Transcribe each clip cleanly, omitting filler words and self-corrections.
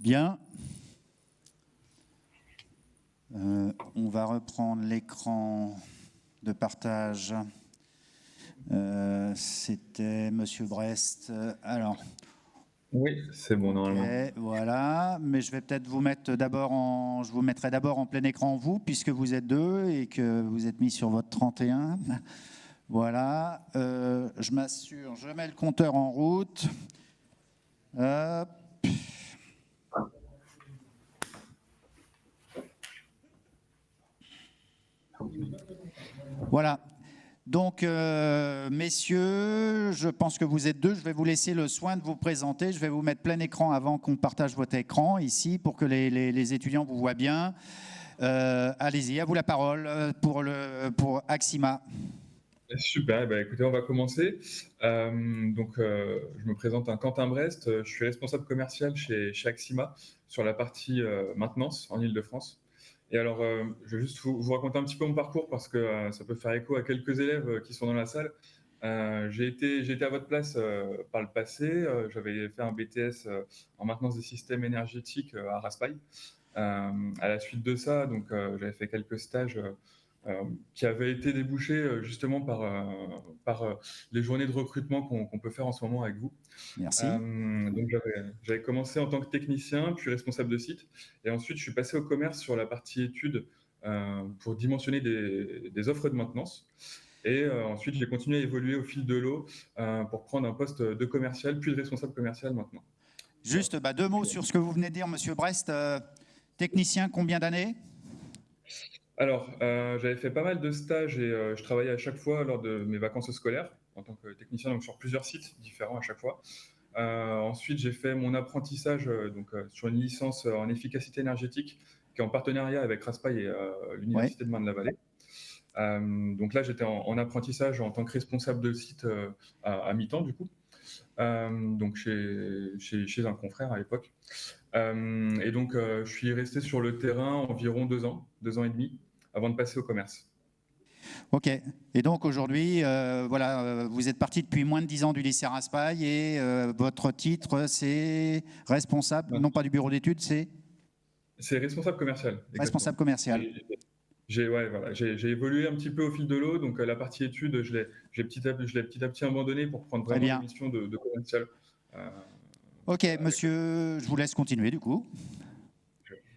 Bien. On va reprendre l'écran de partage. C'était Monsieur Brest. Alors. Oui, c'est bon normalement. Voilà, mais je vais peut-être vous mettre je vous mettrai d'abord en plein écran vous, puisque vous êtes deux et que vous êtes mis sur votre 31. Voilà, je m'assure, je mets le compteur en route. Hop. Voilà. Donc, messieurs, je pense que vous êtes deux. Je vais vous laisser le soin de vous présenter. Je vais vous mettre plein écran avant qu'on partage votre écran ici pour que les étudiants vous voient bien. Allez-y, à vous la parole pour Axima. Super, écoutez, on va commencer. Je me présente, Quentin Brest, je suis responsable commercial chez Axima sur la partie maintenance en Île-de-France. Et alors, je vais juste vous raconter un petit peu mon parcours parce que ça peut faire écho à quelques élèves qui sont dans la salle. J'ai été à votre place par le passé. J'avais fait un BTS en maintenance des systèmes énergétiques à Raspail. À la suite de ça, j'avais fait quelques stages qui avaient été débouchés justement par les journées de recrutement qu'on peut faire en ce moment avec vous. Merci. Donc j'avais commencé en tant que technicien, puis responsable de site, et ensuite je suis passé au commerce sur la partie études pour dimensionner des offres de maintenance. Et ensuite j'ai continué à évoluer au fil de l'eau pour prendre un poste de commercial, puis de responsable commercial maintenant. Juste deux mots sur ce que vous venez de dire, Monsieur Brest. Technicien, combien d'années ? Alors, j'avais fait pas mal de stages et je travaillais à chaque fois lors de mes vacances scolaires en tant que technicien, donc sur plusieurs sites différents à chaque fois. Ensuite, j'ai fait mon apprentissage sur une licence en efficacité énergétique qui est en partenariat avec Raspail et l'Université de Marne-la-Vallée. Donc là, j'étais en apprentissage en tant que responsable de site à mi-temps, du coup, donc chez un confrère à l'époque. Je suis resté sur le terrain environ 2 ans et demi, avant de passer au commerce. Ok. Et donc aujourd'hui, vous êtes parti depuis moins de 10 ans du lycée Raspail et votre titre, c'est responsable, non pas du bureau d'études, c'est responsable commercial. Exactement. Responsable commercial. J'ai évolué un petit peu au fil de l'eau, donc la partie études, je l'ai petit à petit abandonné pour prendre vraiment une mission de commercial. Ok, monsieur, je vous laisse continuer du coup.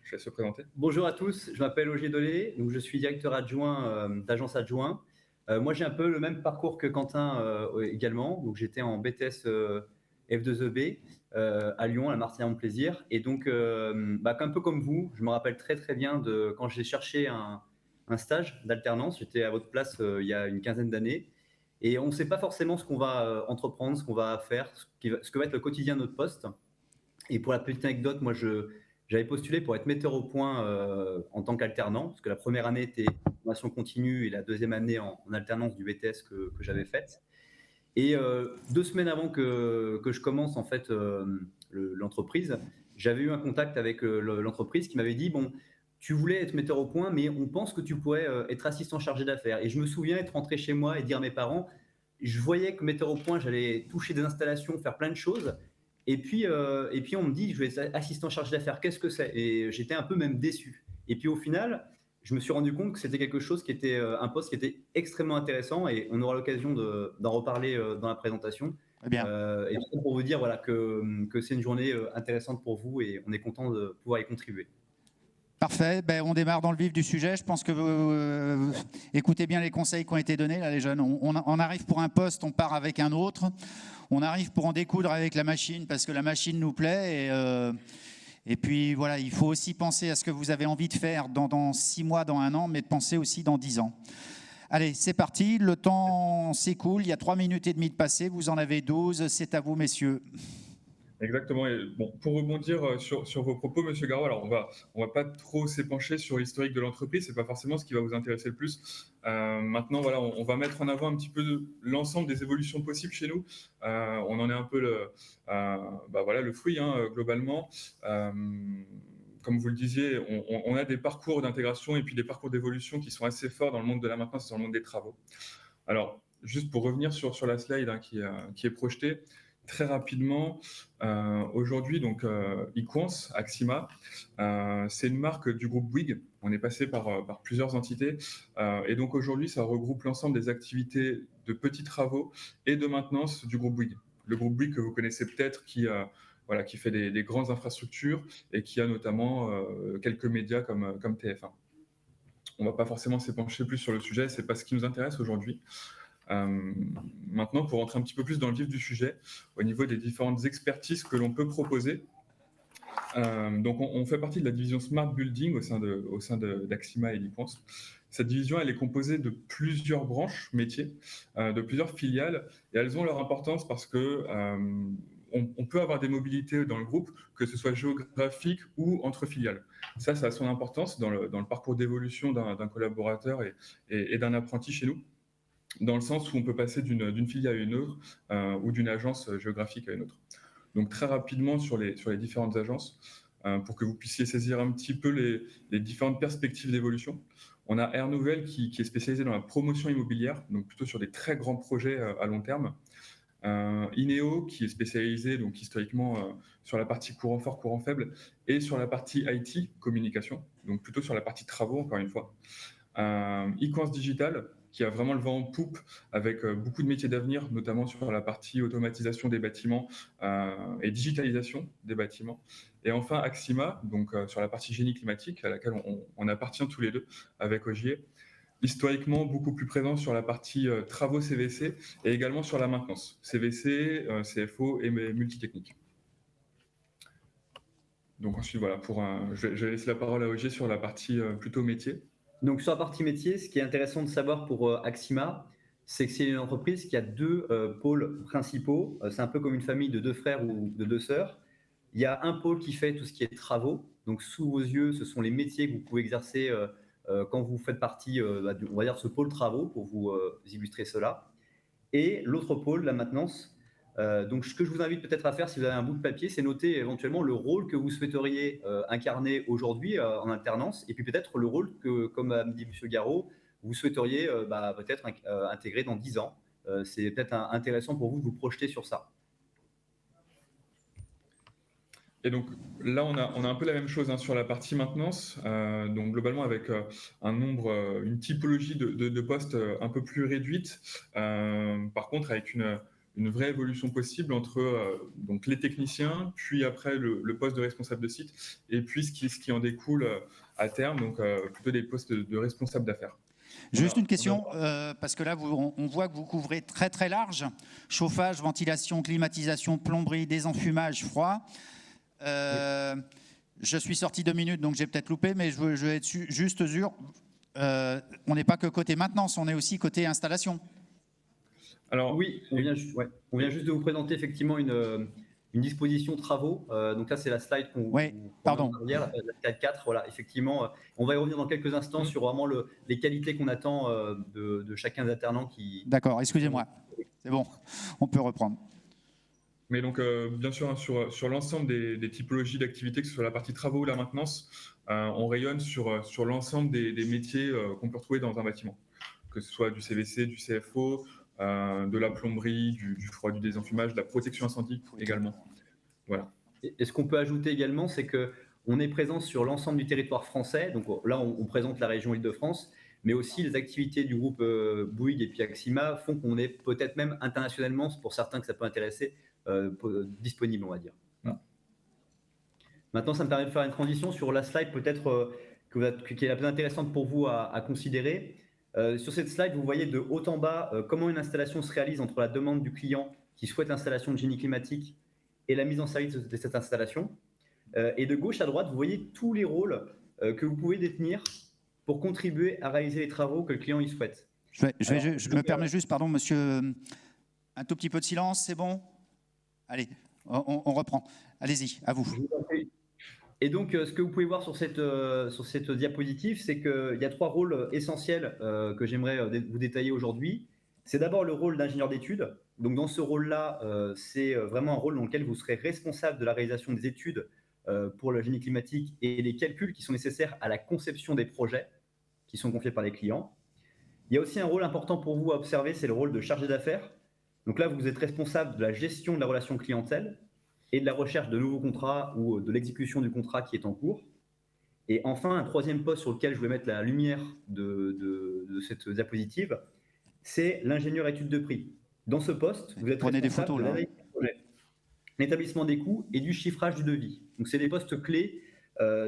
Je laisse se présenter. Bonjour à tous, je m'appelle Ogier Dolé, donc je suis directeur adjoint d'agence adjoint. Moi, j'ai un peu le même parcours que Quentin également. Donc, j'étais en BTS F2EB à Lyon, à la Martinière-Montplaisir. Et donc, un peu comme vous, je me rappelle très très bien de quand j'ai cherché un stage d'alternance. J'étais à votre place il y a une quinzaine d'années. Et on ne sait pas forcément ce qu'on va entreprendre, ce qu'on va faire, ce que va être le quotidien de notre poste. Et pour la petite anecdote, moi, j'avais postulé pour être metteur au point en tant qu'alternant, parce que la première année était formation continue et la deuxième année en alternance du BTS que j'avais faite. Et 2 semaines avant que je commence en fait l'entreprise, j'avais eu un contact avec l'entreprise qui m'avait dit bon, tu voulais être metteur au point, mais on pense que tu pourrais être assistant chargé d'affaires. Et je me souviens être rentré chez moi et dire à mes parents, je voyais que metteur au point, j'allais toucher des installations, faire plein de choses. Et puis on me dit, je vais être assistant chargé d'affaires, qu'est-ce que c'est ? Et j'étais un peu même déçu. Et puis au final, je me suis rendu compte que c'était quelque chose qui était un poste qui était extrêmement intéressant et on aura l'occasion d'en reparler dans la présentation. Très bien. Et pour vous dire voilà, que c'est une journée intéressante pour vous et on est content de pouvoir y contribuer. Parfait, on démarre dans le vif du sujet. Je pense que vous écoutez bien les conseils qui ont été donnés, là, les jeunes. On arrive pour un poste, on part avec un autre. On arrive pour en découdre avec la machine parce que la machine nous plaît. Et puis voilà, il faut aussi penser à ce que vous avez envie de faire dans 6 mois, dans 1 an, mais de penser aussi dans 10 ans. Allez, c'est parti. Le temps s'écoule. Il y a 3 minutes et demie de passé. Vous en avez 12. C'est à vous, messieurs. Exactement. Et bon, pour rebondir sur vos propos, Monsieur Garot, alors on va pas trop s'épancher sur l'historique de l'entreprise, c'est pas forcément ce qui va vous intéresser le plus. Maintenant, voilà, on va mettre en avant un petit peu l'ensemble des évolutions possibles chez nous. On en est un peu le fruit, globalement. Comme vous le disiez, on a des parcours d'intégration et puis des parcours d'évolution qui sont assez forts dans le monde de la maintenance et dans le monde des travaux. Alors, juste pour revenir sur la slide qui est projetée, très rapidement, aujourd'hui, donc Equance, Axima, c'est une marque du groupe Bouygues. On est passé par plusieurs entités. Et donc aujourd'hui, ça regroupe l'ensemble des activités de petits travaux et de maintenance du groupe Bouygues. Le groupe Bouygues que vous connaissez peut-être, qui fait des grandes infrastructures et qui a notamment quelques médias comme TF1. On ne va pas forcément s'épancher plus sur le sujet, ce n'est pas ce qui nous intéresse aujourd'hui. Maintenant, pour rentrer un petit peu plus dans le vif du sujet, au niveau des différentes expertises que l'on peut proposer, donc on fait partie de la division Smart Building au sein d'Axima et d'Equance. Cette division, elle est composée de plusieurs branches métiers, de plusieurs filiales, et elles ont leur importance parce que on peut avoir des mobilités dans le groupe, que ce soit géographique ou entre filiales. Ça a son importance dans le parcours d'évolution d'un collaborateur et d'un apprenti chez nous, dans le sens où on peut passer d'une filiale à une autre ou d'une agence géographique à une autre. Donc très rapidement sur les différentes agences, pour que vous puissiez saisir un petit peu les différentes perspectives d'évolution. On a Air Nouvelle qui est spécialisé dans la promotion immobilière, donc plutôt sur des très grands projets à long terme. Ineo qui est spécialisé donc historiquement sur la partie courant fort, courant faible et sur la partie IT, communication, donc plutôt sur la partie travaux encore une fois. Equance Digital qui a vraiment le vent en poupe avec beaucoup de métiers d'avenir, notamment sur la partie automatisation des bâtiments et digitalisation des bâtiments. Et enfin Axima, donc sur la partie génie climatique à laquelle on appartient tous les deux avec Ogier, historiquement beaucoup plus présent sur la partie travaux CVC et également sur la maintenance, CVC, CFO et multitechnique. Donc ensuite, voilà, je vais laisser la parole à Ogier sur la partie plutôt métier. Donc sur la partie métier, ce qui est intéressant de savoir pour Axima, c'est que c'est une entreprise qui a deux pôles principaux. C'est un peu comme une famille de deux frères ou de deux sœurs. Il y a un pôle qui fait tout ce qui est travaux. Donc sous vos yeux, ce sont les métiers que vous pouvez exercer quand vous faites partie, on va dire, ce pôle travaux, pour vous illustrer cela. Et l'autre pôle, la maintenance. Donc ce que je vous invite peut-être à faire, si vous avez un bout de papier, c'est noter éventuellement le rôle que vous souhaiteriez incarner aujourd'hui en alternance, et puis peut-être le rôle que, comme a dit M. Garot, vous souhaiteriez peut-être intégrer dans 10 ans. C'est peut-être intéressant pour vous de vous projeter sur ça. Et donc là, on a un peu la même chose sur la partie maintenance, donc globalement avec une typologie de postes un peu plus réduite, par contre avec une vraie évolution possible entre donc les techniciens, puis après le poste de responsable de site, et puis ce qui en découle à terme, donc plutôt des postes de responsable d'affaires. Juste une question, parce que là, on voit que vous couvrez très très large. Chauffage, ventilation, climatisation, plomberie, désenfumage, froid. Je suis sorti 2 minutes, donc j'ai peut-être loupé, mais je veux être juste sûr. On n'est pas que côté maintenance, on est aussi côté installation. Alors, oui, on vient juste de vous présenter effectivement une disposition travaux. Donc là, c'est la slide pardon. La slide 4. Voilà, effectivement, on va y revenir dans quelques instants sur vraiment les qualités qu'on attend de chacun des alternants qui. D'accord, excusez-moi. C'est bon, on peut reprendre. Mais donc, bien sûr, sur l'ensemble des typologies d'activités, que ce soit la partie travaux ou la maintenance, on rayonne sur l'ensemble des métiers qu'on peut retrouver dans un bâtiment, que ce soit du CVC, du CFO, de la plomberie, du froid, du désenfumage, de la protection incendie également. Voilà. Et ce qu'on peut ajouter également, c'est qu'on est présent sur l'ensemble du territoire français. Donc là, on présente la région Île-de-France, mais aussi les activités du groupe Bouygues et puis Axima font qu'on est peut-être même internationalement, pour certains que ça peut intéresser, disponible, on va dire. Voilà. Maintenant, ça me permet de faire une transition sur la slide peut-être qui est la plus intéressante pour vous à considérer. Sur cette slide, vous voyez de haut en bas comment une installation se réalise entre la demande du client qui souhaite l'installation de génie climatique et la mise en service de cette installation. Et de gauche à droite, vous voyez tous les rôles que vous pouvez détenir pour contribuer à réaliser les travaux que le client y souhaite. Je me permets juste, pardon, monsieur, un tout petit peu de silence, c'est bon ? Allez, on reprend. Allez-y, à vous. Et donc, ce que vous pouvez voir sur cette diapositive, c'est qu'il y a 3 rôles essentiels que j'aimerais vous détailler aujourd'hui. C'est d'abord le rôle d'ingénieur d'études. Donc, dans ce rôle-là, c'est vraiment un rôle dans lequel vous serez responsable de la réalisation des études pour le génie climatique et les calculs qui sont nécessaires à la conception des projets qui sont confiés par les clients. Il y a aussi un rôle important pour vous à observer, c'est le rôle de chargé d'affaires. Donc là, vous êtes responsable de la gestion de la relation clientèle et de la recherche de nouveaux contrats ou de l'exécution du contrat qui est en cours. Et enfin, un troisième poste sur lequel je voulais mettre la lumière de cette diapositive, c'est l'ingénieur étude de prix. Dans ce poste, vous êtes Prenez des responsable photos, de là. l'analyse du projet, l'établissement des coûts et du chiffrage du devis. Donc, c'est des postes clés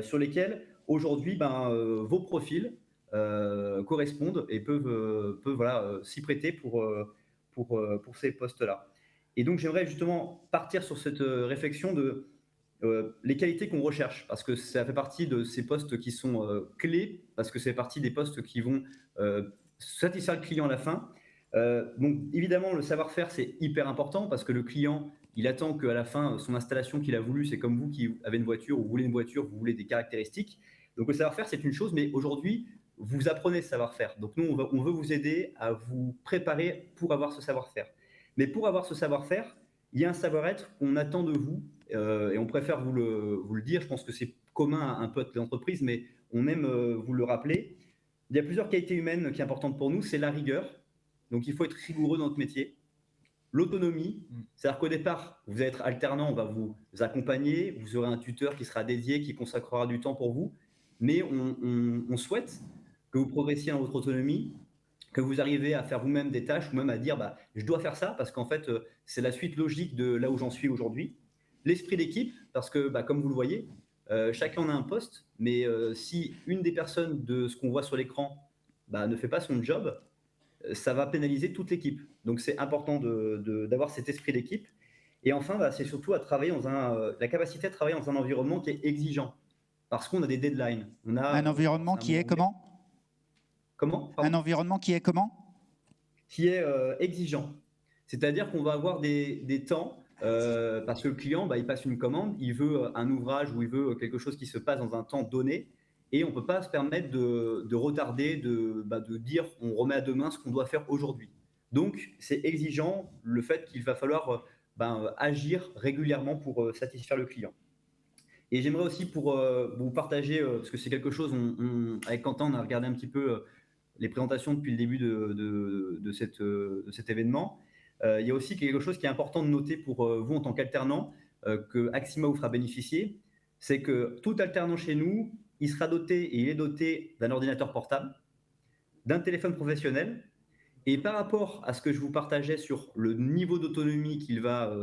sur lesquels, aujourd'hui, vos profils correspondent et peuvent s'y prêter pour ces postes-là. Et donc, j'aimerais justement partir sur cette réflexion de les qualités qu'on recherche, parce que ça fait partie de ces postes qui sont clés, parce que c'est partie des postes qui vont satisfaire le client à la fin. Donc évidemment, le savoir-faire, c'est hyper important, parce que le client, il attend qu'à la fin, son installation qu'il a voulu, c'est comme vous qui avez une voiture, ou vous voulez une voiture, vous voulez des caractéristiques. Donc le savoir-faire, c'est une chose, mais aujourd'hui, vous apprenez ce savoir-faire. Donc nous, on veut vous aider à vous préparer pour avoir ce savoir-faire. Mais pour avoir ce savoir-faire, il y a un savoir-être qu'on attend de vous, et on préfère vous le dire. Je pense que c'est commun un peu à toutes les entreprises, mais on aime vous le rappeler. Il y a plusieurs qualités humaines qui sont importantes pour nous. C'est la rigueur. Donc, il faut être rigoureux dans notre métier. L'autonomie, c'est-à-dire qu'au départ, vous allez être alternant, on va vous accompagner, vous aurez un tuteur qui sera dédié, qui consacrera du temps pour vous, mais on souhaite que vous progressiez dans votre autonomie, que vous arrivez à faire vous-même des tâches, ou même à dire je dois faire ça parce qu'en fait c'est la suite logique de là où j'en suis aujourd'hui. L'esprit d'équipe, parce que comme vous le voyez, chacun a un poste, mais si une des personnes de ce qu'on voit sur l'écran ne fait pas son job, ça va pénaliser toute l'équipe. Donc c'est important d'avoir cet esprit d'équipe. Et enfin, c'est surtout la capacité à travailler dans un environnement qui est exigeant, parce qu'on a des deadlines. Un environnement qui est comment ? Comment ? Un environnement qui est comment ? Qui est exigeant. C'est-à-dire qu'on va avoir des temps, parce que le client, il passe une commande, il veut un ouvrage ou il veut quelque chose qui se passe dans un temps donné, et on ne peut pas se permettre de retarder, de dire on remet à demain ce qu'on doit faire aujourd'hui. Donc, c'est exigeant le fait qu'il va falloir agir régulièrement pour satisfaire le client. Et j'aimerais aussi pour vous partager, parce que c'est quelque chose, avec Quentin, on a regardé un petit peu les présentations depuis le début de cet événement. Il y a aussi quelque chose qui est important de noter pour vous en tant qu'alternant, que Axima vous fera bénéficier, c'est que tout alternant chez nous, il sera doté et il est doté d'un ordinateur portable, d'un téléphone professionnel, et par rapport à ce que je vous partageais sur le niveau d'autonomie qu'il va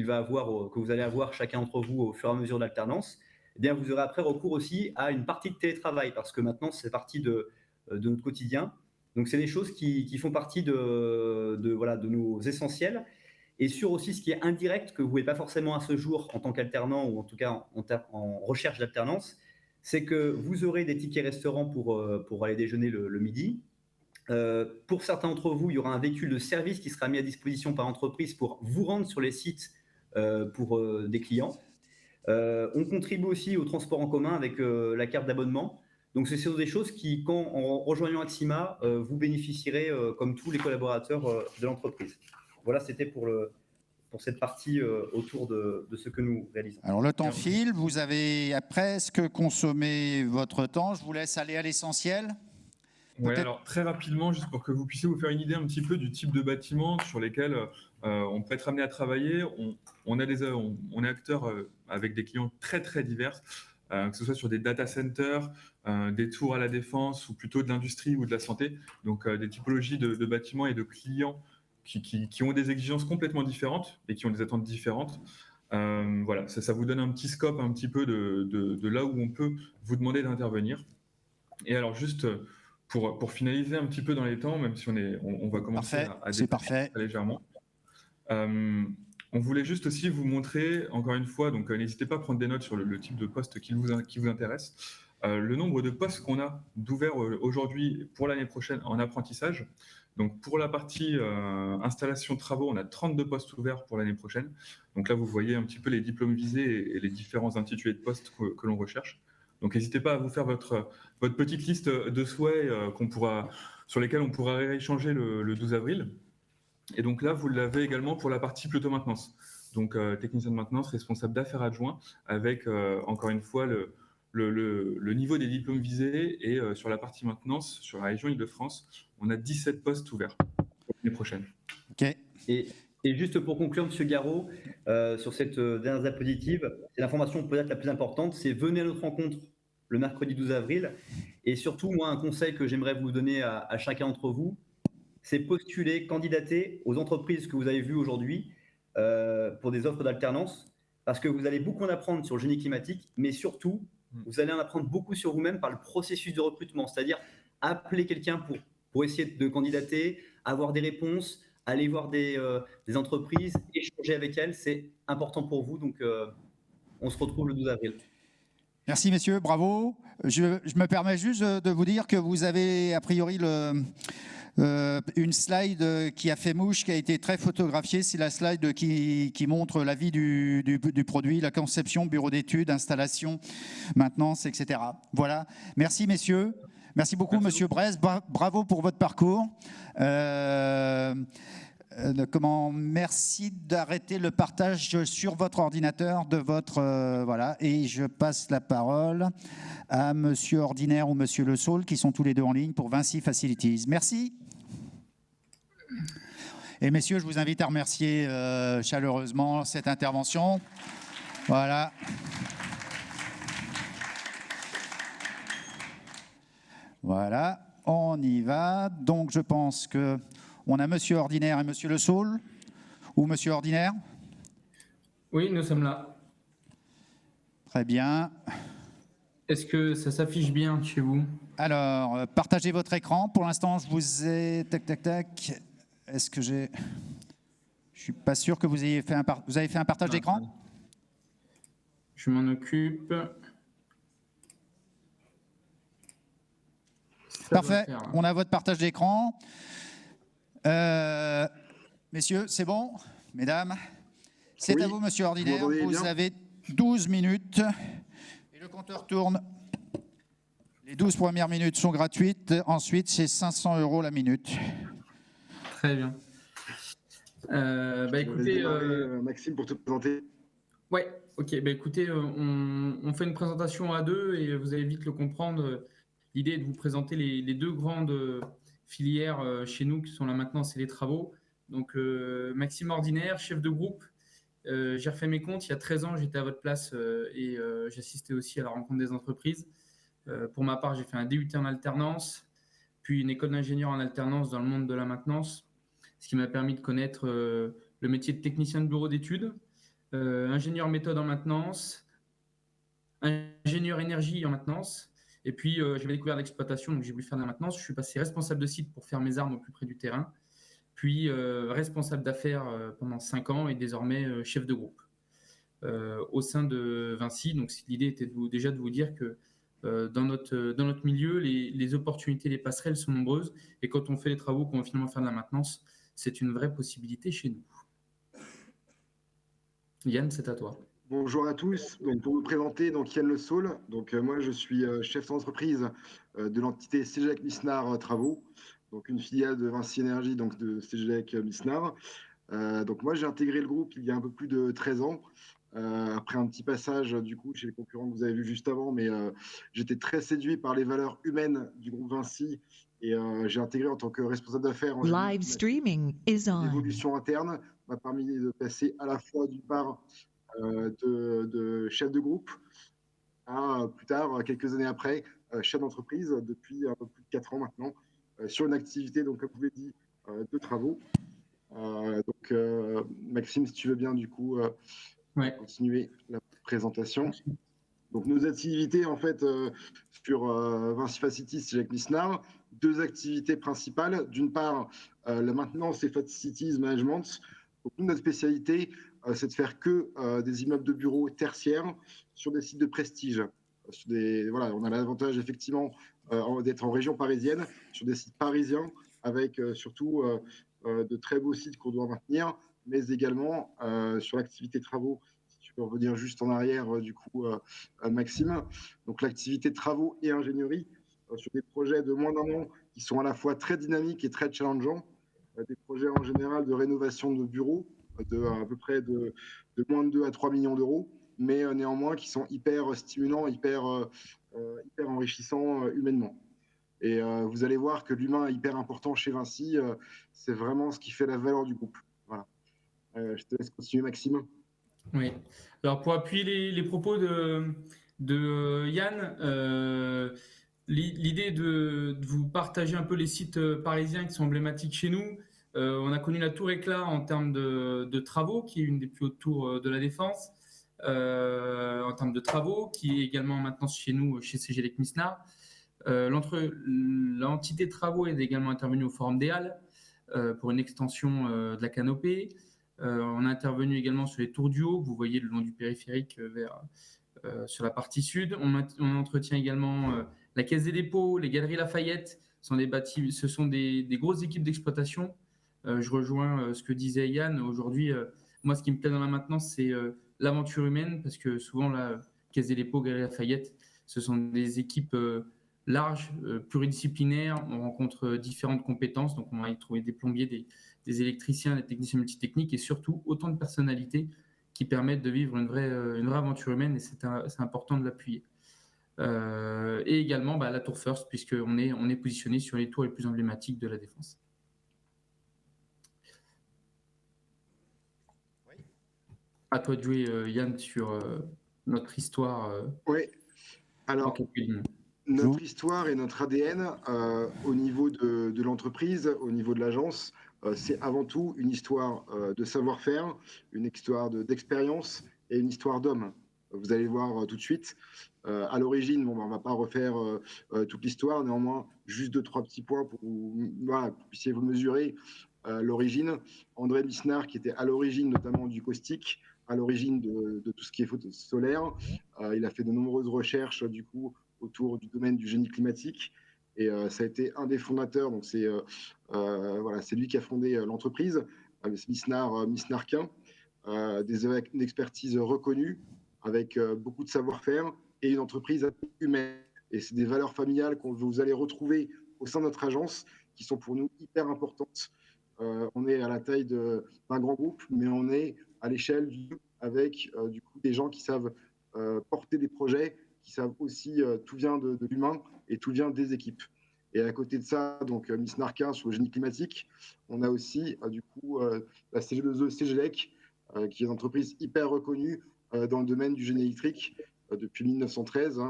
avoir, que vous allez avoir chacun d'entre vous au fur et à mesure de l'alternance, eh bien vous aurez après recours aussi à une partie de télétravail, parce que maintenant c'est partie de notre quotidien. Donc c'est des choses qui font partie de nos essentiels. Et sur aussi ce qui est indirect, que vous ne voyez pas forcément à ce jour en tant qu'alternant, ou en tout cas en recherche d'alternance, c'est que vous aurez des tickets restaurants pour aller déjeuner le midi. Pour certains d'entre vous, il y aura un véhicule de service qui sera mis à disposition par l'entreprise pour vous rendre sur les sites pour des clients. On contribue aussi au transport en commun avec la carte d'abonnement. Donc, ce sont des choses qui, en rejoignant Axima, vous bénéficierez comme tous les collaborateurs de l'entreprise. Voilà, c'était pour cette partie autour de ce que nous réalisons. Alors, le temps file, vous avez presque consommé votre temps. Je vous laisse aller à l'essentiel. Oui, alors très rapidement, juste pour que vous puissiez vous faire une idée un petit peu du type de bâtiment sur lesquels on peut être amené à travailler. On est acteur avec des clients très très divers, que ce soit sur des data centers, des tours à la défense ou plutôt de l'industrie ou de la santé. Donc des typologies de bâtiments et de clients qui ont des exigences complètement différentes et qui ont des attentes différentes. Voilà, ça vous donne un petit scope un petit peu de là où on peut vous demander d'intervenir. Et alors juste pour finaliser un petit peu dans les temps, même si on va commencer à détailler très légèrement, on voulait juste aussi vous montrer, encore une fois, donc n'hésitez pas à prendre des notes sur le type de poste qui vous intéresse, le nombre de postes qu'on a d'ouverts aujourd'hui pour l'année prochaine en apprentissage. Donc pour la partie installation travaux, on a 32 postes ouverts pour l'année prochaine. Donc là, vous voyez un petit peu les diplômes visés et les différents intitulés de postes que l'on recherche. Donc n'hésitez pas à vous faire votre petite liste de souhaits sur lesquels on pourra rééchanger le 12 avril. Et donc là, vous l'avez également pour la partie plutôt maintenance. Donc technicien de maintenance, responsable d'affaires adjoint, avec encore une fois le niveau des diplômes visés. Et sur la partie maintenance, sur la région Île-de-France, on a 17 postes ouverts pour l'année prochaine. Ok. Et Et juste pour conclure, Monsieur Garot, sur cette dernière diapositive, c'est l'information peut-être la plus importante, c'est venez à notre rencontre le mercredi 12 avril. Et surtout, moi, un conseil que j'aimerais vous donner à chacun d'entre vous, c'est postuler, candidater aux entreprises que vous avez vues aujourd'hui pour des offres d'alternance, parce que vous allez beaucoup en apprendre sur le génie climatique, mais surtout, vous allez en apprendre beaucoup sur vous-même par le processus de recrutement, c'est-à-dire appeler quelqu'un pour essayer de candidater, avoir des réponses, aller voir des entreprises, échanger avec elles, c'est important pour vous. Donc, on se retrouve le 12 avril. Merci messieurs, bravo. Je me permets juste de vous dire que vous avez a priori une slide qui a fait mouche, qui a été très photographiée. C'est la slide qui montre la vie du produit, la conception, bureau d'études, installation, maintenance, etc. Voilà. Merci messieurs. Merci beaucoup, Monsieur Brest. Bravo pour votre parcours. Merci d'arrêter le partage sur votre ordinateur de votre voilà, et je passe la parole à Monsieur Ordinaire ou Monsieur Le Saul qui sont tous les deux en ligne pour Vinci Facilities. Merci. Et messieurs, je vous invite à remercier chaleureusement cette intervention. Voilà. Voilà, on y va. Donc je pense que on a Monsieur Ordinaire et Monsieur Le Saul, ou Monsieur Ordinaire? Oui, nous sommes là. Très bien. Est-ce que ça s'affiche bien chez vous? Alors, partagez votre écran. Pour l'instant, je vous ai... Tac, tac, tac. Est-ce que j'ai... Je suis pas sûr que vous ayez fait vous avez fait un partage d'écran? Je m'en occupe. Parfait, on a votre partage d'écran. Messieurs, c'est bon? Mesdames, c'est à vous, Monsieur Ordinaire. Vous avez 12 minutes et le compteur tourne. Les 12 premières minutes sont gratuites. Ensuite, c'est 500 € la minute. Très bien. Écoutez, Maxime, pour te présenter. Ouais, ok. Écoutez, on fait une présentation à deux et vous allez vite le comprendre. L'idée est de vous présenter les deux grandes filières chez nous qui sont la maintenance et les travaux. Donc, Maxime Ordinaire, chef de groupe. J'ai refait mes comptes. Il y a 13 ans, j'étais à votre place et j'assistais aussi à la rencontre des entreprises. Pour ma part, j'ai fait un DUT en alternance, puis une école d'ingénieur en alternance dans le monde de la maintenance, ce qui m'a permis de connaître le métier de technicien de bureau d'études, ingénieur méthode en maintenance, ingénieur énergie en maintenance. Et puis, j'avais découvert l'exploitation, donc j'ai voulu faire de la maintenance. Je suis passé responsable de site pour faire mes armes au plus près du terrain, puis responsable d'affaires pendant 5 ans et désormais chef de groupe au sein de Vinci. Donc, l'idée était déjà de vous dire que dans notre milieu, les opportunités, les passerelles sont nombreuses. Et quand on fait les travaux, qu'on va finalement faire de la maintenance, c'est une vraie possibilité chez nous. Yann, c'est à toi. Bonjour à tous. Donc, pour me présenter, donc Yann Le Saul. Donc, moi, je suis chef d'entreprise de l'entité Cégec Misnard Travaux, donc une filiale de Vinci Énergie, donc de Cégec Misnard. Donc, moi, j'ai intégré le groupe il y a un peu plus de 13 ans. Après un petit passage du coup chez les concurrents que vous avez vu juste avant, mais j'étais très séduit par les valeurs humaines du groupe Vinci et j'ai intégré en tant que responsable d'affaires en Live streaming is on. L'évolution interne m'a permis de passer à la fois d'une part de chef de groupe à plus tard, quelques années après, chef d'entreprise depuis un peu plus de 4 ans maintenant, sur une activité, donc comme vous l'avez dit, de travaux. Donc Maxime, si tu veux bien du coup continuer la présentation. Donc nos activités en fait sur Vinci Facilities chez Jacques Misnard, deux activités principales. D'une part, la maintenance et facilities management. Donc notre spécialité, c'est de faire que des immeubles de bureaux tertiaires sur des sites de prestige. Voilà, on a l'avantage effectivement d'être en région parisienne, sur des sites parisiens, avec surtout de très beaux sites qu'on doit maintenir, mais également sur l'activité travaux. Si tu peux revenir juste en arrière, du coup, Maxime. Donc l'activité travaux et ingénierie sur des projets de moins d'un an qui sont à la fois très dynamiques et très challengeants. Des projets en général de rénovation de bureaux à peu près de moins de 2 à 3 millions d'euros, mais néanmoins qui sont hyper stimulants, hyper enrichissants humainement. Et vous allez voir que l'humain est hyper important chez Vinci. C'est vraiment ce qui fait la valeur du groupe. Voilà. Je te laisse continuer, Maxime. Oui. Alors, pour appuyer les propos de Yann, l'idée de vous partager un peu les sites parisiens qui sont emblématiques chez nous. On a connu la Tour Éclat en termes de travaux, qui est une des plus hautes tours de la Défense, en termes de travaux, qui est également maintenant chez nous, chez CGLEC Misnard. L'entité travaux est également intervenue au Forum des Halles pour une extension de la canopée. On a intervenu également sur les tours du Haut, que vous voyez le long du périphérique sur la partie sud. On entretient également la Caisse des dépôts, les Galeries Lafayette. Ce sont des grosses équipes d'exploitation. Je rejoins ce que disait Yann. Aujourd'hui, moi, ce qui me plaît dans la maintenance, c'est l'aventure humaine, parce que souvent, la Caisse des dépôts, Galeries Lafayette, ce sont des équipes larges, pluridisciplinaires. On rencontre différentes compétences. Donc, on va y trouver des plombiers, des électriciens, des techniciens multitechniques et surtout autant de personnalités qui permettent de vivre une vraie aventure humaine, et c'est important de l'appuyer. Et également la Tour First, puisqu'on est positionné sur les tours les plus emblématiques de la Défense. À toi de jouer, Yann, sur notre histoire. Oui, alors, en quelques lignes. notre histoire et notre ADN au niveau de l'entreprise, au niveau de l'agence, c'est avant tout une histoire de savoir-faire, une histoire d'expérience et une histoire d'homme. Vous allez voir tout de suite. À l'origine, on ne va pas refaire toute l'histoire, néanmoins, juste 2-3 petits points pour que vous puissiez vous mesurer l'origine. André Misnard, qui était à l'origine notamment du caustique, à l'origine de tout ce qui est solaire, il a fait de nombreuses recherches du coup autour du domaine du génie climatique. Et ça a été un des fondateurs, donc c'est lui qui a fondé l'entreprise, Misnard-Quin, une expertise reconnue, avec beaucoup de savoir-faire et une entreprise humaine. Et c'est des valeurs familiales que vous allez retrouver au sein de notre agence, qui sont pour nous hyper importantes. On est à la taille d'un grand groupe, mais on est à l'échelle avec du coup des gens qui savent porter des projets, qui savent aussi tout vient de l'humain et tout vient des équipes. Et à côté de ça, donc Misnard Quin sur le génie climatique, on a aussi du coup la CG2E CGLEC, qui est une entreprise hyper reconnue dans le domaine du génie électrique depuis 1913,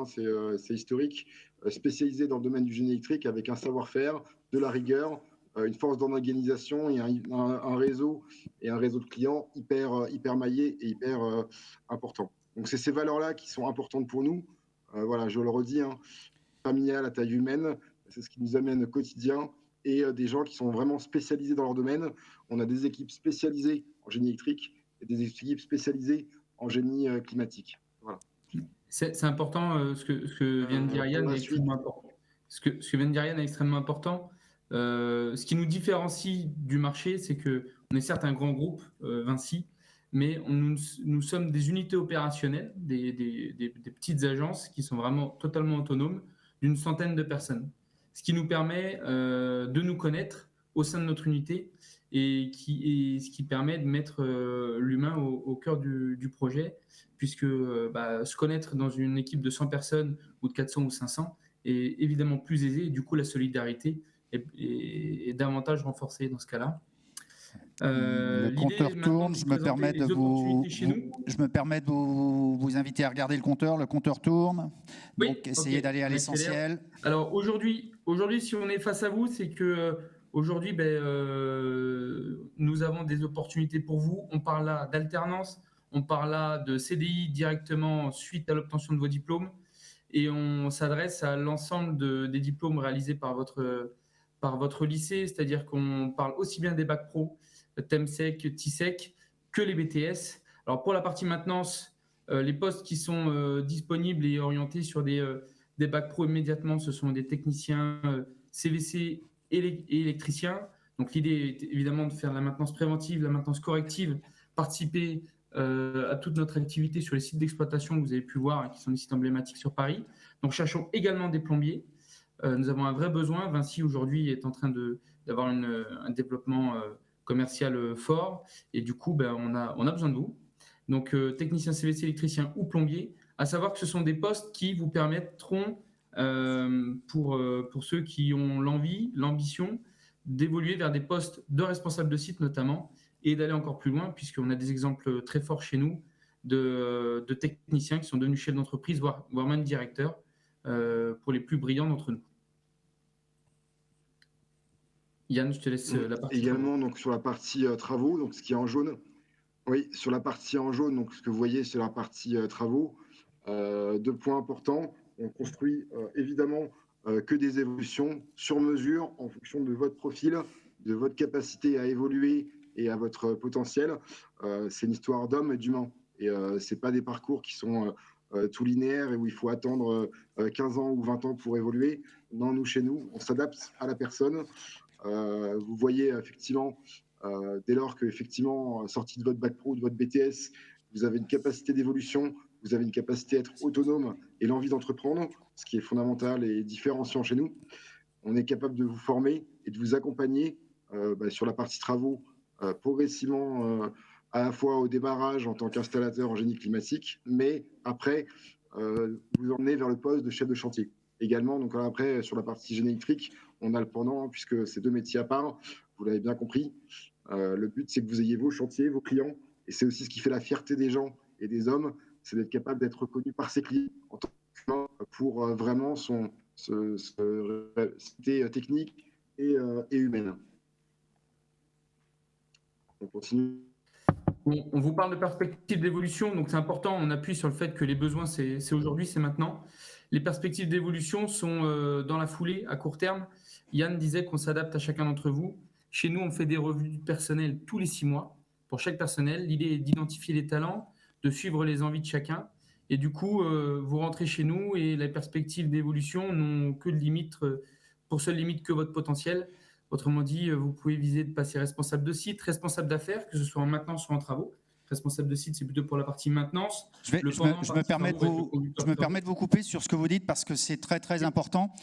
c'est historique, spécialisée dans le domaine du génie électrique avec un savoir-faire, de la rigueur, une force d'organisation et un réseau de clients hyper maillé et hyper important. Donc c'est ces valeurs-là qui sont importantes pour nous. Je le redis, familial à taille humaine, c'est ce qui nous amène au quotidien, et des gens qui sont vraiment spécialisés dans leur domaine. On a des équipes spécialisées en génie électrique et des équipes spécialisées en génie climatique. Voilà. C'est important, ce que vient de dire Yann est extrêmement important. Ce que vient de dire Yann est extrêmement important. Ce qui nous différencie du marché, c'est qu'on est certes un grand groupe, Vinci, mais nous sommes des unités opérationnelles, des petites agences qui sont vraiment totalement autonomes, d'une centaine de personnes. Ce qui nous permet de nous connaître au sein de notre unité et ce qui permet de mettre l'humain au cœur du projet, puisque se connaître dans une équipe de 100 personnes ou de 400 ou 500 est évidemment plus aisé, et du coup la solidarité est davantage renforcée dans ce cas-là. Le compteur tourne, je me permets de vous inviter à regarder le compteur. Le compteur tourne, oui, donc essayez d'aller à l'essentiel. Alors aujourd'hui, si on est face à vous, c'est que aujourd'hui, nous avons des opportunités pour vous. On parle là d'alternance, on parle là de CDI directement suite à l'obtention de vos diplômes, et on s'adresse à l'ensemble des diplômes réalisés par votre lycée, c'est-à-dire qu'on parle aussi bien des bacs pro, TEMSEC, TISEC, que les BTS. Alors pour la partie maintenance, les postes qui sont disponibles et orientés sur des bacs pro immédiatement, ce sont des techniciens CVC et électriciens. Donc l'idée est évidemment de faire la maintenance préventive, la maintenance corrective, participer à toute notre activité sur les sites d'exploitation que vous avez pu voir, qui sont des sites emblématiques sur Paris. Donc cherchons également des plombiers. Nous avons un vrai besoin. Vinci aujourd'hui est en train d'avoir un développement commercial fort, et du coup on a besoin de vous. Donc technicien CVC, électricien ou plombier, à savoir que ce sont des postes qui vous permettront pour ceux qui ont l'envie, l'ambition d'évoluer vers des postes de responsable de site notamment, et d'aller encore plus loin, puisqu'on a des exemples très forts chez nous de techniciens qui sont devenus chefs d'entreprise, voire même directeurs, pour les plus brillants d'entre nous. Yann, je te laisse la partie également donc, sur la partie travaux, donc ce qui est en jaune. Oui, sur la partie en jaune, donc ce que vous voyez, c'est la partie travaux. 2 points importants. On construit évidemment que des évolutions sur mesure en fonction de votre profil, de votre capacité à évoluer et à votre potentiel. C'est une histoire d'hommes et d'humains. Et ce n'est pas des parcours qui sont tout linéaires et où il faut attendre 15 ans ou 20 ans pour évoluer. Non, nous, chez nous, on s'adapte à la personne. Vous voyez effectivement, dès lors que, effectivement, sorti de votre bac pro, de votre BTS, vous avez une capacité d'évolution, vous avez une capacité à être autonome et l'envie d'entreprendre, ce qui est fondamental et différenciant chez nous. On est capable de vous former et de vous accompagner sur la partie travaux progressivement, à la fois au démarrage en tant qu'installateur en génie climatique, mais après, vous emmener vers le poste de chef de chantier. Également, donc après, sur la partie génie électrique, on a le pendant, puisque c'est 2 métiers à part, vous l'avez bien compris. Le but, c'est que vous ayez vos chantiers, vos clients, et c'est aussi ce qui fait la fierté des gens et des hommes, c'est d'être capable d'être reconnu par ses clients en tant que pour vraiment son technique et humaine. On continue. On vous parle de perspectives d'évolution, donc c'est important, on appuie sur le fait que les besoins, c'est aujourd'hui, c'est maintenant. Les perspectives d'évolution sont dans la foulée, à court terme. Yann disait qu'on s'adapte à chacun d'entre vous. Chez nous, on fait des revues personnelles tous les 6 mois pour chaque personnel. L'idée est d'identifier les talents, de suivre les envies de chacun. Et du coup, vous rentrez chez nous et les perspectives d'évolution n'ont que de limite, pour seule limite que votre potentiel. Autrement dit, vous pouvez viser de passer responsable de site, responsable d'affaires, que ce soit en maintenance ou en travaux. Responsable de site, c'est plutôt pour la partie maintenance. Je me permets de vous couper sur ce que vous dites parce que c'est très très important.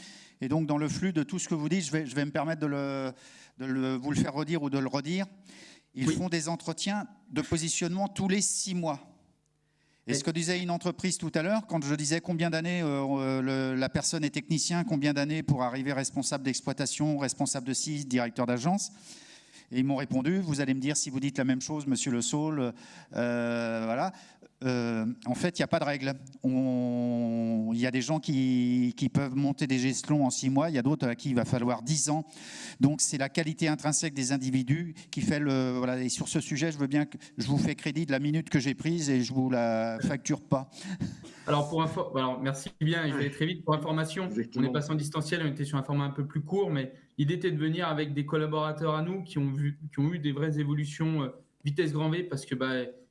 Et donc dans le flux de tout ce que vous dites, je vais me permettre de vous le faire redire ou de le redire. Ils font des entretiens de positionnement tous les 6 mois. Et ce que disait une entreprise tout à l'heure, quand je disais combien d'années la personne est technicien, combien d'années pour arriver responsable d'exploitation, responsable de site, directeur d'agence, et ils m'ont répondu, vous allez me dire si vous dites la même chose, monsieur Le Saul, voilà. En fait, il n'y a pas de règle. Il y a des gens qui peuvent monter des échelons en 6 mois, il y a d'autres à qui il va falloir 10 ans. Donc, c'est la qualité intrinsèque des individus qui fait le... Voilà. Et sur ce sujet, je veux bien que je vous fais crédit de la minute que j'ai prise et je ne vous la facture pas. Alors, merci bien, je vais aller très vite. Pour information, Exactement. on est passé en distanciel, on était sur un format un peu plus court, mais l'idée était de venir avec des collaborateurs à nous qui ont eu des vraies évolutions vitesse grand V parce que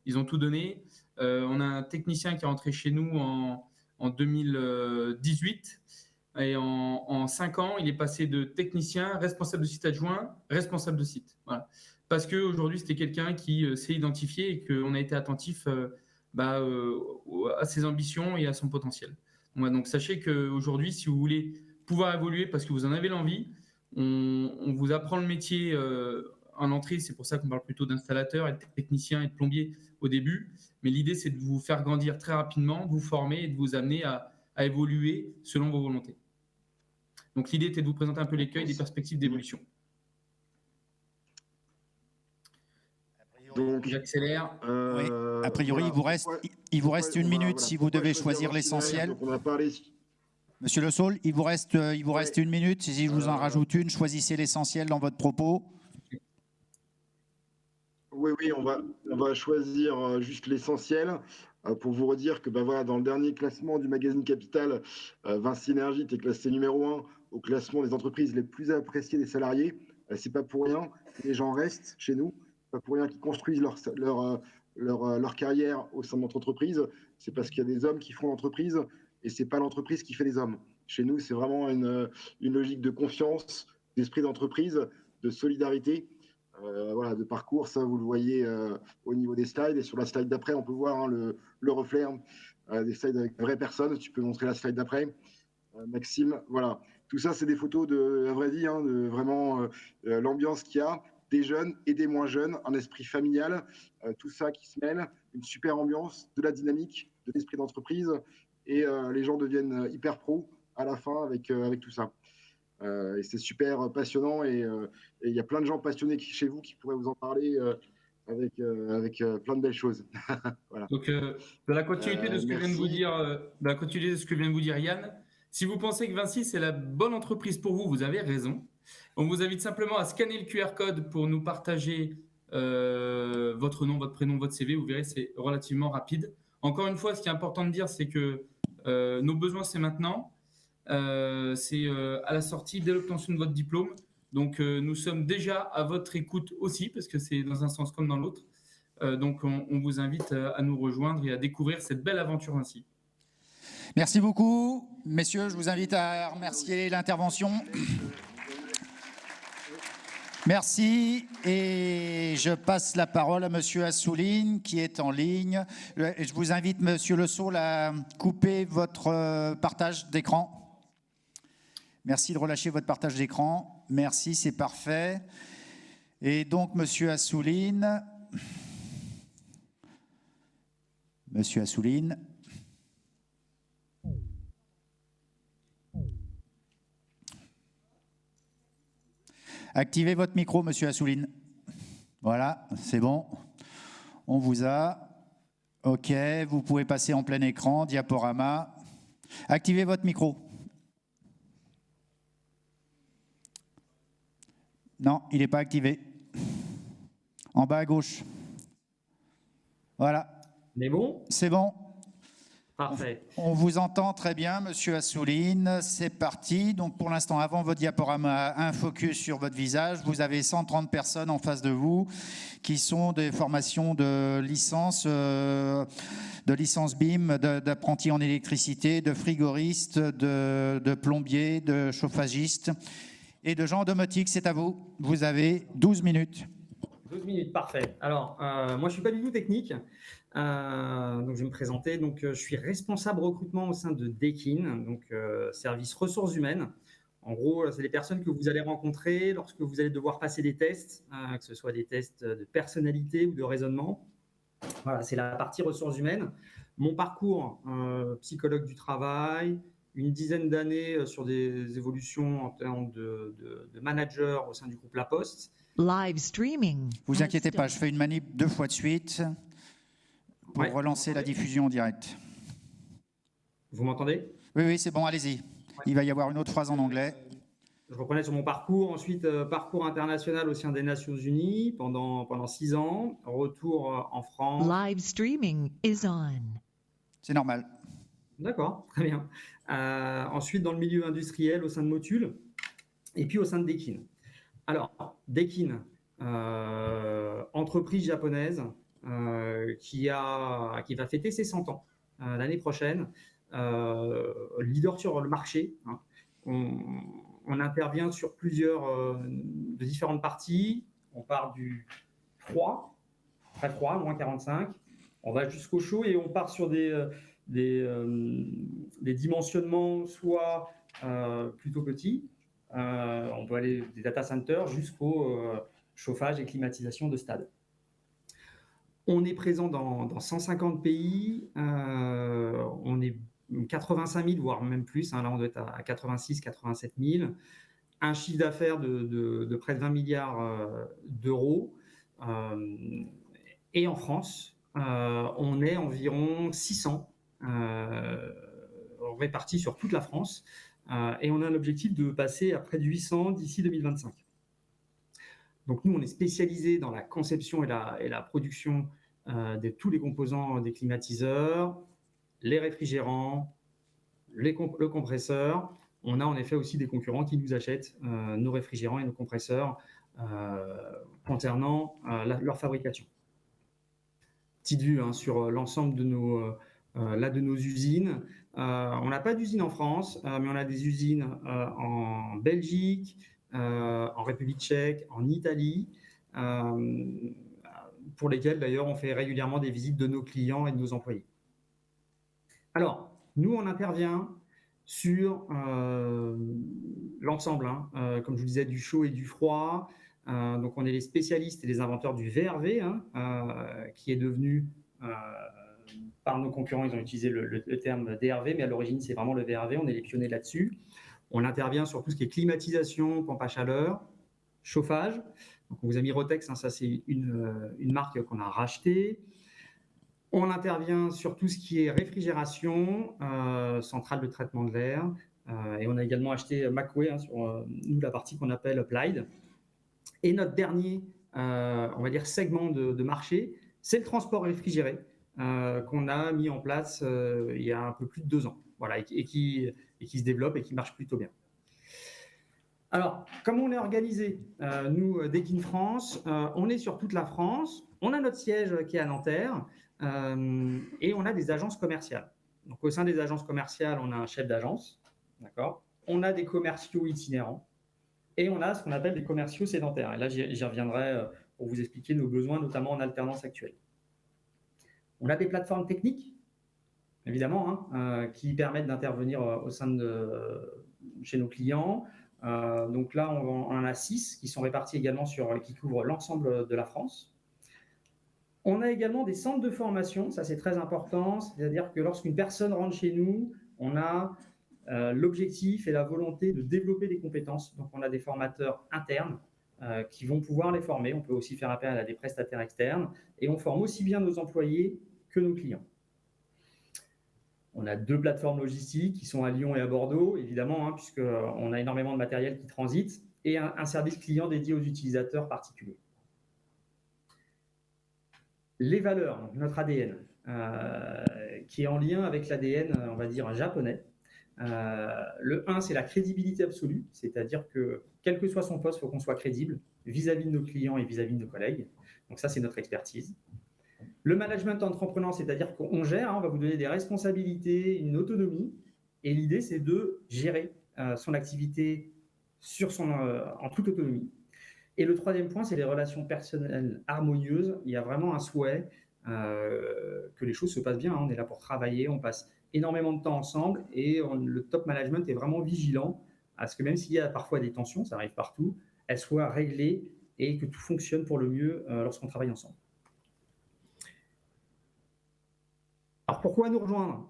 ils ont tout donné. On a un technicien qui est rentré chez nous en 2018 et en 5 ans, il est passé de technicien, responsable de site adjoint, responsable de site. Voilà. Parce qu'aujourd'hui, c'était quelqu'un qui s'est identifié et qu'on a été attentif à ses ambitions et à son potentiel. Donc sachez qu'aujourd'hui, si vous voulez pouvoir évoluer parce que vous en avez l'envie, on vous apprend le métier en entrée. C'est pour ça qu'on parle plutôt d'installateur et de technicien et de plombier au début. Mais l'idée, c'est de vous faire grandir très rapidement, de vous former et de vous amener à évoluer selon vos volontés. Donc l'idée était de vous présenter un peu l'écueil des perspectives d'évolution. Donc, j'accélère. Oui. A priori, voilà, il vous reste 1 minute si vous devez choisir l'essentiel. On a parlé. Monsieur Le Saul, il vous reste 1 minute. Si je vous en rajoute une, choisissez l'essentiel dans votre propos. Oui, on va choisir juste l'essentiel pour vous redire que voilà, dans le dernier classement du magazine Capital, Vinci Énergie était classé numéro 1 au classement des entreprises les plus appréciées des salariés. C'est pas pour rien que les gens restent chez nous, pas pour rien qu'ils construisent leur carrière au sein de notre entreprise. C'est parce qu'il y a des hommes qui font l'entreprise et c'est pas l'entreprise qui fait les hommes. Chez nous, c'est vraiment une logique de confiance, d'esprit d'entreprise, de solidarité. Voilà, de parcours, ça vous le voyez au niveau des slides. Et sur la slide d'après, on peut voir le reflet des slides avec de vraies personnes. Tu peux montrer la slide d'après, Maxime. Voilà, tout ça, c'est des photos de la vraie vie, de vraiment l'ambiance qu'il y a, des jeunes et des moins jeunes, un esprit familial, tout ça qui se mêle, une super ambiance, de la dynamique, de l'esprit d'entreprise. Et les gens deviennent hyper pros à la fin avec tout ça. Et c'est super passionnant et il y a plein de gens passionnés chez vous qui pourraient vous en parler avec plein de belles choses. Voilà. Donc, dans la continuité de ce que vient de vous Merci. dire, dans la continuité de ce que vient de vous dire Yann, si vous pensez que Vinci c'est la bonne entreprise pour vous, vous avez raison. On vous invite simplement à scanner le QR code pour nous partager votre nom, votre prénom, votre CV. Vous verrez, c'est relativement rapide. Encore une fois, ce qui est important de dire, c'est que nos besoins, c'est maintenant. C'est à la sortie, dès l'obtention de votre diplôme. Donc, nous sommes déjà à votre écoute aussi, parce que c'est dans un sens comme dans l'autre. Donc, on vous invite à nous rejoindre et à découvrir cette belle aventure ainsi. Merci beaucoup. Messieurs, je vous invite à remercier l'intervention. Merci. Et je passe la parole à Monsieur Assouline qui est en ligne. Je vous invite, Monsieur Le Saul, à couper votre partage d'écran. Merci de relâcher votre partage d'écran. Merci, c'est parfait. Et donc, Monsieur Assouline. Monsieur Assouline. Activez votre micro, Monsieur Assouline. Voilà, c'est bon. On vous a. OK, vous pouvez passer en plein écran, diaporama. Activez votre micro. Non, il n'est pas activé. En bas à gauche. Voilà. Mais bon, C'est bon. parfait. On vous entend très bien, Monsieur Assouline. C'est parti. Donc, pour l'instant, avant votre diaporama, un focus sur votre visage. Vous avez 130 personnes en face de vous qui sont des formations de licence BIM, d'apprentis en électricité, de frigoristes, de plombiers, de chauffagistes et de gens en domotique. C'est à vous. Vous avez 12 minutes. 12 minutes, parfait. Alors, moi, je ne suis pas du tout technique. Donc, je vais me présenter. Donc, je suis responsable recrutement au sein de Dekin, donc service ressources humaines. En gros, c'est les personnes que vous allez rencontrer lorsque vous allez devoir passer des tests, que ce soit des tests de personnalité ou de raisonnement. Voilà, c'est la partie ressources humaines. Mon parcours, psychologue du travail, une dizaine d'années sur des évolutions en termes de manager au sein du groupe La Poste. Live streaming. Vous inquiétez pas, je fais une manip 2 fois de suite pour Ouais, relancer la diffusion en direct. Vous m'entendez ? Oui, c'est bon, allez-y. Il va y avoir une autre phrase en anglais. Je reprenais sur mon parcours. Ensuite, parcours international au sein des Nations Unies pendant 6 ans. Retour en France. Live streaming is on. C'est normal. D'accord, très bien. Ensuite, dans le milieu industriel au sein de Motul. Et puis au sein de Dekin. Alors, Dekin, entreprise japonaise qui va fêter ses 100 ans l'année prochaine. Leader sur le marché. Hein. On intervient sur de différentes parties. On part du froid, très froid, moins 45. On va jusqu'au chaud et on part sur des dimensionnements soit plutôt petits. On peut aller des data centers jusqu'au chauffage et climatisation de stade. On est présent dans 150 pays. On est 85 000, voire même plus. Hein, là, on doit être à 86 87 000. Un chiffre d'affaires de près de 20 milliards d'euros. Et en France, on est environ 600 répartis sur toute la France. Et on a l'objectif de passer à près de 800 d'ici 2025. Donc nous, on est spécialisé dans la conception et la production de tous les composants des climatiseurs, les réfrigérants, le compresseur. On a en effet aussi des concurrents qui nous achètent nos réfrigérants et nos compresseurs concernant leur fabrication. Petite vue sur l'ensemble de nos usines. On n'a pas d'usine en France, mais on a des usines en Belgique, en République tchèque, en Italie, pour lesquelles d'ailleurs on fait régulièrement des visites de nos clients et de nos employés. Alors, nous on intervient sur l'ensemble, comme je vous disais, du chaud et du froid. Donc on est les spécialistes et les inventeurs du VRV, qui est devenu... par nos concurrents, ils ont utilisé le terme DRV, mais à l'origine, c'est vraiment le VRV. On est les pionniers là-dessus. On intervient sur tout ce qui est climatisation, pompe à chaleur, chauffage. Donc, on vous a mis Rotex, hein, ça c'est une marque qu'on a rachetée. On intervient sur tout ce qui est réfrigération, centrale de traitement de l'air, et on a également acheté Macway, hein, sur nous, la partie qu'on appelle Applied. Et notre dernier, on va dire, segment de marché, c'est le transport réfrigéré qu'on a mis en place il y a un peu plus de 2 ans, voilà, et qui se développe et qui marche plutôt bien. Alors, comment on est organisé nous, Dekin France, on est sur toute la France. On a notre siège qui est à Nanterre et on a des agences commerciales. Donc, au sein des agences commerciales, on a un chef d'agence, d'accord. On a des commerciaux itinérants et on a ce qu'on appelle des commerciaux sédentaires. Et là, j'y reviendrai pour vous expliquer nos besoins, notamment en alternance actuelle. On a des plateformes techniques, évidemment, hein, qui permettent d'intervenir au sein chez nos clients. Donc là, on en a 6 qui sont répartis également qui couvrent l'ensemble de la France. On a également des centres de formation, ça c'est très important, c'est-à-dire que lorsqu'une personne rentre chez nous, on a l'objectif et la volonté de développer des compétences. Donc on a des formateurs internes qui vont pouvoir les former. On peut aussi faire appel à des prestataires externes et on forme aussi bien nos employés que nos clients. On a 2 plateformes logistiques qui sont à Lyon et à Bordeaux, évidemment, hein, puisqu'on a énormément de matériel qui transite, et un service client dédié aux utilisateurs particuliers. Les valeurs, donc notre ADN, qui est en lien avec l'ADN, on va dire, japonais. Le 1, c'est la crédibilité absolue, c'est-à-dire que, quel que soit son poste, il faut qu'on soit crédible vis-à-vis de nos clients et vis-à-vis de nos collègues. Donc ça, c'est notre expertise. Le management entrepreneur, c'est-à-dire qu'on gère, hein, on va vous donner des responsabilités, une autonomie, et l'idée, c'est de gérer son activité en toute autonomie. Et le 3e point, c'est les relations personnelles harmonieuses. Il y a vraiment un souhait que les choses se passent bien, hein. On est là pour travailler, on passe énormément de temps ensemble, et le top management est vraiment vigilant à ce que même s'il y a parfois des tensions, ça arrive partout, elles soient réglées et que tout fonctionne pour le mieux lorsqu'on travaille ensemble. Alors, pourquoi nous rejoindre ?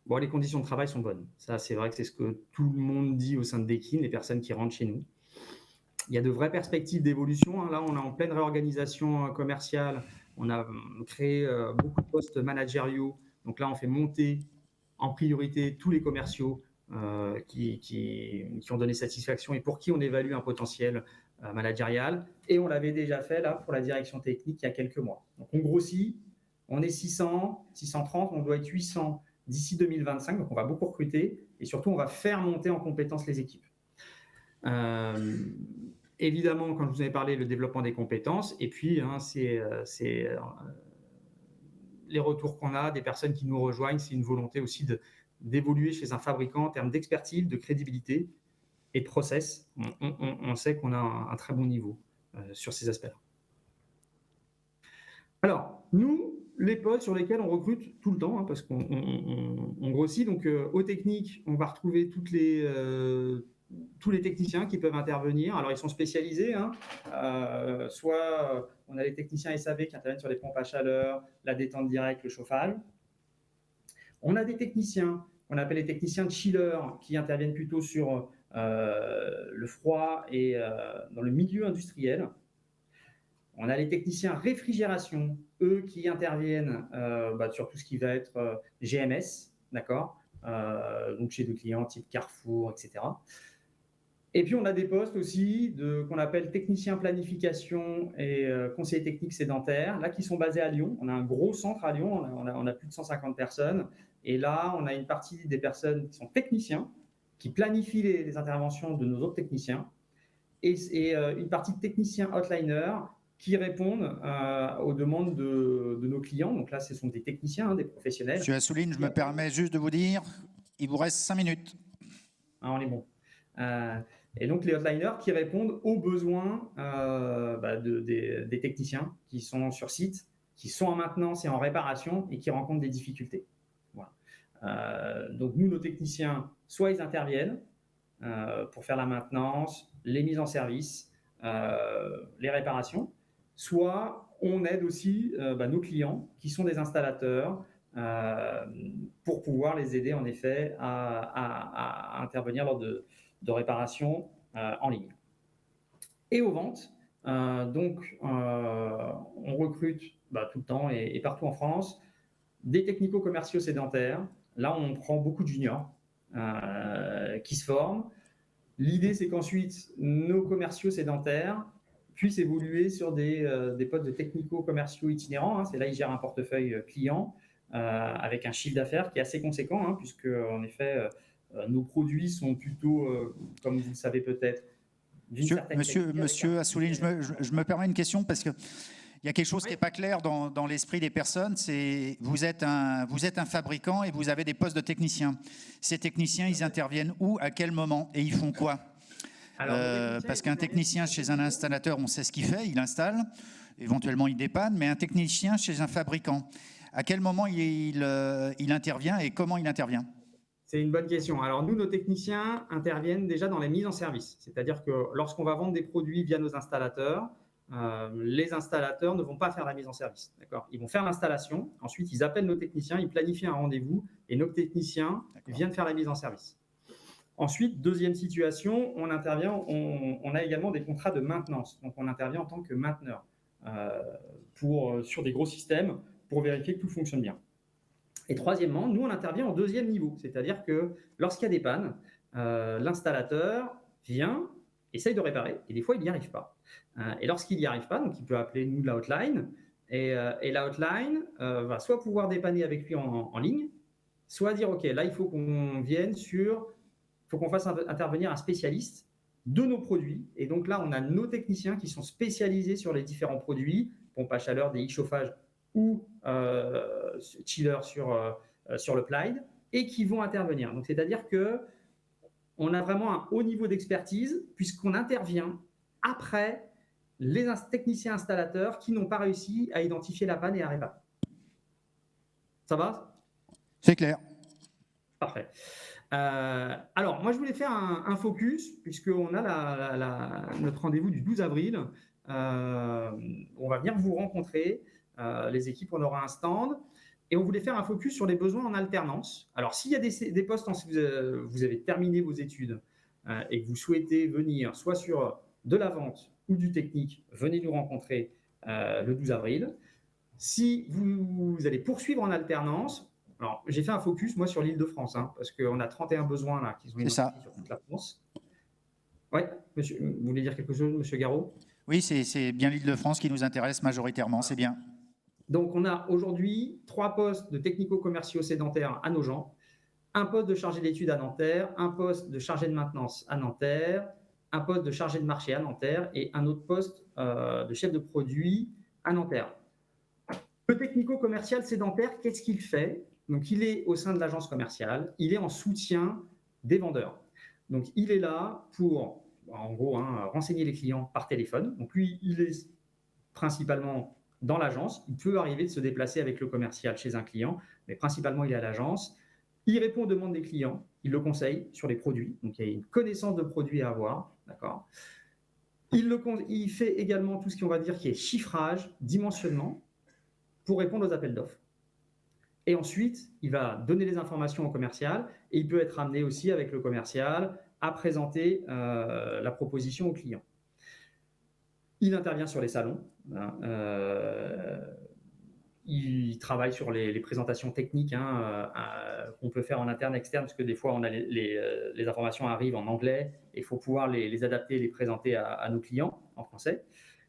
Bon, les conditions de travail sont bonnes. Ça, c'est vrai que c'est ce que tout le monde dit au sein de Dekin, les personnes qui rentrent chez nous. Il y a de vraies perspectives d'évolution, hein. Là, on est en pleine réorganisation commerciale. On a créé beaucoup de postes managériaux. Donc là, on fait monter en priorité tous les commerciaux qui ont donné satisfaction et pour qui on évalue un potentiel managérial. Et on l'avait déjà fait là pour la direction technique il y a quelques mois. Donc, on grossit. On est 600, 630, on doit être 800 d'ici 2025, donc on va beaucoup recruter et surtout on va faire monter en compétences les équipes. Évidemment, quand je vous avais parlé, le développement des compétences, et puis hein, c'est les retours qu'on a des personnes qui nous rejoignent, c'est une volonté aussi d'évoluer chez un fabricant en termes d'expertise, de crédibilité et de process. On sait qu'on a un très bon niveau sur ces aspects-là. Alors, nous, les postes sur lesquels on recrute tout le temps, hein, parce qu'on grossit. Donc, aux techniques, on va retrouver tous les techniciens qui peuvent intervenir. Alors, ils sont spécialisés. Hein. Soit on a les techniciens SAV qui interviennent sur les pompes à chaleur, la détente directe, le chauffage. On a des techniciens qu'on appelle les techniciens de chiller qui interviennent plutôt sur le froid et dans le milieu industriel. On a les techniciens réfrigération, eux qui interviennent sur tout ce qui va être GMS, d'accord, donc chez des clients type Carrefour, etc. Et puis on a des postes aussi qu'on appelle technicien planification et conseiller technique sédentaire, là qui sont basés à Lyon. On a un gros centre à Lyon, on a plus de 150 personnes. Et là, on a une partie des personnes qui sont techniciens, qui planifient les interventions de nos autres techniciens, et une partie de techniciens outliners qui répondent aux demandes de nos clients. Donc là, ce sont des techniciens, hein, des professionnels. Monsieur Assouline, je me permets juste de vous dire, il vous reste 5 minutes. Ah, on est bon. Et donc, les outliners qui répondent aux besoins des techniciens qui sont sur site, qui sont en maintenance et en réparation et qui rencontrent des difficultés. Voilà. Donc, nous, nos techniciens, soit ils interviennent pour faire la maintenance, les mises en service, les réparations, soit on aide aussi nos clients qui sont des installateurs pour pouvoir les aider en effet à intervenir lors de réparations en ligne. et aux ventes. On recrute tout le temps et partout en France des technico-commerciaux sédentaires. Là, on prend beaucoup de juniors qui se forment. L'idée, c'est qu'ensuite, nos commerciaux sédentaires puissent évoluer sur des postes de technico-commerciaux itinérants. Hein. C'est là, ils gèrent un portefeuille client avec un chiffre d'affaires qui est assez conséquent, hein, puisque, en effet, nos produits sont plutôt, comme vous le savez peut-être, d'une certaine qualité. Monsieur Assouline, je me permets une question parce qu'il y a quelque chose qui n'est pas clair dans l'esprit des personnes. C'est vous êtes un fabricant et vous avez des postes de techniciens. Ces techniciens, ils interviennent où, à quel moment et ils font quoi? Parce qu'un technicien chez un installateur, on sait ce qu'il fait, il installe, éventuellement il dépanne, mais un technicien chez un fabricant, à quel moment il intervient et comment il intervient? C'est une bonne question. Alors nous, nos techniciens interviennent déjà dans les mises en service. C'est-à-dire que lorsqu'on va vendre des produits via nos installateurs, les installateurs ne vont pas faire la mise en service. D'accord ? Ils vont faire l'installation, ensuite ils appellent nos techniciens, ils planifient un rendez-vous et nos techniciens viennent faire la mise en service. Ensuite, deuxième situation, on intervient, on a également des contrats de maintenance. Donc on intervient en tant que mainteneur sur des gros systèmes pour vérifier que tout fonctionne bien. Et troisièmement, nous, on intervient en deuxième niveau, c'est-à-dire que lorsqu'il y a des pannes, l'installateur vient, essaye de réparer, et des fois, il n'y arrive pas. Et lorsqu'il n'y arrive pas, donc il peut appeler nous de la hotline, et la hotline va soit pouvoir dépanner avec lui en ligne, soit dire, OK, là, il faut qu'on vienne faut qu'on fasse intervenir un spécialiste de nos produits. Et donc là, on a nos techniciens qui sont spécialisés sur les différents produits, pompe à chaleur, DI chauffage, ou chiller sur le Plyde, et qui vont intervenir. Donc, c'est-à-dire qu'on a vraiment un haut niveau d'expertise puisqu'on intervient après les techniciens installateurs qui n'ont pas réussi à identifier la panne et à réparer. Ça va ? C'est clair. Parfait. Alors, moi, je voulais faire un focus puisqu'on a notre rendez-vous du 12 avril. On va venir vous rencontrer. Les équipes, on aura un stand et on voulait faire un focus sur les besoins en alternance. Alors, s'il y a des postes, vous avez terminé vos études et que vous souhaitez venir soit sur de la vente ou du technique, venez nous rencontrer le 12 avril. Si vous allez poursuivre en alternance, alors j'ai fait un focus, moi, sur l'Île-de-France, hein, parce qu'on a 31 besoins là qui sont identifiés sur toute la France. Oui, monsieur, vous voulez dire quelque chose, monsieur Garot ? Oui, c'est bien l'Île-de-France qui nous intéresse majoritairement, c'est bien. Donc, on a aujourd'hui 3 postes de technico-commerciaux sédentaires à Nogent, un poste de chargé d'études à Nanterre, un poste de chargé de maintenance à Nanterre, un poste de chargé de marché à Nanterre et un autre poste de chef de produit à Nanterre. Le technico-commercial sédentaire, qu'est-ce qu'il fait ? Donc, il est au sein de l'agence commerciale, il est en soutien des vendeurs. Donc, il est là pour, en gros, renseigner les clients par téléphone. Donc, lui, il est principalement dans l'agence. Il peut arriver de se déplacer avec le commercial chez un client, mais principalement, il est à l'agence. Il répond aux demandes des clients, il le conseille sur les produits. Donc, il y a une connaissance de produits à avoir. D'accord ? Il fait également tout ce qu'on va dire qui est chiffrage, dimensionnement, pour répondre aux appels d'offres. Et ensuite, il va donner les informations au commercial et il peut être amené aussi avec le commercial à présenter la proposition au client. Il intervient sur les salons. Il travaille sur les présentations techniques qu'on peut faire en interne, externe, parce que des fois, on a les informations arrivent en anglais et il faut pouvoir les adapter et les présenter à nos clients en français.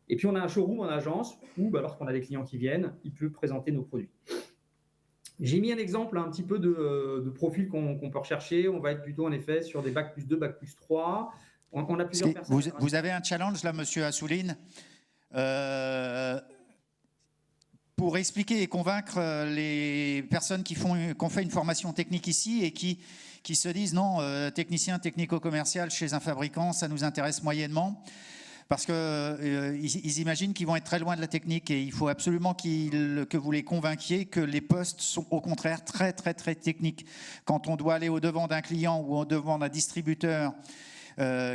Et puis, on a un showroom en agence où, lorsqu'on a des clients qui viennent, il peut présenter nos produits. J'ai mis un exemple un petit peu de profil qu'on peut rechercher. On va être plutôt, en effet, sur des Bac plus 2, Bac plus 3. On a plusieurs personnes. Vous avez un challenge, là, monsieur Assouline, pour expliquer et convaincre les personnes qui ont fait une formation technique ici et qui se disent non, technicien technico-commercial chez un fabricant, ça nous intéresse moyennement. Parce qu'ils imaginent qu'ils vont être très loin de la technique et il faut absolument que vous les convainquiez que les postes sont au contraire très, très, très techniques. Quand on doit aller au-devant d'un client ou au-devant d'un distributeur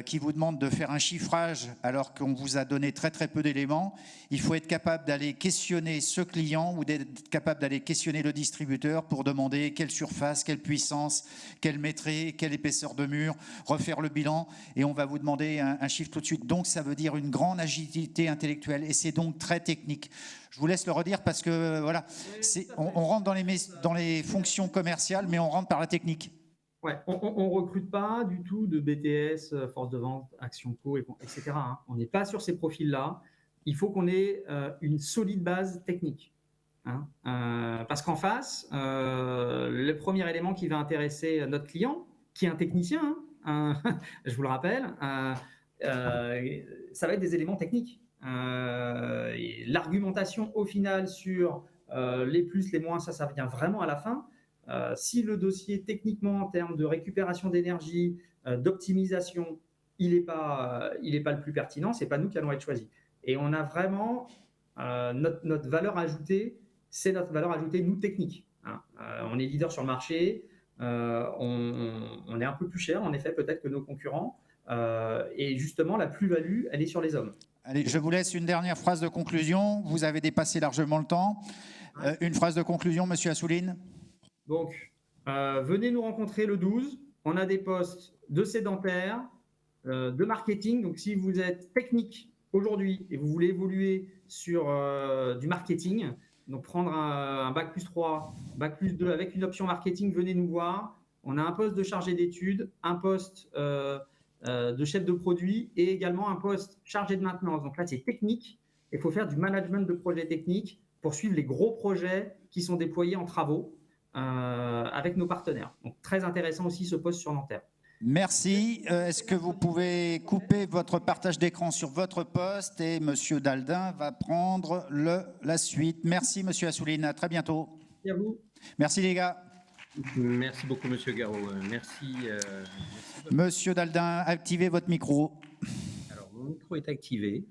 qui vous demande de faire un chiffrage alors qu'on vous a donné très très peu d'éléments, il faut être capable d'aller questionner ce client ou d'être capable d'aller questionner le distributeur pour demander quelle surface, quelle puissance, quel mètre, quelle épaisseur de mur, refaire le bilan et on va vous demander un chiffre tout de suite. Donc ça veut dire une grande agilité intellectuelle et c'est donc très technique. Je vous laisse le redire parce que voilà, on rentre dans les fonctions commerciales mais on rentre par la technique. Ouais, on ne recrute pas du tout de BTS, force de vente, Action Co, etc. hein. On n'est pas sur ces profils-là. Il faut qu'on ait une solide base technique. Hein. Parce qu'en face, le premier élément qui va intéresser notre client, qui est un technicien, hein, je vous le rappelle, ça va être des éléments techniques. L'argumentation au final sur les plus, les moins, ça vient vraiment à la fin. Si le dossier techniquement en termes de récupération d'énergie, d'optimisation, il n'est pas le plus pertinent, c'est pas nous qui allons être choisis. Et on a vraiment notre valeur ajoutée, c'est notre valeur ajoutée nous technique. Hein. On est leader sur le marché, on est un peu plus cher en effet peut-être que nos concurrents, et justement la plus-value, elle est sur les hommes. Allez, je vous laisse une dernière phrase de conclusion. Vous avez dépassé largement le temps. Une phrase de conclusion, Monsieur Assouline. Donc, venez nous rencontrer le 12. On a des postes de sédentaires, de marketing. Donc, si vous êtes technique aujourd'hui et vous voulez évoluer sur du marketing, donc prendre un bac plus 3, bac plus 2 avec une option marketing, venez nous voir. On a un poste de chargé d'études, un poste de chef de produit et également un poste chargé de maintenance. Donc là, c'est technique. Il faut faire du management de projets techniques pour suivre les gros projets qui sont déployés en travaux. Avec nos partenaires. Donc, très intéressant aussi ce poste sur Nanterre. Merci. Est-ce que vous pouvez couper votre partage d'écran sur votre poste et Monsieur Daldin va prendre la suite. Merci Monsieur Assouline. À très bientôt. Merci à vous. Merci les gars. Merci beaucoup Monsieur Garot. Merci. Monsieur Daldin, activez votre micro. Alors, mon micro est activé.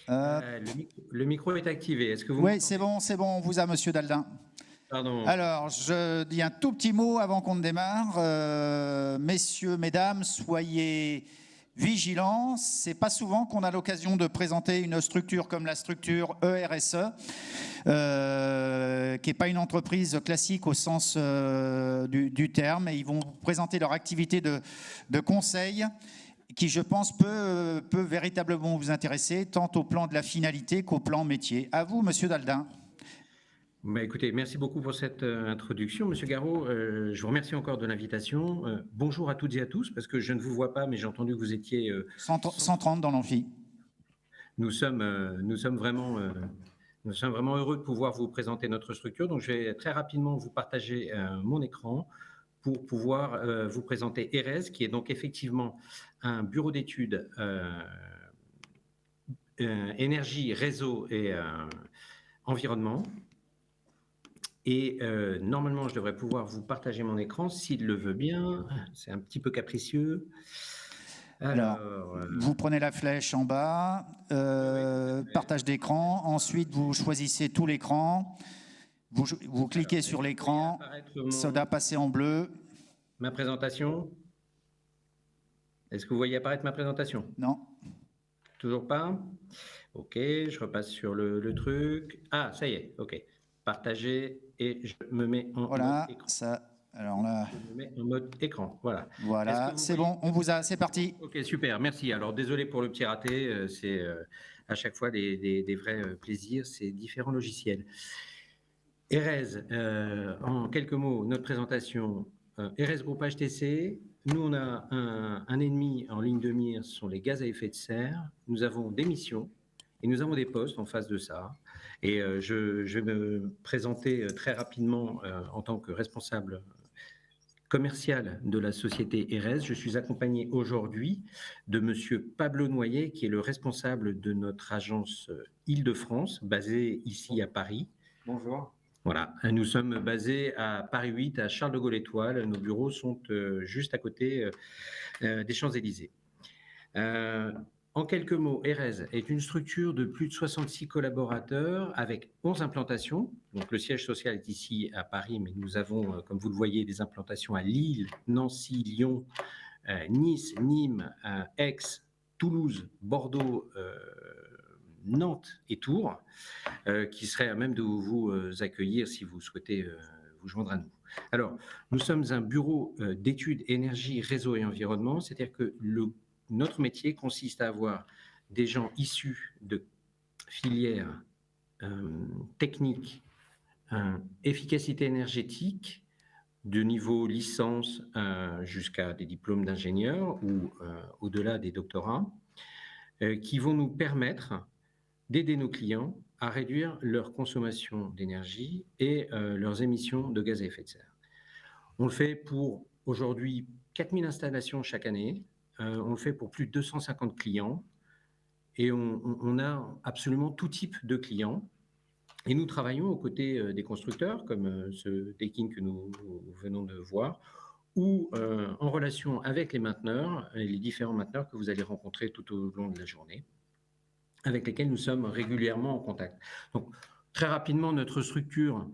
Le micro est activé. Est-ce que vous Oui, c'est bon, on vous a, Monsieur Daldin. Pardon. Alors, je dis un tout petit mot avant qu'on ne démarre. Messieurs, mesdames, soyez vigilants. C'est pas souvent qu'on a l'occasion de présenter une structure comme la structure ERSE, qui n'est pas une entreprise classique au sens du terme. Et ils vont vous présenter leur activité de conseil qui, je pense, peut véritablement vous intéresser, tant au plan de la finalité qu'au plan métier. À vous, Monsieur Daldin. Écoutez, merci beaucoup pour cette introduction. Monsieur Garot, je vous remercie encore de l'invitation. Bonjour à toutes et à tous, parce que je ne vous vois pas, mais j'ai entendu que vous étiez… 130 dans l'amphi. Nous sommes vraiment heureux de pouvoir vous présenter notre structure. Donc, je vais très rapidement vous partager mon écran pour pouvoir vous présenter ERES, qui est donc effectivement un bureau d'études énergie, réseau et environnement. Et normalement, je devrais pouvoir vous partager mon écran s'il le veut bien. C'est un petit peu capricieux. Alors, vous prenez la flèche en bas, partage d'écran. Ensuite, vous choisissez tout l'écran. Vous cliquez sur l'écran. Ça doit passer en bleu. Ma présentation. Est-ce que vous voyez apparaître ma présentation? Non. Toujours pas? Ok, je repasse sur le truc. Ah, ça y est, ok. Partager et je me mets en mode écran. Ça, alors là… Je me mets en mode écran, voilà. Voilà, c'est bon, on vous a, c'est parti. Ok, super, merci. Alors, désolé pour le petit raté, c'est à chaque fois des vrais plaisirs, c'est différents logiciels. ERES, en quelques mots, notre présentation. ERES Groupe HTC, nous on a un ennemi en ligne de mire, ce sont les gaz à effet de serre. Nous avons des missions et nous avons des postes en face de ça. Et je vais me présenter très rapidement en tant que responsable commercial de la société ERES. Je suis accompagné aujourd'hui de Monsieur Pablo Noyer, qui est le responsable de notre agence Île-de-France, basée ici à Paris. Bonjour. Voilà, nous sommes basés à Paris 8, à Charles de Gaulle-Étoile. Nos bureaux sont juste à côté des Champs-Élysées. En quelques mots, ERES est une structure de plus de 66 collaborateurs avec 11 implantations. Donc, le siège social est ici à Paris, mais nous avons, comme vous le voyez, des implantations à Lille, Nancy, Lyon, Nice, Nîmes, Aix, Toulouse, Bordeaux, Nantes et Tours, qui seraient à même de vous accueillir si vous souhaitez vous joindre à nous. Alors, nous sommes un bureau d'études énergie, réseau et environnement, c'est-à-dire que notre métier consiste à avoir des gens issus de filières techniques, efficacité énergétique, de niveau licence jusqu'à des diplômes d'ingénieur ou au-delà des doctorats, qui vont nous permettre d'aider nos clients à réduire leur consommation d'énergie et leurs émissions de gaz à effet de serre. On le fait pour aujourd'hui 4000 installations chaque année, on le fait pour plus de 250 clients et on a absolument tout type de clients. Et nous travaillons aux côtés des constructeurs, comme ce Daikin que nous venons de voir, ou en relation avec les mainteneurs, et les différents mainteneurs que vous allez rencontrer tout au long de la journée, avec lesquels nous sommes régulièrement en contact. Donc, très rapidement, notre structure,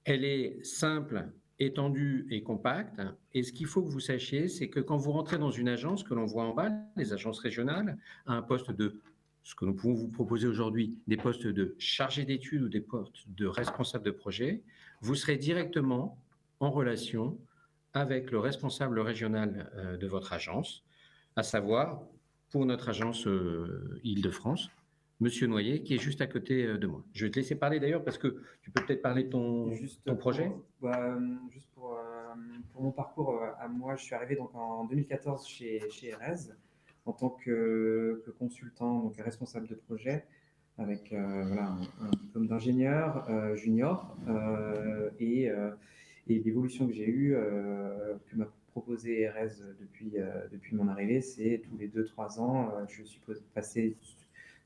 elle est simple, étendue et compacte. Et ce qu'il faut que vous sachiez, c'est que quand vous rentrez dans une agence que l'on voit en bas, les agences régionales, à un poste de ce que nous pouvons vous proposer aujourd'hui, des postes de chargé d'études ou des postes de responsable de projet, vous serez directement en relation avec le responsable régional de votre agence, à savoir, pour notre agence Île-de-France, Monsieur Noyer, qui est juste à côté de moi. Je vais te laisser parler d'ailleurs, parce que tu peux peut-être parler de ton projet. Juste pour mon parcours à moi, je suis arrivé donc en 2014 chez Erez en tant que consultant, donc responsable de projet, avec un diplôme d'ingénieur junior et l'évolution que j'ai eue, que m'a proposé Erez depuis mon arrivée, c'est tous les 2-3 ans, je suis passé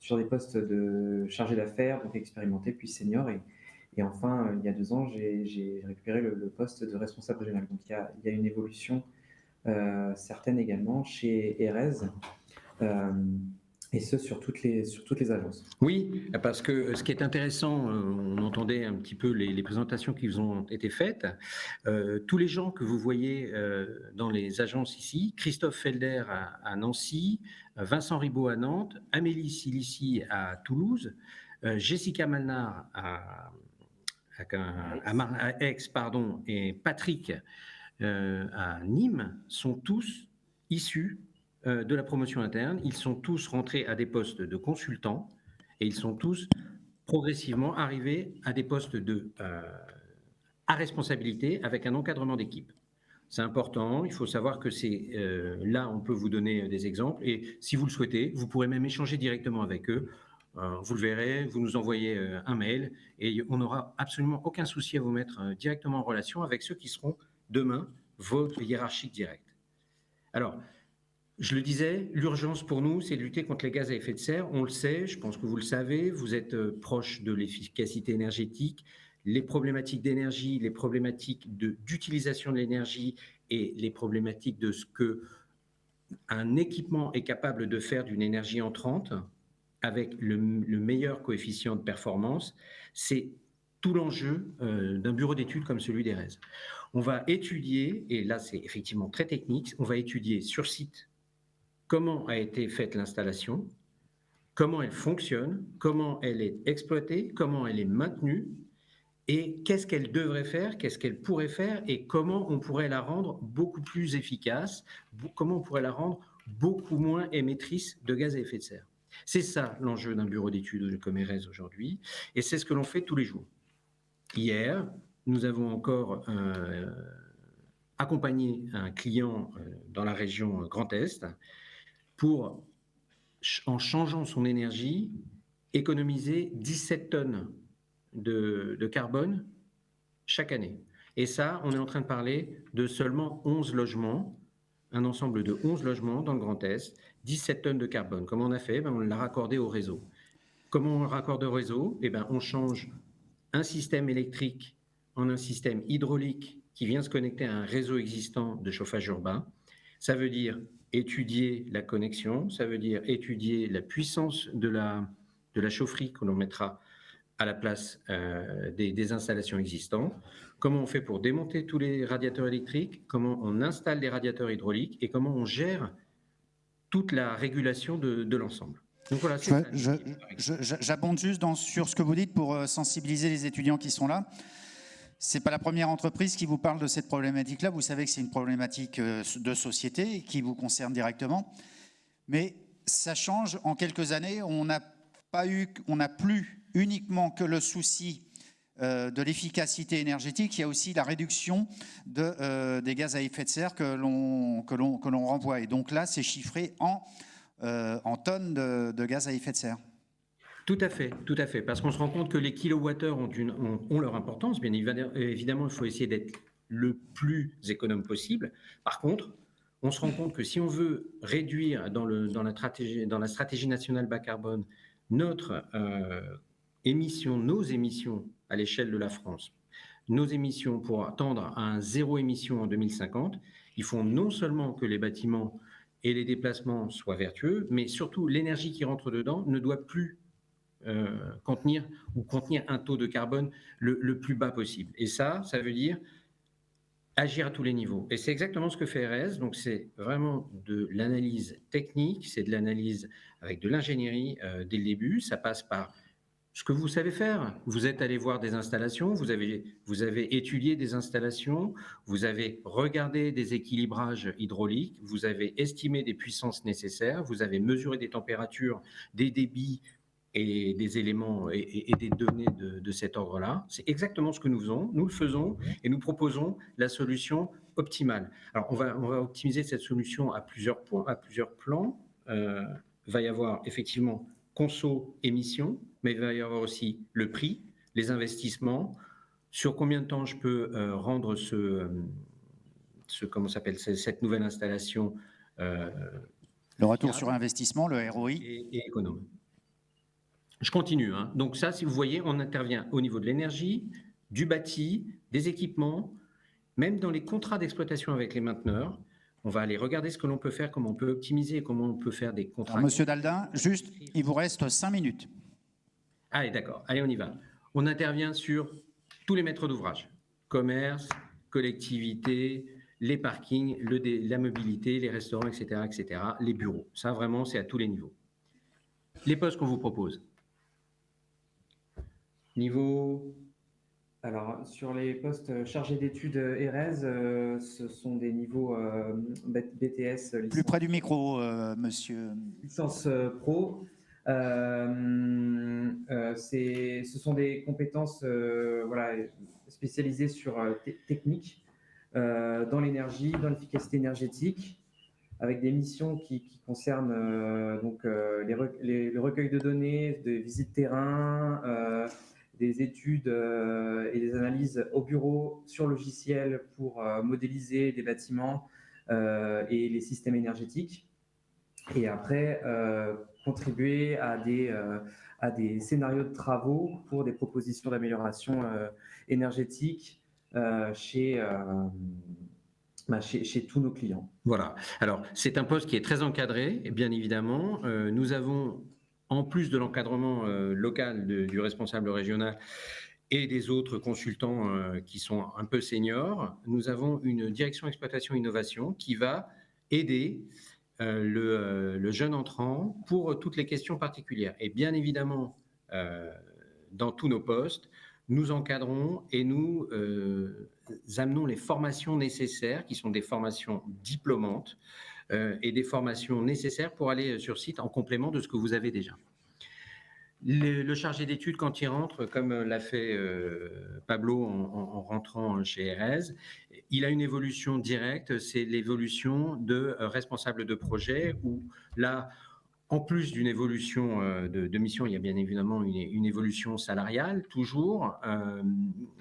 sur des postes de chargé d'affaires, donc expérimenté, puis senior. Et enfin, il y a 2 ans, j'ai récupéré le poste de responsable régional. Donc, il y a une évolution certaine également chez Erez, et ce, sur toutes les agences. Oui, parce que ce qui est intéressant, on entendait un petit peu les présentations qui vous ont été faites. Tous les gens que vous voyez dans les agences ici, Christophe Felder à Nancy, Vincent Ribaud à Nantes, Amélie Silici à Toulouse, Jessica Malnard à Aix, et Patrick à Nîmes sont tous issus de la promotion interne. Ils sont tous rentrés à des postes de consultants et ils sont tous progressivement arrivés à des postes à responsabilité avec un encadrement d'équipe. C'est important, il faut savoir que c'est là on peut vous donner des exemples et si vous le souhaitez, vous pourrez même échanger directement avec eux. Vous le verrez, vous nous envoyez un mail et on n'aura absolument aucun souci à vous mettre directement en relation avec ceux qui seront demain votre hiérarchique directe. Alors, je le disais, l'urgence pour nous, c'est de lutter contre les gaz à effet de serre. On le sait, je pense que vous le savez, vous êtes proche de l'efficacité énergétique, les problématiques d'énergie, les problématiques d'utilisation de l'énergie et les problématiques de ce qu'un équipement est capable de faire d'une énergie entrante avec le meilleur coefficient de performance. C'est tout l'enjeu d'un bureau d'études comme celui d'Erez. On va étudier, et là c'est effectivement très technique, on va étudier sur site comment a été faite l'installation, comment elle fonctionne, comment elle est exploitée, comment elle est maintenue, et qu'est-ce qu'elle devrait faire, qu'est-ce qu'elle pourrait faire, et comment on pourrait la rendre beaucoup plus efficace, comment on pourrait la rendre beaucoup moins émettrice de gaz à effet de serre. C'est ça l'enjeu d'un bureau d'études comme Erez aujourd'hui, et c'est ce que l'on fait tous les jours. Hier, nous avons encore accompagné un client dans la région Grand Est pour, en changeant son énergie, économiser 17 tonnes de carbone chaque année. Et ça, on est en train de parler de seulement 11 logements, un ensemble de 11 logements dans le Grand Est, 17 tonnes de carbone. Comment on a fait ? On l'a raccordé au réseau. Comment on le raccorde au réseau ? On change un système électrique en un système hydraulique qui vient se connecter à un réseau existant de chauffage urbain. Ça veut dire étudier la connexion, ça veut dire étudier la puissance de la chaufferie que l'on mettra à la place des installations existantes, comment on fait pour démonter tous les radiateurs électriques, comment on installe les radiateurs hydrauliques et comment on gère toute la régulation de l'ensemble. Donc voilà, j'abonde juste sur ce que vous dites pour sensibiliser les étudiants qui sont là. Ce n'est pas la première entreprise qui vous parle de cette problématique-là. Vous savez que c'est une problématique de société qui vous concerne directement. Mais ça change. En quelques années, on n'a plus uniquement que le souci de l'efficacité énergétique. Il y a aussi la réduction des gaz à effet de serre que l'on renvoie. Et donc là, c'est chiffré en tonnes de gaz à effet de serre. Tout à fait, parce qu'on se rend compte que les kilowattheures ont leur importance. Bien évidemment, il faut essayer d'être le plus économe possible. Par contre, on se rend compte que si on veut réduire dans la stratégie nationale bas carbone nos émissions à l'échelle de la France, nos émissions pour tendre à un zéro émission en 2050, il faut non seulement que les bâtiments et les déplacements soient vertueux, mais surtout l'énergie qui rentre dedans ne doit plus contenir un taux de carbone le plus bas possible. Et ça veut dire agir à tous les niveaux. Et c'est exactement ce que fait RS. Donc c'est vraiment de l'analyse technique, c'est de l'analyse avec de l'ingénierie dès le début. Ça passe par ce que vous savez faire. Vous êtes allé voir des installations, vous avez étudié des installations, vous avez regardé des équilibrages hydrauliques, vous avez estimé des puissances nécessaires, vous avez mesuré des températures, des débits et des éléments et des données de cet ordre-là. C'est exactement ce que nous faisons. Nous le faisons et nous proposons la solution optimale. Alors, on va optimiser cette solution à plusieurs points, à plusieurs plans. Va y avoir effectivement conso, émission, mais il va y avoir aussi le prix, les investissements, sur combien de temps je peux rendre cette nouvelle installation le retour sur investissement, le ROI et économe. Je continue. Donc ça, si vous voyez, on intervient au niveau de l'énergie, du bâti, des équipements, même dans les contrats d'exploitation avec les mainteneurs. On va aller regarder ce que l'on peut faire, comment on peut optimiser, comment on peut faire des contrats. Alors, Monsieur Daldin, juste, il vous reste 5 minutes. Allez, d'accord. Allez, on y va. On intervient sur tous les maîtres d'ouvrage. Commerce, collectivité, les parkings, la mobilité, les restaurants, etc., les bureaux. Ça, vraiment, c'est à tous les niveaux. Les postes qu'on vous propose. Niveau. Alors, sur les postes chargés d'études ERES, ce sont des niveaux BTS. Plus près du micro, monsieur. Licence pro. Ce sont des compétences spécialisées sur technique, dans l'énergie, dans l'efficacité énergétique, avec des missions qui concernent le recueil de données, des visites terrain, des études et des analyses au bureau sur logiciel pour modéliser des bâtiments et les systèmes énergétiques. Et après, contribuer à des scénarios de travaux pour des propositions d'amélioration énergétique chez tous nos clients. Voilà. Alors, c'est un poste qui est très encadré, et bien évidemment. Nous avons, en plus de l'encadrement local du responsable régional et des autres consultants qui sont un peu seniors, nous avons une direction exploitation innovation qui va aider le jeune entrant pour toutes les questions particulières. Et bien évidemment, dans tous nos postes, nous encadrons et nous amenons les formations nécessaires, qui sont des formations diplômantes et des formations nécessaires pour aller sur site en complément de ce que vous avez déjà. Le chargé d'études, quand il rentre, comme l'a fait Pablo en rentrant chez RS, il a une évolution directe, c'est l'évolution de responsable de projet, où là, en plus d'une évolution de mission, il y a bien évidemment une évolution salariale, toujours.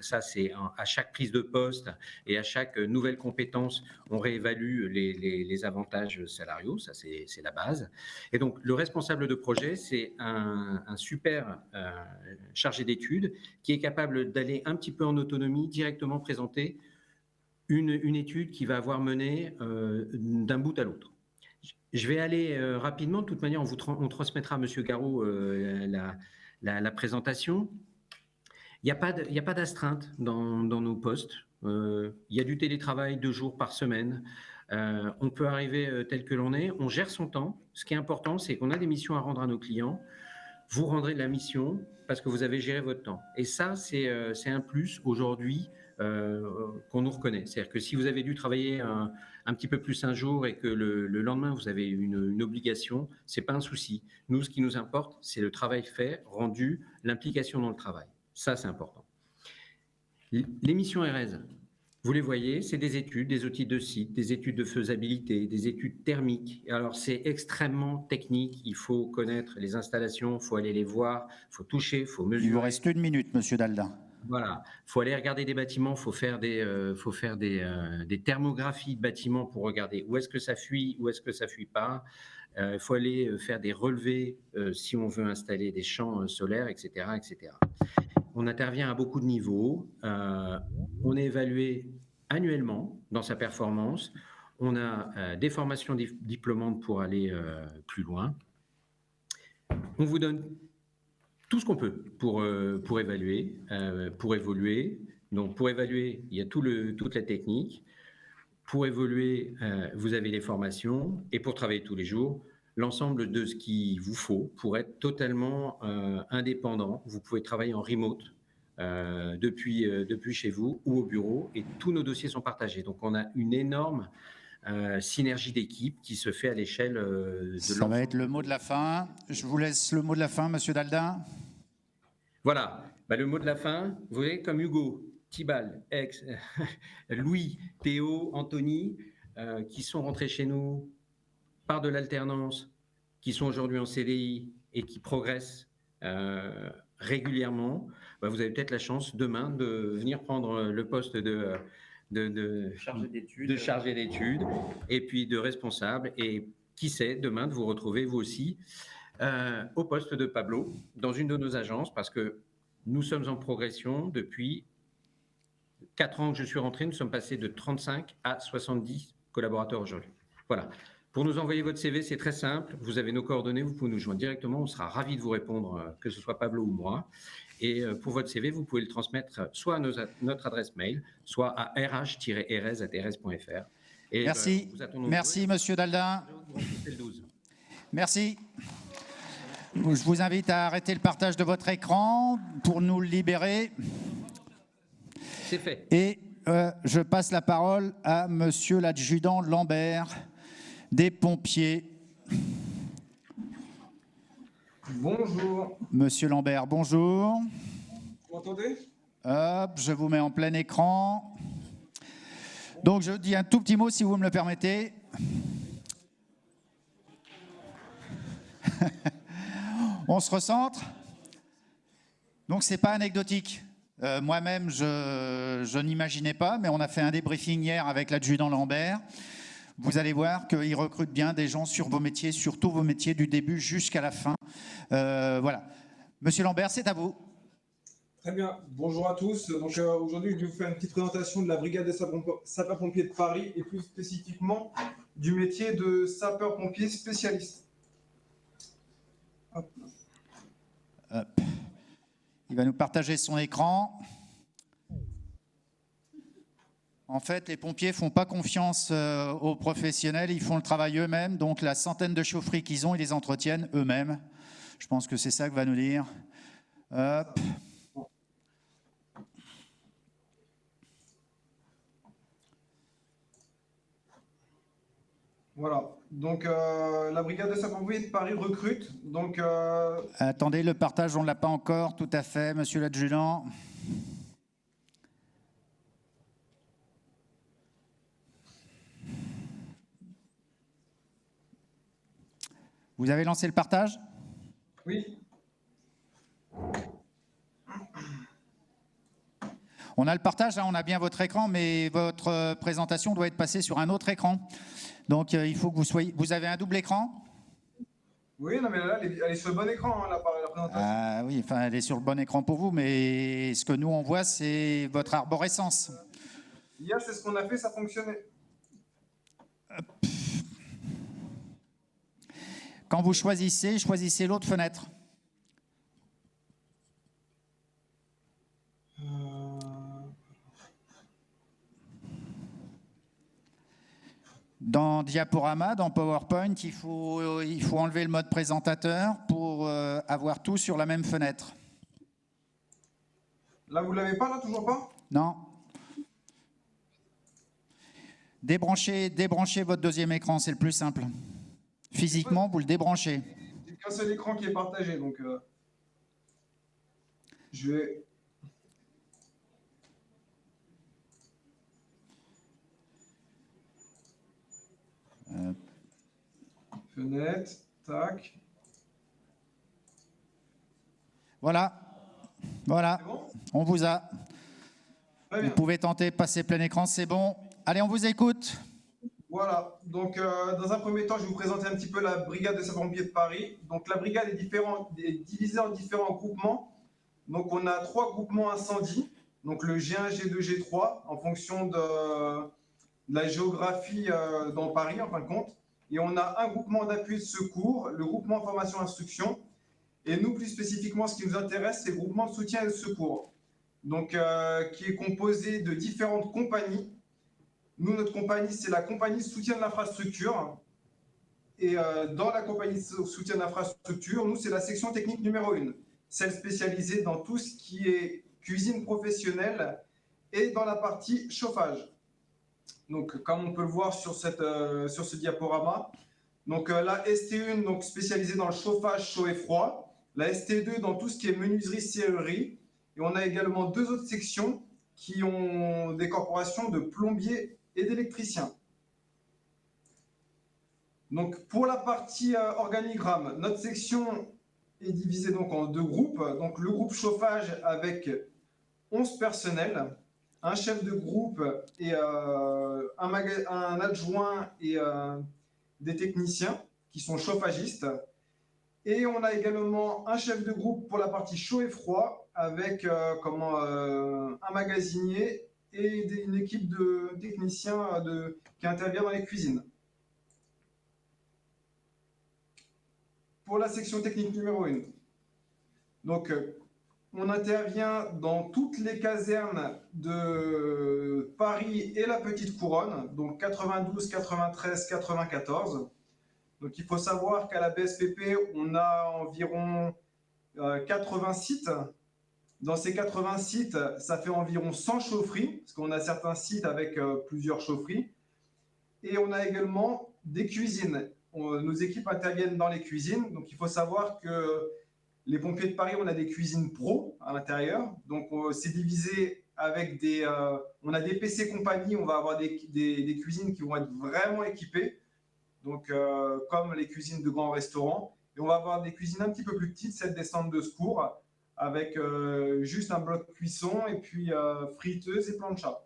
Ça, c'est à chaque prise de poste et à chaque nouvelle compétence, on réévalue les avantages salariaux, ça c'est la base. Et donc, le responsable de projet, c'est un super chargé d'études qui est capable d'aller un petit peu en autonomie, directement présenter une étude qui va avoir mené d'un bout à l'autre. Je vais aller rapidement. De toute manière, on transmettra à M. Garot la présentation. Il n'y a pas d'astreinte dans nos postes. Il y a du télétravail 2 jours par semaine. On peut arriver tel que l'on est. On gère son temps. Ce qui est important, c'est qu'on a des missions à rendre à nos clients. Vous rendrez la mission parce que vous avez géré votre temps. Et ça, c'est un plus aujourd'hui qu'on nous reconnaît. C'est-à-dire que si vous avez dû travailler un petit peu plus un jour et que le lendemain, vous avez une obligation, ce n'est pas un souci. Nous, ce qui nous importe, c'est le travail fait, rendu, l'implication dans le travail. Ça, c'est important. Les missions RS, vous les voyez, c'est des études, des outils de site, des études de faisabilité, des études thermiques. Alors, c'est extrêmement technique. Il faut connaître les installations, il faut aller les voir, il faut toucher, il faut mesurer. Il vous reste 1 minute, monsieur Daldin. Voilà, il faut aller regarder des bâtiments, il faut faire des thermographies de bâtiments pour regarder où est-ce que ça fuit, où est-ce que ça fuit pas. Il faut aller faire des relevés si on veut installer des champs solaires, etc., etc. On intervient à beaucoup de niveaux. On est évalué annuellement dans sa performance. On a des formations diplômantes pour aller plus loin. On vous donne tout ce qu'on peut pour évaluer, pour évoluer. Donc, pour évaluer, il y a toute la technique. Pour évoluer, vous avez les formations. Et pour travailler tous les jours, l'ensemble de ce qu'il vous faut pour être totalement indépendant. Vous pouvez travailler en remote depuis chez vous ou au bureau et tous nos dossiers sont partagés. Donc, on a une énorme synergie d'équipe qui se fait à l'échelle de Ça va être le mot de la fin. Je vous laisse le mot de la fin, monsieur Daldin. Voilà, le mot de la fin, vous voyez, comme Hugo, Thibal, Louis, Théo, Anthony, qui sont rentrés chez nous par de l'alternance, qui sont aujourd'hui en CDI et qui progressent régulièrement, vous avez peut-être la chance demain de venir prendre le poste de chargé d'études et puis de responsable et qui sait demain de vous retrouver vous aussi au poste de Pablo dans une de nos agences parce que nous sommes en progression depuis 4 ans que je suis rentré, nous sommes passés de 35 à 70 collaborateurs aujourd'hui. Voilà. Pour nous envoyer votre CV, c'est très simple. Vous avez nos coordonnées, vous pouvez nous joindre directement. On sera ravis de vous répondre, que ce soit Pablo ou moi. Et pour votre CV, vous pouvez le transmettre soit à notre adresse mail, soit à rh-rs@rs.fr. Merci. Merci, monsieur Daldin. Merci. Je vous invite à arrêter le partage de votre écran pour nous le libérer. C'est fait. Et je passe la parole à monsieur l'adjudant Lambert des pompiers. Bonjour. Monsieur Lambert, bonjour. Vous m'entendez ? Hop, je vous mets en plein écran. Donc je dis un tout petit mot si vous me le permettez. On se recentre. Donc c'est pas anecdotique. Moi-même, je n'imaginais pas, mais on a fait un débriefing hier avec l'adjudant Lambert. Vous allez voir qu'il recrute bien des gens sur vos métiers, sur tous vos métiers, du début jusqu'à la fin. Voilà. Monsieur Lambert, c'est à vous. Très bien. Bonjour à tous. Donc aujourd'hui, je vais vous faire une petite présentation de la brigade des sapeurs-pompiers de Paris et plus spécifiquement du métier de sapeur-pompier spécialiste. Hop. Hop. Il va nous partager son écran. En fait, les pompiers ne font pas confiance aux professionnels, ils font le travail eux-mêmes. Donc, la centaine de chaufferies qu'ils ont, ils les entretiennent eux-mêmes. Je pense que c'est ça que va nous dire. Hop. Voilà. Donc, la brigade des sapeurs-pompiers de Paris recrute. Donc, attendez, le partage, on ne l'a pas encore. Tout à fait, monsieur l'adjudant. Vous avez lancé le partage ? Oui. On a le partage, là, on a bien votre écran, mais votre présentation doit être passée sur un autre écran. Donc, il faut que vous soyez... Vous avez un double écran ? Oui, non, mais là, elle est sur le bon écran, la présentation. Ah oui, enfin, elle est sur le bon écran pour vous, mais ce que nous, on voit, c'est votre arborescence. Hier, c'est ce qu'on a fait, ça fonctionnait. Quand vous choisissez l'autre fenêtre. Dans Diaporama, dans PowerPoint, il faut enlever le mode présentateur pour avoir tout sur la même fenêtre. Là, vous ne l'avez pas, là, toujours pas? Non. Débranchez votre deuxième écran, c'est le plus simple. Physiquement, vous le débranchez. J'ai qu'un seul écran qui est partagé, donc je vais... Fenêtre, tac. Voilà. Voilà. C'est bon? On vous a. Très Vous bien. pouvez tenter de passer plein écran, c'est bon. Allez, on vous écoute. Voilà, donc dans un premier temps, je vais vous présenter un petit peu la brigade de sapeurs-pompiers de Paris. Donc la brigade est divisée en différents groupements. Donc on a 3 groupements incendie, donc le G1, G2, G3, en fonction de la géographie dans Paris, en fin de compte. Et on a un groupement d'appui de secours, le groupement formation instruction. Et nous, plus spécifiquement, ce qui nous intéresse, c'est le groupement de soutien et de secours, donc qui est composé de différentes compagnies. Nous, notre compagnie, c'est la compagnie de soutien de l'infrastructure. Et dans la compagnie de soutien de l'infrastructure, nous, c'est la section technique numéro 1, celle spécialisée dans tout ce qui est cuisine professionnelle et dans la partie chauffage. Donc, comme on peut le voir sur ce diaporama, donc la ST1 donc, spécialisée dans le chauffage chaud et froid, la ST2 dans tout ce qui est menuiserie, serrurerie, et on a également 2 autres sections qui ont des corporations de plombiers et d'électriciens. Donc pour la partie organigramme, notre section est divisée donc en 2 groupes. Donc le groupe chauffage avec 11 personnels, un chef de groupe et un adjoint et des techniciens qui sont chauffagistes. Et on a également un chef de groupe pour la partie chaud et froid avec un magasinier et une équipe de techniciens qui intervient dans les cuisines. Pour la section technique numéro 1, donc on intervient dans toutes les casernes de Paris et la Petite Couronne, donc 92, 93, 94. Donc il faut savoir qu'à la BSPP, on a environ 80 sites. Dans ces 80 sites, ça fait environ 100 chaufferies, parce qu'on a certains sites avec plusieurs chaufferies. Et on a également des cuisines. Nos équipes interviennent dans les cuisines. Donc il faut savoir que les pompiers de Paris, on a des cuisines pro à l'intérieur. Donc c'est divisé avec on a des PC compagnie, on va avoir des cuisines qui vont être vraiment équipées. Donc comme les cuisines de grands restaurants. Et on va avoir des cuisines un petit peu plus petites, celles des centres de secours, avec juste un bloc cuisson et puis friteuse et plancha.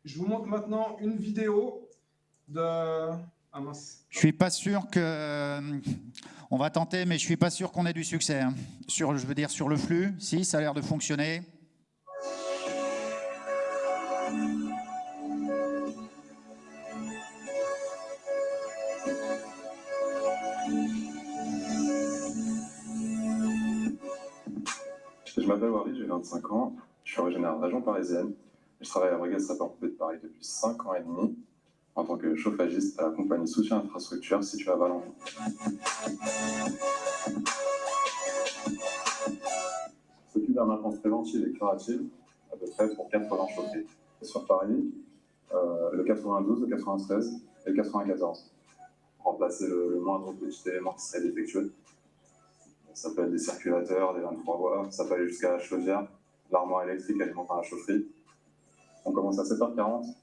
Je vous montre maintenant une vidéo de... Ah mince. Je suis pas sûr que... on va tenter, mais je suis pas sûr qu'on ait du succès. Hein. Je veux dire sur le flux, si, ça a l'air de fonctionner. Je m'appelle Wari, j'ai 25 ans, je suis originaire de la région parisienne et je travaille à la brigade sapeurs-pompiers de Paris depuis 5 ans et demi en tant que chauffagiste à la compagnie Soutien Infrastructure située à Valenton. On s'occupe d'un maintenance préventive et curative à peu près pour 80 chauffés. Sur Paris, le 92, le 93 et le 94. Remplacer le moindre petit élément qui serait défectueux. Ça peut être des circulateurs, des 23 voies, ça peut aller jusqu'à la chaudière, l'armoire électrique alimentant la chaufferie. On commence à 7h40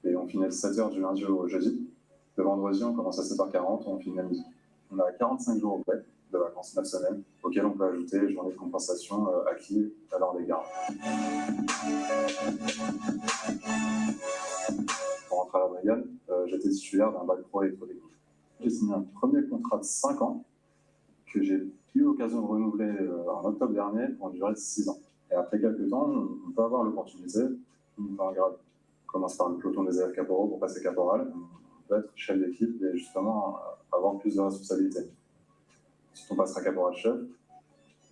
et on finit à 7h du lundi au jeudi. Le vendredi, on commence à 7h40 et on finit à midi. On a 45 jours au près de vacances 9 semaines, auxquelles on peut ajouter les journées de compensation acquises à l'heure des gardes. Pour rentrer à la brigade, j'étais titulaire d'un bac pro électrotechnique. J'ai signé un premier contrat de 5 ans que j'ai eu l'occasion de renouveler en octobre dernier pour une durée de 6 ans. Et après quelques temps, on peut avoir l'opportunité, on commence par le peloton des élèves caporaux pour passer caporal, on peut être chef d'équipe et justement avoir plus de responsabilités. Ensuite, on passera caporal chef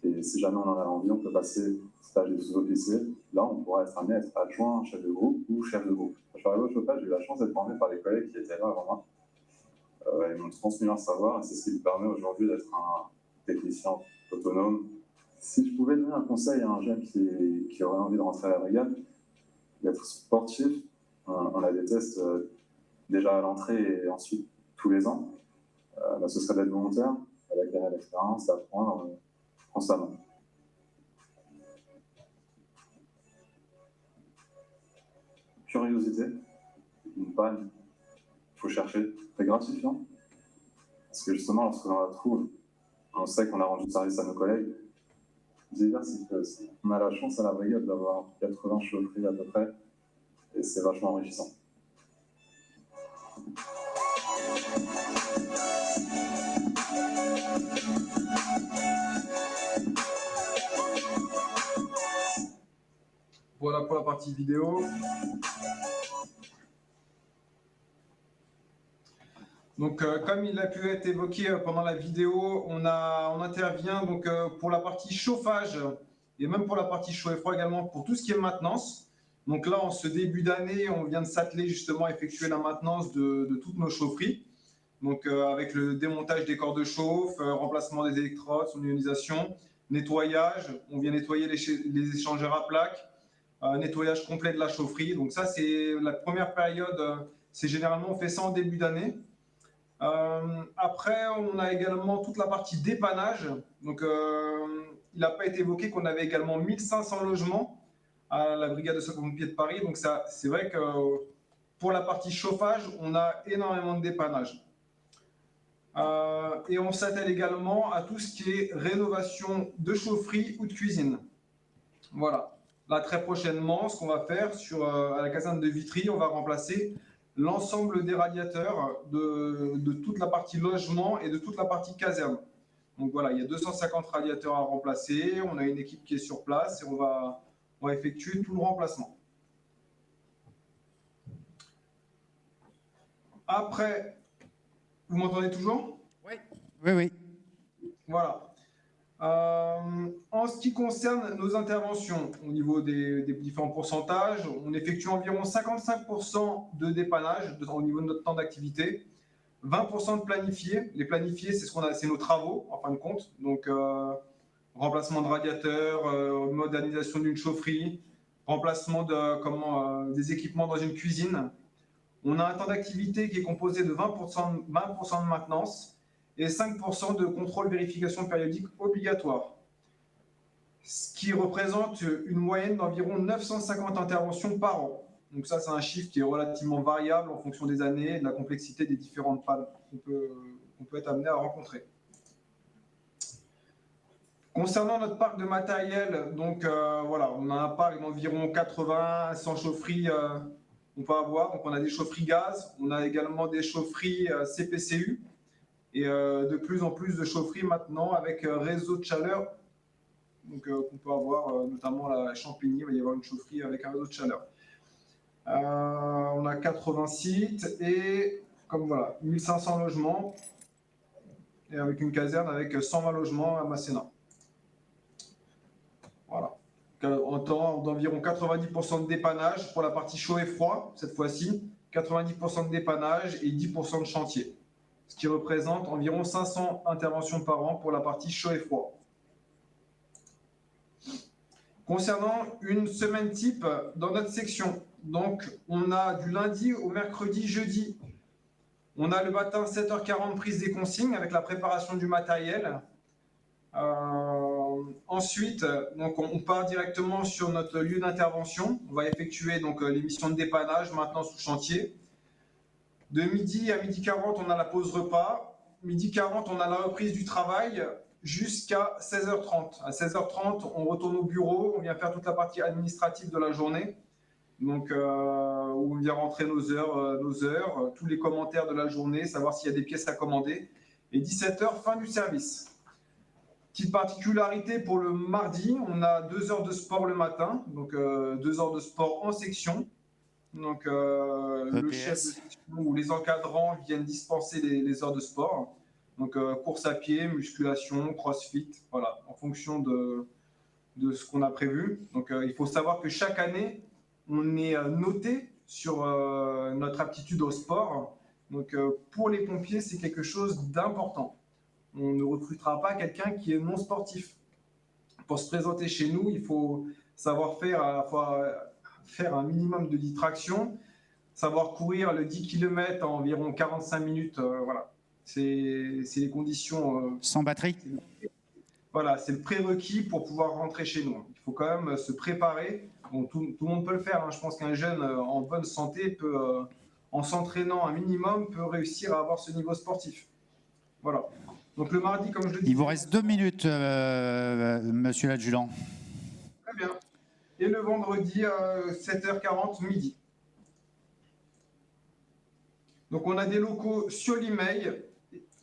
Et si jamais on en a envie, on peut passer stage de sous-officier. Là, on pourra être amené à être adjoint, chef de groupe ou chef de groupe. Quand je suis arrivé au chauffage, j'ai eu la chance d'être formé par les collègues qui étaient là avant moi. Ils m'ont transmis leur savoir et c'est ce qui me permet aujourd'hui d'être un technicien autonome. Si je pouvais donner un conseil à un jeune qui aurait envie de rentrer à la brigade, d'être sportif, on a des tests déjà à l'entrée et ensuite tous les ans, ce serait d'être volontaire, d'acquérir l'expérience, d'apprendre constamment. Curiosité, une panne, il faut chercher, c'est gratifiant. Parce que justement, lorsqu'on la trouve, on sait qu'on a rendu service à nos collègues. Diversifié aussi. On a la chance à la brigade d'avoir 80 chaufferies à peu près, et c'est vachement enrichissant. Voilà pour la partie vidéo. Donc, comme il a pu être évoqué pendant la vidéo, on intervient donc, pour la partie chauffage et même pour la partie chaud et froid également pour tout ce qui est maintenance. Donc là, en ce début d'année, on vient de s'atteler justement à effectuer la maintenance de toutes nos chaufferies. Donc, avec le démontage des corps de chauffe, remplacement des électrodes, son ionisation, nettoyage. On vient nettoyer les échangeurs à plaques, nettoyage complet de la chaufferie. Donc ça, c'est la première période. C'est généralement, on fait ça en début d'année. Après, on a également toute la partie dépannage. Donc, il n'a pas été évoqué qu'on avait également 1500 logements à la brigade de sapeurs-pompiers de Paris. Donc, ça, c'est vrai que pour la partie chauffage, on a énormément de dépannage. Et on s'attelle également à tout ce qui est rénovation de chaufferie ou de cuisine. Voilà. Là, très prochainement, ce qu'on va faire à la caserne de Vitry, on va remplacer l'ensemble des radiateurs de toute la partie logement et de toute la partie caserne. Donc voilà, il y a 250 radiateurs à remplacer. On a une équipe qui est sur place et on va effectuer tout le remplacement. Après, vous m'entendez toujours? Oui. Oui, oui. Voilà. En ce qui concerne nos interventions, au niveau des différents pourcentages, on effectue environ 55% de dépannage au niveau de notre temps d'activité, 20% de planifié. Les planifiés, c'est nos travaux, en fin de compte. Donc, remplacement de radiateurs, modernisation d'une chaufferie, remplacement des équipements dans une cuisine. On a un temps d'activité qui est composé de 20% de maintenance et 5% de contrôle vérification périodique obligatoire, ce qui représente une moyenne d'environ 950 interventions par an. Donc ça, c'est un chiffre qui est relativement variable en fonction des années et de la complexité des différentes pannes qu'on peut être amené à rencontrer. Concernant notre parc de matériel, donc voilà, on a un parc d'environ 80 à 100 chaufferies on peut avoir. Donc on a des chaufferies gaz, on a également des chaufferies CPCU, et de plus en plus de chaufferies maintenant avec réseau de chaleur. Donc, on peut avoir notamment la Champigny, il va y avoir une chaufferie avec un réseau de chaleur. On a 80 sites et comme voilà, 1500 logements et avec une caserne avec 120 logements à Masséna. Voilà. En temps d'environ 90% de dépannage pour la partie chaud et froid, cette fois-ci, 90% de dépannage et 10% de chantier, ce qui représente environ 500 interventions par an pour la partie chaud et froid. Concernant une semaine type dans notre section, donc on a du lundi au mercredi, jeudi, on a le matin 7h40 prise des consignes avec la préparation du matériel. Ensuite, donc on part directement sur notre lieu d'intervention. On va effectuer donc les missions de dépannage, maintenance ou chantier. De midi à midi 40, on a la pause repas. Midi 40, on a la reprise du travail jusqu'à 16h30. À 16h30, on retourne au bureau, on vient faire toute la partie administrative de la journée. Donc, où on vient rentrer nos heures, tous les commentaires de la journée, savoir s'il y a des pièces à commander. Et 17h, fin du service. Petite particularité pour le mardi, on a 2 heures de sport le matin, donc 2 heures de sport en section. Donc, le chef de section ou les encadrants viennent dispenser les heures de sport. Donc, course à pied, musculation, crossfit, voilà, en fonction de ce qu'on a prévu. Donc, il faut savoir que chaque année, on est noté sur notre aptitude au sport. Donc, pour les pompiers, c'est quelque chose d'important. On ne recrutera pas quelqu'un qui est non sportif. Pour se présenter chez nous, il faut savoir faire à la fois faire un minimum de distraction, savoir courir le 10 km en environ 45 minutes. Voilà, c'est les conditions. Sans batterie. Voilà, c'est le prérequis pour pouvoir rentrer chez nous. Il faut quand même se préparer. Bon, tout le monde peut le faire. Hein. Je pense qu'un jeune en bonne santé peut, en s'entraînant un minimum, peut réussir à avoir ce niveau sportif. Voilà. Donc le mardi, comme je le dis. Il vous reste 2 minutes, monsieur l'adjudant. Très bien. Et le vendredi, 7h40, midi. Donc on a des locaux sur l'Imeil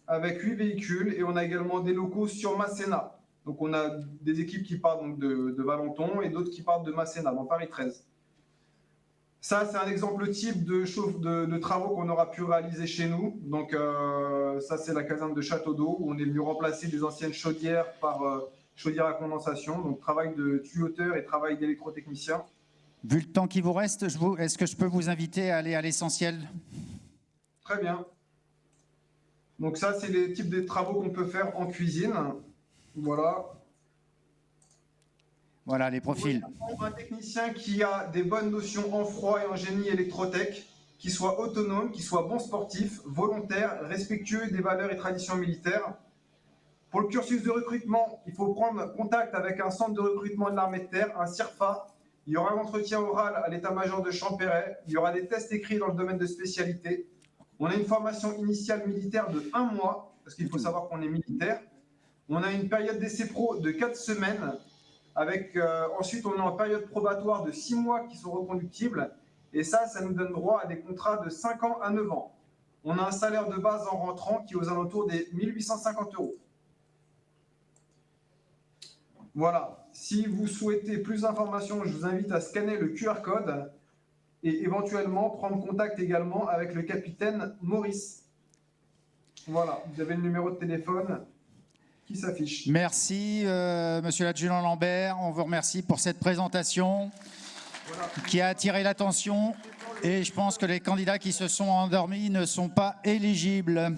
avec 8 véhicules et on a également des locaux sur Masséna. Donc on a des équipes qui partent donc de Valenton et d'autres qui partent de Masséna, dans Paris 13. Ça, c'est un exemple type de travaux qu'on aura pu réaliser chez nous. Donc ça, c'est la caserne de Château d'Eau où on est venu remplacer des anciennes chaudières par chaudières à condensation. Donc travail de tuyauteur et travail d'électrotechnicien. Vu le temps qui vous reste, est-ce que je peux vous inviter à aller à l'essentiel? Très bien. Donc ça, c'est les types de travaux qu'on peut faire en cuisine. Voilà. Voilà les profils. Un technicien qui a des bonnes notions en froid et en génie électrotech, qui soit autonome, qui soit bon sportif, volontaire, respectueux des valeurs et traditions militaires. Pour le cursus de recrutement, il faut prendre contact avec un centre de recrutement de l'armée de terre, un CIRFA. Il y aura un entretien oral à l'état-major de Champéret. Il y aura des tests écrits dans le domaine de spécialité. On a une formation initiale militaire de 1 mois, parce qu'il faut savoir qu'on est militaire. On a une période d'essai pro de 4 semaines. Ensuite, on est en période probatoire de 6 mois qui sont reconductibles. Et ça nous donne droit à des contrats de 5 ans à 9 ans. On a un salaire de base en rentrant qui est aux alentours des 1 850 €. Voilà. Si vous souhaitez plus d'informations, je vous invite à scanner le QR code et éventuellement prendre contact également avec le capitaine Maurice. Voilà. Vous avez le numéro de téléphone qui s'affiche. Merci, monsieur l'adjudant Lambert. On vous remercie pour cette présentation qui a attiré l'attention. Et je pense que les candidats qui se sont endormis ne sont pas éligibles.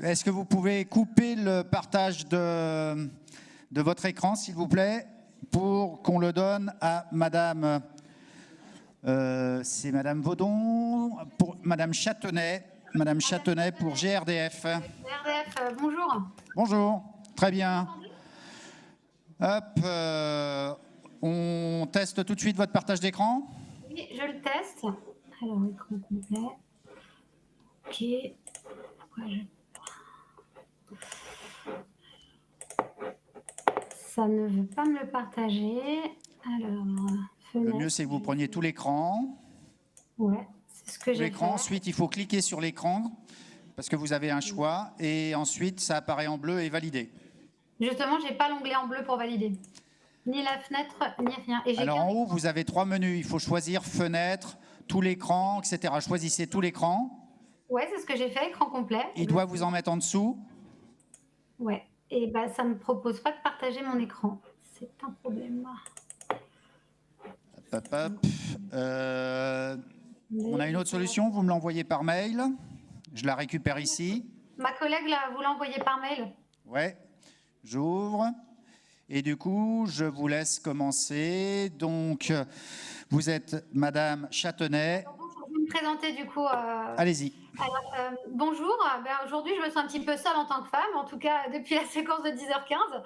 Est-ce que vous pouvez couper le partage de votre écran, s'il vous plaît, pour qu'on le donne à madame... c'est madame Vaudon, pour madame Châtenay. Madame Châtenay pour GRDF. GRDF, bonjour. Bonjour, très bien. Hop, on teste tout de suite votre partage d'écran. Oui, je le teste. Alors, écran complet. Ok. Ça ne veut pas me le partager. Alors, fenêtre. Le mieux, c'est que vous preniez tout l'écran. Ouais, c'est ce que j'ai fait. Ensuite, il faut cliquer sur l'écran parce que vous avez un choix. Et ensuite, ça apparaît en bleu et validé. Justement, je n'ai pas l'onglet en bleu pour valider. Ni la fenêtre, ni rien. Et alors, en haut, vous avez 3 menus. Il faut choisir fenêtre, tout l'écran, etc. Choisissez tout l'écran. Ouais, c'est ce que j'ai fait, écran complet. Il doit vous en mettre en dessous. Ouais. Et bah, ça ne me propose pas de partager mon écran. C'est un problème. Hop, hop. On a une autre solution. Vous me l'envoyez par mail. Je la récupère ici. Ma collègue, là, vous l'envoyez par mail. Ouais. J'ouvre. Et du coup, je vous laisse commencer. Donc, vous êtes Madame Châtenay. Je vais me présenter du coup. Allez-y. Alors, bonjour. Aujourd'hui, je me sens un petit peu seule en tant que femme, en tout cas depuis la séquence de 10h15.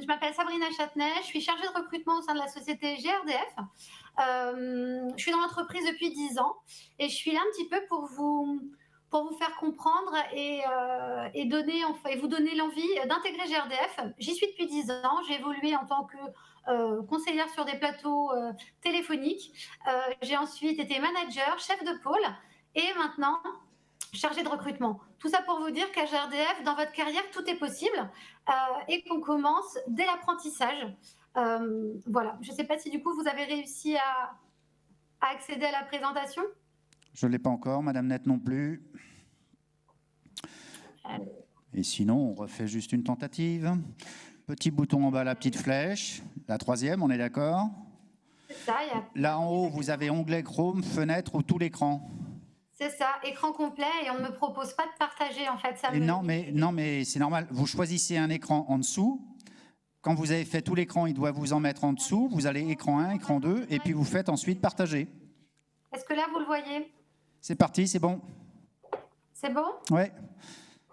Je m'appelle Sabrina Châtenay. Je suis chargée de recrutement au sein de la société GRDF. Je suis dans l'entreprise depuis 10 ans et je suis là un petit peu pour vous faire comprendre et vous donner l'envie d'intégrer GRDF. J'y suis depuis 10 ans. J'ai évolué en tant que conseillère sur des plateaux téléphoniques. J'ai ensuite été manager, chef de pôle et maintenant chargée de recrutement. Tout ça pour vous dire qu'à GRDF, dans votre carrière, tout est possible et qu'on commence dès l'apprentissage. Voilà. Je ne sais pas si du coup vous avez réussi à accéder à la présentation. Je ne l'ai pas encore, Madame Net non plus. Et sinon, on refait juste une tentative. Petit bouton en bas, la petite flèche. La troisième, on est d'accord? C'est ça, Là en haut, vous avez onglet Chrome, fenêtre ou tout l'écran. c'est ça, écran complet, et on ne me propose pas de partager, en fait. Et non, mais c'est normal. Vous choisissez un écran en dessous. Quand vous avez fait tout l'écran, il doit vous en mettre en dessous. Vous allez écran 1, écran 2, et puis vous faites ensuite partager. Est-ce que là, vous le voyez? C'est parti, c'est bon? C'est bon? Ouais.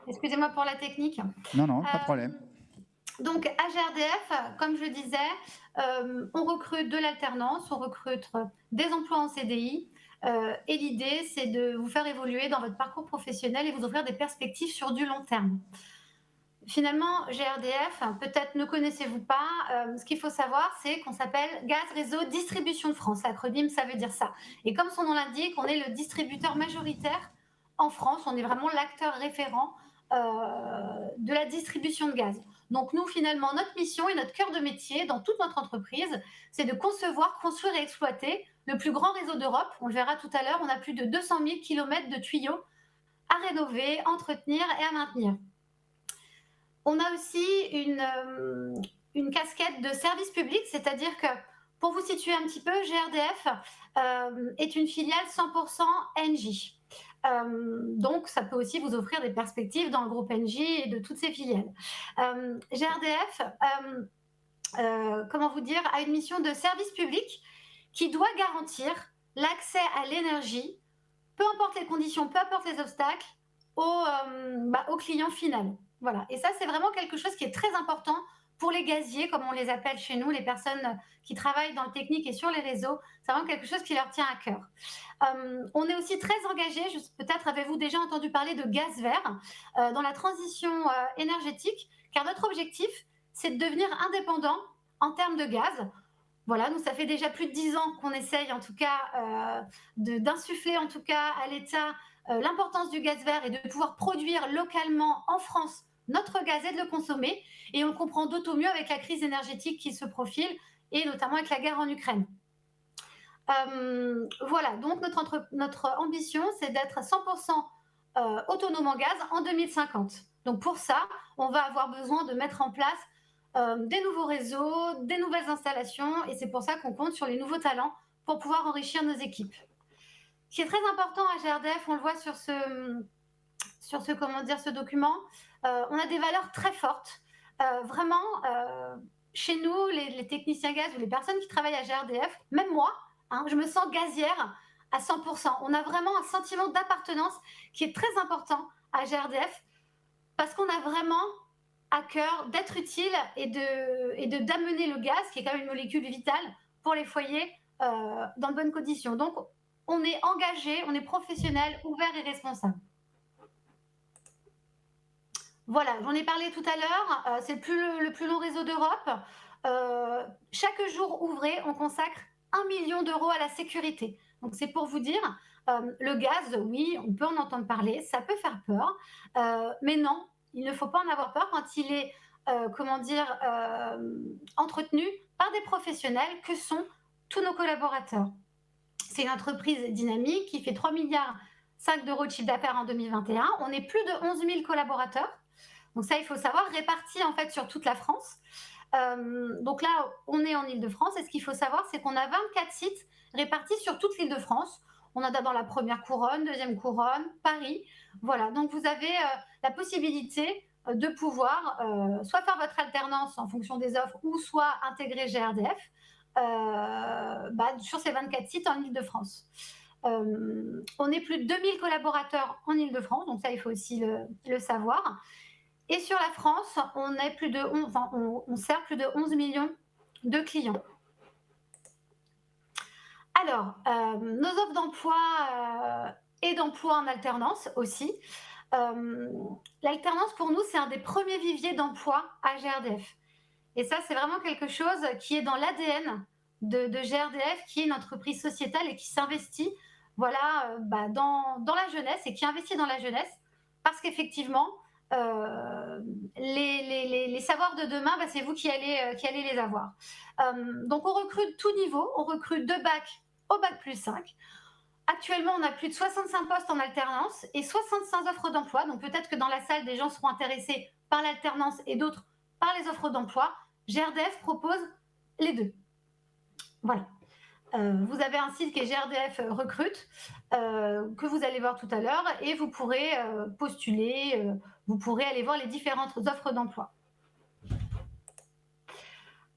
Excusez-moi pour la technique. Non, pas de problème. Donc, à GRDF, comme je disais, on recrute de l'alternance, on recrute des emplois en CDI. Et l'idée, c'est de vous faire évoluer dans votre parcours professionnel et vous offrir des perspectives sur du long terme. Finalement, GRDF, peut-être ne connaissez-vous pas, ce qu'il faut savoir, c'est qu'on s'appelle Gaz Réseau Distribution de France. L'acronyme, ça veut dire ça. Et comme son nom l'indique, on est le distributeur majoritaire en France. On est vraiment l'acteur référent de la distribution de gaz. Donc nous, finalement, notre mission et notre cœur de métier dans toute notre entreprise, c'est de concevoir, construire et exploiter le plus grand réseau d'Europe. On le verra tout à l'heure, on a plus de 200 000 km de tuyaux à rénover, entretenir et à maintenir. On a aussi une casquette de service public, c'est-à-dire que, pour vous situer un petit peu, GRDF est une filiale 100% Engie. Donc, ça peut aussi vous offrir des perspectives dans le groupe Engie et de toutes ses filiales. GRDF, comment vous dire, a une mission de service public qui doit garantir l'accès à l'énergie, peu importe les conditions, peu importe les obstacles, au client final. Voilà. Et ça, c'est vraiment quelque chose qui est très important pour les gaziers, comme on les appelle chez nous, les personnes qui travaillent dans le technique et sur les réseaux. C'est vraiment quelque chose qui leur tient à cœur. On est aussi très engagé, peut-être avez-vous déjà entendu parler de gaz vert dans la transition énergétique, car notre objectif, c'est de devenir indépendant en termes de gaz. Voilà, nous, ça fait déjà plus de 10 ans qu'on essaye, en tout cas, d'insuffler, en tout cas, à l'État l'importance du gaz vert et de pouvoir produire localement en France notre gaz et de le consommer. Et on le comprend d'autant mieux avec la crise énergétique qui se profile et notamment avec la guerre en Ukraine. Voilà, donc notre ambition, c'est d'être 100% autonome en gaz en 2050. Donc pour ça, on va avoir besoin de mettre en place des nouveaux réseaux, des nouvelles installations, et c'est pour ça qu'on compte sur les nouveaux talents pour pouvoir enrichir nos équipes. Ce qui est très important à GRDF, on le voit sur ce document, on a des valeurs très fortes. Vraiment, chez nous, les techniciens gaz ou les personnes qui travaillent à GRDF, même moi, je me sens gazière à 100%. On a vraiment un sentiment d'appartenance qui est très important à GRDF parce qu'on a vraiment à cœur d'être utile et d'amener le gaz, qui est quand même une molécule vitale pour les foyers, dans de bonnes conditions. Donc, on est engagé, on est professionnel, ouvert et responsable. Voilà, j'en ai parlé tout à l'heure, c'est le plus long réseau d'Europe. Chaque jour ouvré, on consacre 1 million d'euros à la sécurité. Donc c'est pour vous dire, le gaz, oui, on peut en entendre parler, ça peut faire peur, mais non, il ne faut pas en avoir peur quand il est, entretenu par des professionnels que sont tous nos collaborateurs. C'est une entreprise dynamique qui fait 3,5 milliards d'euros de chiffre d'affaires en 2021. On est plus de 11 000 collaborateurs. Donc ça, il faut savoir, répartis en fait sur toute la France. Donc là, on est en Île-de-France. Et ce qu'il faut savoir, c'est qu'on a 24 sites répartis sur toute l'Île-de-France. On en a dans la première couronne, deuxième couronne, Paris. Voilà, donc vous avez la possibilité de pouvoir soit faire votre alternance en fonction des offres ou soit intégrer GRDF sur ces 24 sites en Île-de-France. On est plus de 2000 collaborateurs en Île-de-France, donc ça, il faut aussi le savoir. Et sur la France, on sert plus de 11 millions de clients. Alors, nos offres d'emploi et d'emploi en alternance aussi. L'alternance, pour nous, c'est un des premiers viviers d'emploi à GRDF. Et ça, c'est vraiment quelque chose qui est dans l'ADN de GRDF, qui est une entreprise sociétale et qui s'investit dans la jeunesse et qui investit dans la jeunesse parce qu'effectivement, les savoirs de demain, c'est vous qui allez les avoir. Donc, on recrute tout niveau. On recrute de bac au bac+5. Actuellement, on a plus de 65 postes en alternance et 65 offres d'emploi. Donc peut-être que dans la salle, des gens seront intéressés par l'alternance et d'autres par les offres d'emploi. GRDF propose les deux. Voilà. Vous avez un site qui est GRDF Recrute, que vous allez voir tout à l'heure, et vous pourrez postuler, vous pourrez aller voir les différentes offres d'emploi.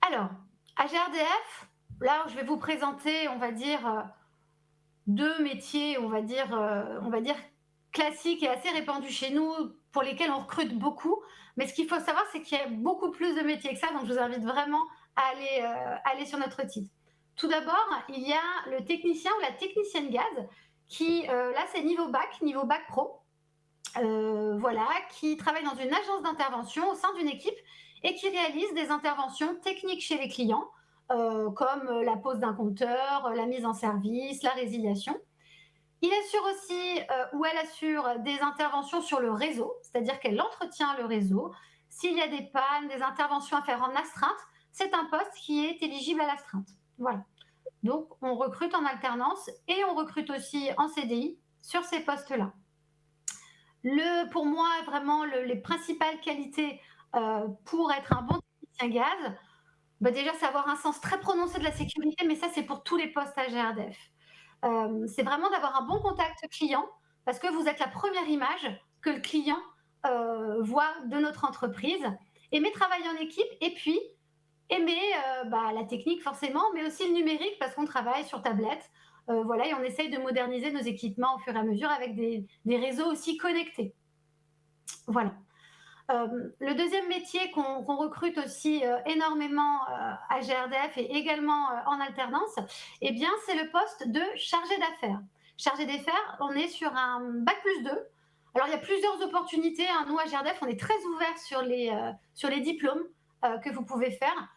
Alors, à GRDF, là, je vais vous présenter, on va dire, deux métiers, on va dire classiques et assez répandus chez nous, pour lesquels on recrute beaucoup. Mais ce qu'il faut savoir, c'est qu'il y a beaucoup plus de métiers que ça, donc je vous invite vraiment à aller sur notre site. Tout d'abord, il y a le technicien ou la technicienne gaz qui, là, c'est niveau bac pro, voilà, qui travaille dans une agence d'intervention au sein d'une équipe et qui réalise des interventions techniques chez les clients, comme la pose d'un compteur, la mise en service, la résiliation. Il assure aussi, ou elle assure des interventions sur le réseau, c'est-à-dire qu'elle entretient le réseau. S'il y a des pannes, des interventions à faire en astreinte, c'est un poste qui est éligible à l'astreinte. Voilà. Donc, on recrute en alternance et on recrute aussi en CDI sur ces postes-là. Pour moi, vraiment, les principales qualités pour être un bon technicien gaz, déjà, c'est avoir un sens très prononcé de la sécurité, mais ça, c'est pour tous les postes à GRDF. C'est vraiment d'avoir un bon contact client, parce que vous êtes la première image que le client voit de notre entreprise. Aimer travailler en équipe, et puis aimer la technique forcément, mais aussi le numérique, parce qu'on travaille sur tablette. Voilà, et on essaye de moderniser nos équipements au fur et à mesure avec des réseaux aussi connectés. Voilà. Le deuxième métier qu'on recrute aussi énormément à GRDF et également en alternance, eh bien, c'est le poste de chargé d'affaires. Chargé d'affaires, on est sur un bac+2. Alors, il y a plusieurs opportunités. Nous, à GRDF, on est très ouverts sur les diplômes que vous pouvez faire,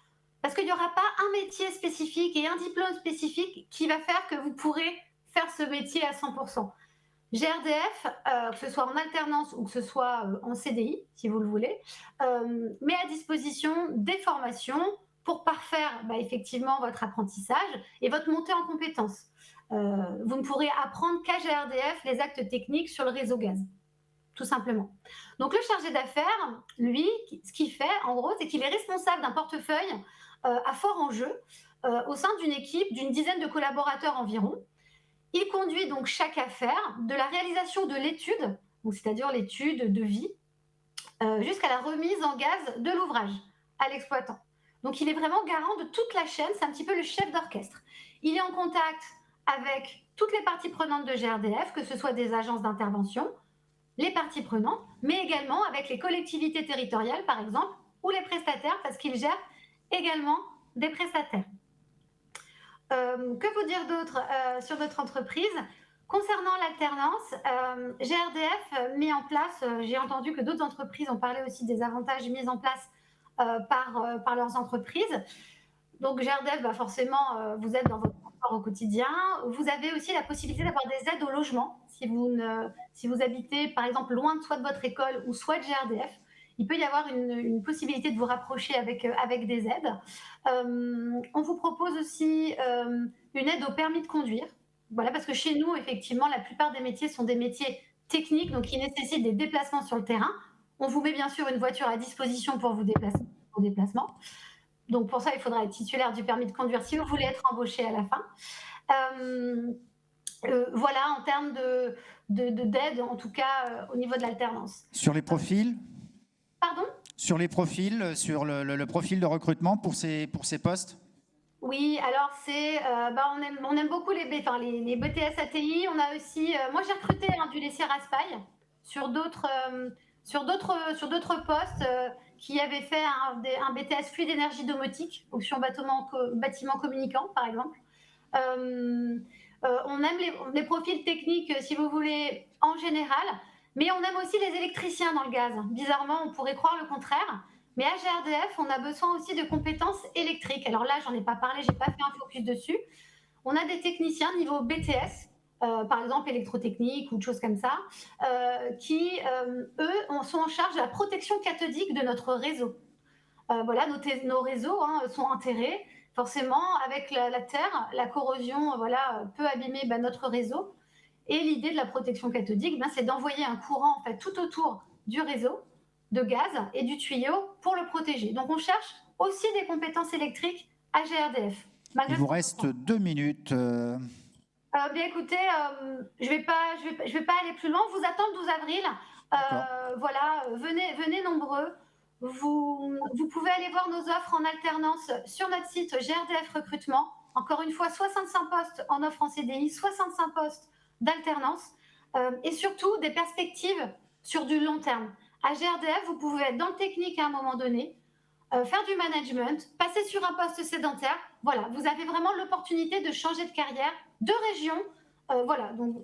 parce qu'il n'y aura pas un métier spécifique et un diplôme spécifique qui va faire que vous pourrez faire ce métier à 100%. GRDF, que ce soit en alternance ou que ce soit en CDI, si vous le voulez, met à disposition des formations pour parfaire effectivement votre apprentissage et votre montée en compétences. Vous ne pourrez apprendre qu'à GRDF les actes techniques sur le réseau gaz, tout simplement. Donc le chargé d'affaires, lui, ce qu'il fait, en gros, c'est qu'il est responsable d'un portefeuille à fort enjeu au sein d'une équipe d'une dizaine de collaborateurs environ. Il conduit donc chaque affaire de la réalisation de l'étude, c'est-à-dire l'étude de vie, jusqu'à la remise en gaz de l'ouvrage à l'exploitant. Donc il est vraiment garant de toute la chaîne, c'est un petit peu le chef d'orchestre. Il est en contact avec toutes les parties prenantes de GRDF, que ce soit des agences d'intervention, les parties prenantes, mais également avec les collectivités territoriales, par exemple, ou les prestataires, parce qu'il gère également des prestataires. Que vous dire d'autre sur notre entreprise? Concernant l'alternance, GRDF met en place, j'ai entendu que d'autres entreprises ont parlé aussi des avantages mis en place par leurs entreprises. Donc GRDF, forcément, vous êtes dans votre transport au quotidien. Vous avez aussi la possibilité d'avoir des aides au logement. Si vous habitez, par exemple, loin soit de votre école ou soit de GRDF, il peut y avoir une possibilité de vous rapprocher avec des aides. On vous propose aussi une aide au permis de conduire. Voilà, parce que chez nous, effectivement, la plupart des métiers sont des métiers techniques, donc qui nécessitent des déplacements sur le terrain. On vous met bien sûr une voiture à disposition pour vos déplacements. Donc pour ça, il faudra être titulaire du permis de conduire si vous voulez être embauché à la fin. Voilà, en termes d'aide, en tout cas au niveau de l'alternance. Sur les profils? Pardon? Sur les profils, sur le profil de recrutement pour ces postes? Oui, alors on aime beaucoup les BTS ATI. On a aussi, moi j'ai recruté du lycée Raspail sur d'autres postes qui avaient fait un BTS fluide énergie domotique, option bâtiment communicant par exemple. On aime les profils techniques, si vous voulez, en général, mais on aime aussi les électriciens dans le gaz. Bizarrement, on pourrait croire le contraire. Mais à GRDF, on a besoin aussi de compétences électriques. Alors là, j'en ai pas parlé, j'ai pas fait un focus dessus. On a des techniciens niveau BTS, par exemple électrotechnique ou de choses comme ça, qui, eux, sont en charge de la protection cathodique de notre réseau. Voilà, nos réseaux sont enterrés. Forcément, avec la terre, la corrosion peut abîmer notre réseau. Et l'idée de la protection cathodique, c'est d'envoyer un courant en fait, tout autour du réseau de gaz et du tuyau pour le protéger. Donc on cherche aussi des compétences électriques à GRDF. Il vous reste 2 minutes. Écoutez, je vais pas aller plus loin. On vous attend le 12 avril. Voilà, venez nombreux. Vous pouvez aller voir nos offres en alternance sur notre site GRDF Recrutement. Encore une fois, 65 postes en offre en CDI, 65 postes d'alternance et surtout des perspectives sur du long terme. À GRDF, vous pouvez être dans le technique à un moment donné, faire du management, passer sur un poste sédentaire. Voilà, vous avez vraiment l'opportunité de changer de carrière, de région. Voilà, donc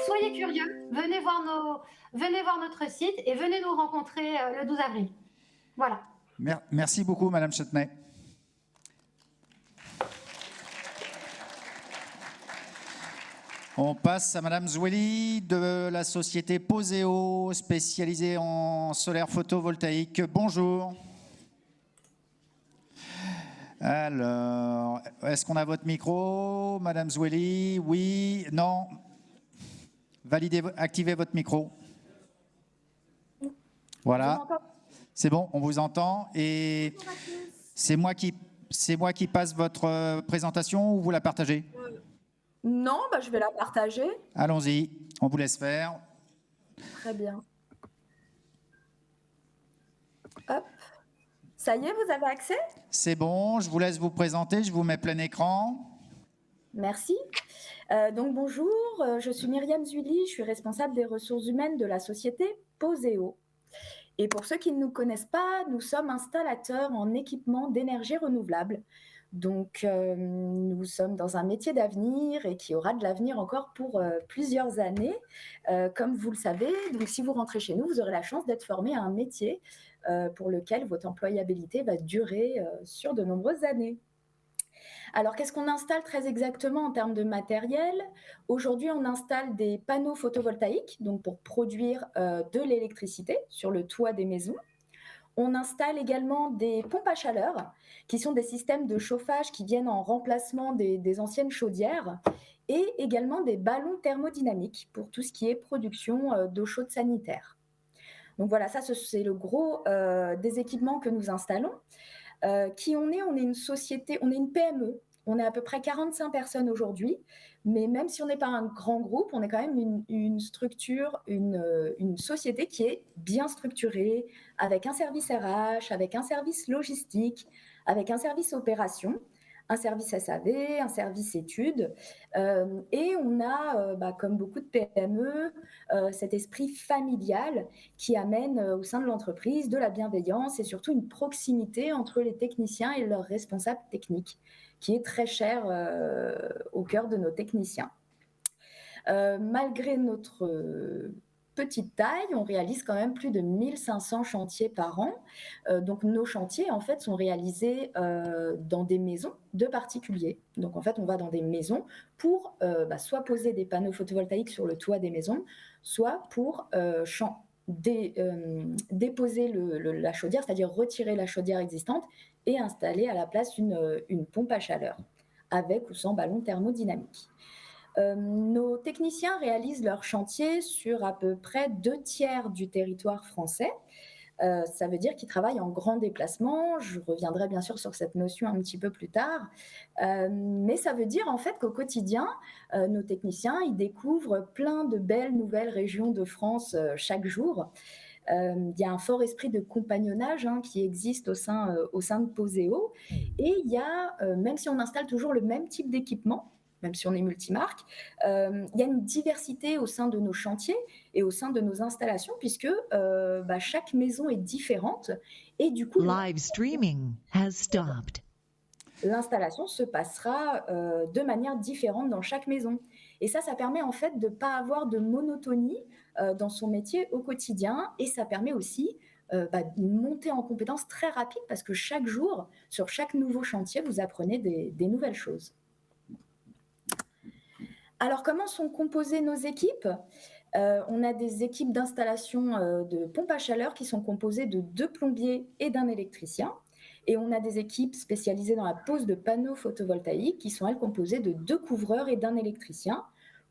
soyez curieux, venez voir notre site et venez nous rencontrer le 12 avril. Voilà. Merci beaucoup, Madame Châtenay. On passe à Madame Zweli de la société Poseo, spécialisée en solaire photovoltaïque. Bonjour. Alors, est-ce qu'on a votre micro, Madame Zweli? Oui, non. Validez, activez votre micro. Voilà. C'est bon, on vous entend. Et c'est moi qui passe votre présentation ou vous la partagez? Non, je vais la partager. Allons-y, on vous laisse faire. Très bien. Hop. Ça y est, vous avez accès? C'est bon, je vous laisse vous présenter, je vous mets plein écran. Merci. Donc bonjour, je suis Myriam Zwili, je suis responsable des ressources humaines de la société Poseo. Et pour ceux qui ne nous connaissent pas, nous sommes installateurs en équipement d'énergie renouvelable. Donc, nous sommes dans un métier d'avenir et qui aura de l'avenir encore pour plusieurs années. Comme vous le savez, donc si vous rentrez chez nous, vous aurez la chance d'être formé à un métier pour lequel votre employabilité va durer sur de nombreuses années. Alors, qu'est-ce qu'on installe très exactement en termes de matériel? Aujourd'hui, on installe des panneaux photovoltaïques, donc pour produire de l'électricité sur le toit des maisons. On installe également des pompes à chaleur, qui sont des systèmes de chauffage qui viennent en remplacement des anciennes chaudières, et également des ballons thermodynamiques pour tout ce qui est production d'eau chaude sanitaire. Donc voilà, ça c'est le gros des équipements que nous installons. Qui on est une société, on est une PME. On est à peu près 45 personnes aujourd'hui, mais même si on n'est pas un grand groupe, on est quand même une structure, une société qui est bien structurée, avec un service RH, avec un service logistique, avec un service opération, un service SAV, un service études. Et on a, comme beaucoup de PME, cet esprit familial qui amène au sein de l'entreprise de la bienveillance et surtout une proximité entre les techniciens et leurs responsables techniques, qui est très cher au cœur de nos techniciens. Malgré notre petite taille, on réalise quand même plus de 1500 chantiers par an. Donc nos chantiers, en fait, sont réalisés dans des maisons de particuliers. Donc en fait, on va dans des maisons pour soit poser des panneaux photovoltaïques sur le toit des maisons, soit pour déposer la chaudière, c'est-à-dire retirer la chaudière existante et installer à la place une pompe à chaleur, avec ou sans ballon thermodynamique. Nos techniciens réalisent leur chantier sur à peu près 2/3 du territoire français. Ça veut dire qu'ils travaillent en grand déplacement. Je reviendrai bien sûr sur cette notion un petit peu plus tard. Mais ça veut dire en fait qu'au quotidien, nos techniciens, ils découvrent plein de belles nouvelles régions de France chaque jour. Il y a un fort esprit de compagnonnage qui existe au sein de Poseo. Et il y a, même si on installe toujours le même type d'équipement, même si on est multimarque, il y a une diversité au sein de nos chantiers et au sein de nos installations, puisque chaque maison est différente. Et du coup, Live streaming has stopped. L'installation se passera de manière différente dans chaque maison. Et ça permet en fait de ne pas avoir de monotonie dans son métier au quotidien. Et ça permet aussi une montée en compétences très rapide, parce que chaque jour, sur chaque nouveau chantier, vous apprenez des nouvelles choses. Alors, comment sont composées nos équipes? On a des équipes d'installation de pompes à chaleur qui sont composées de 2 plombiers et d'un électricien. Et on a des équipes spécialisées dans la pose de panneaux photovoltaïques qui sont, elles, composées de 2 couvreurs et d'un électricien,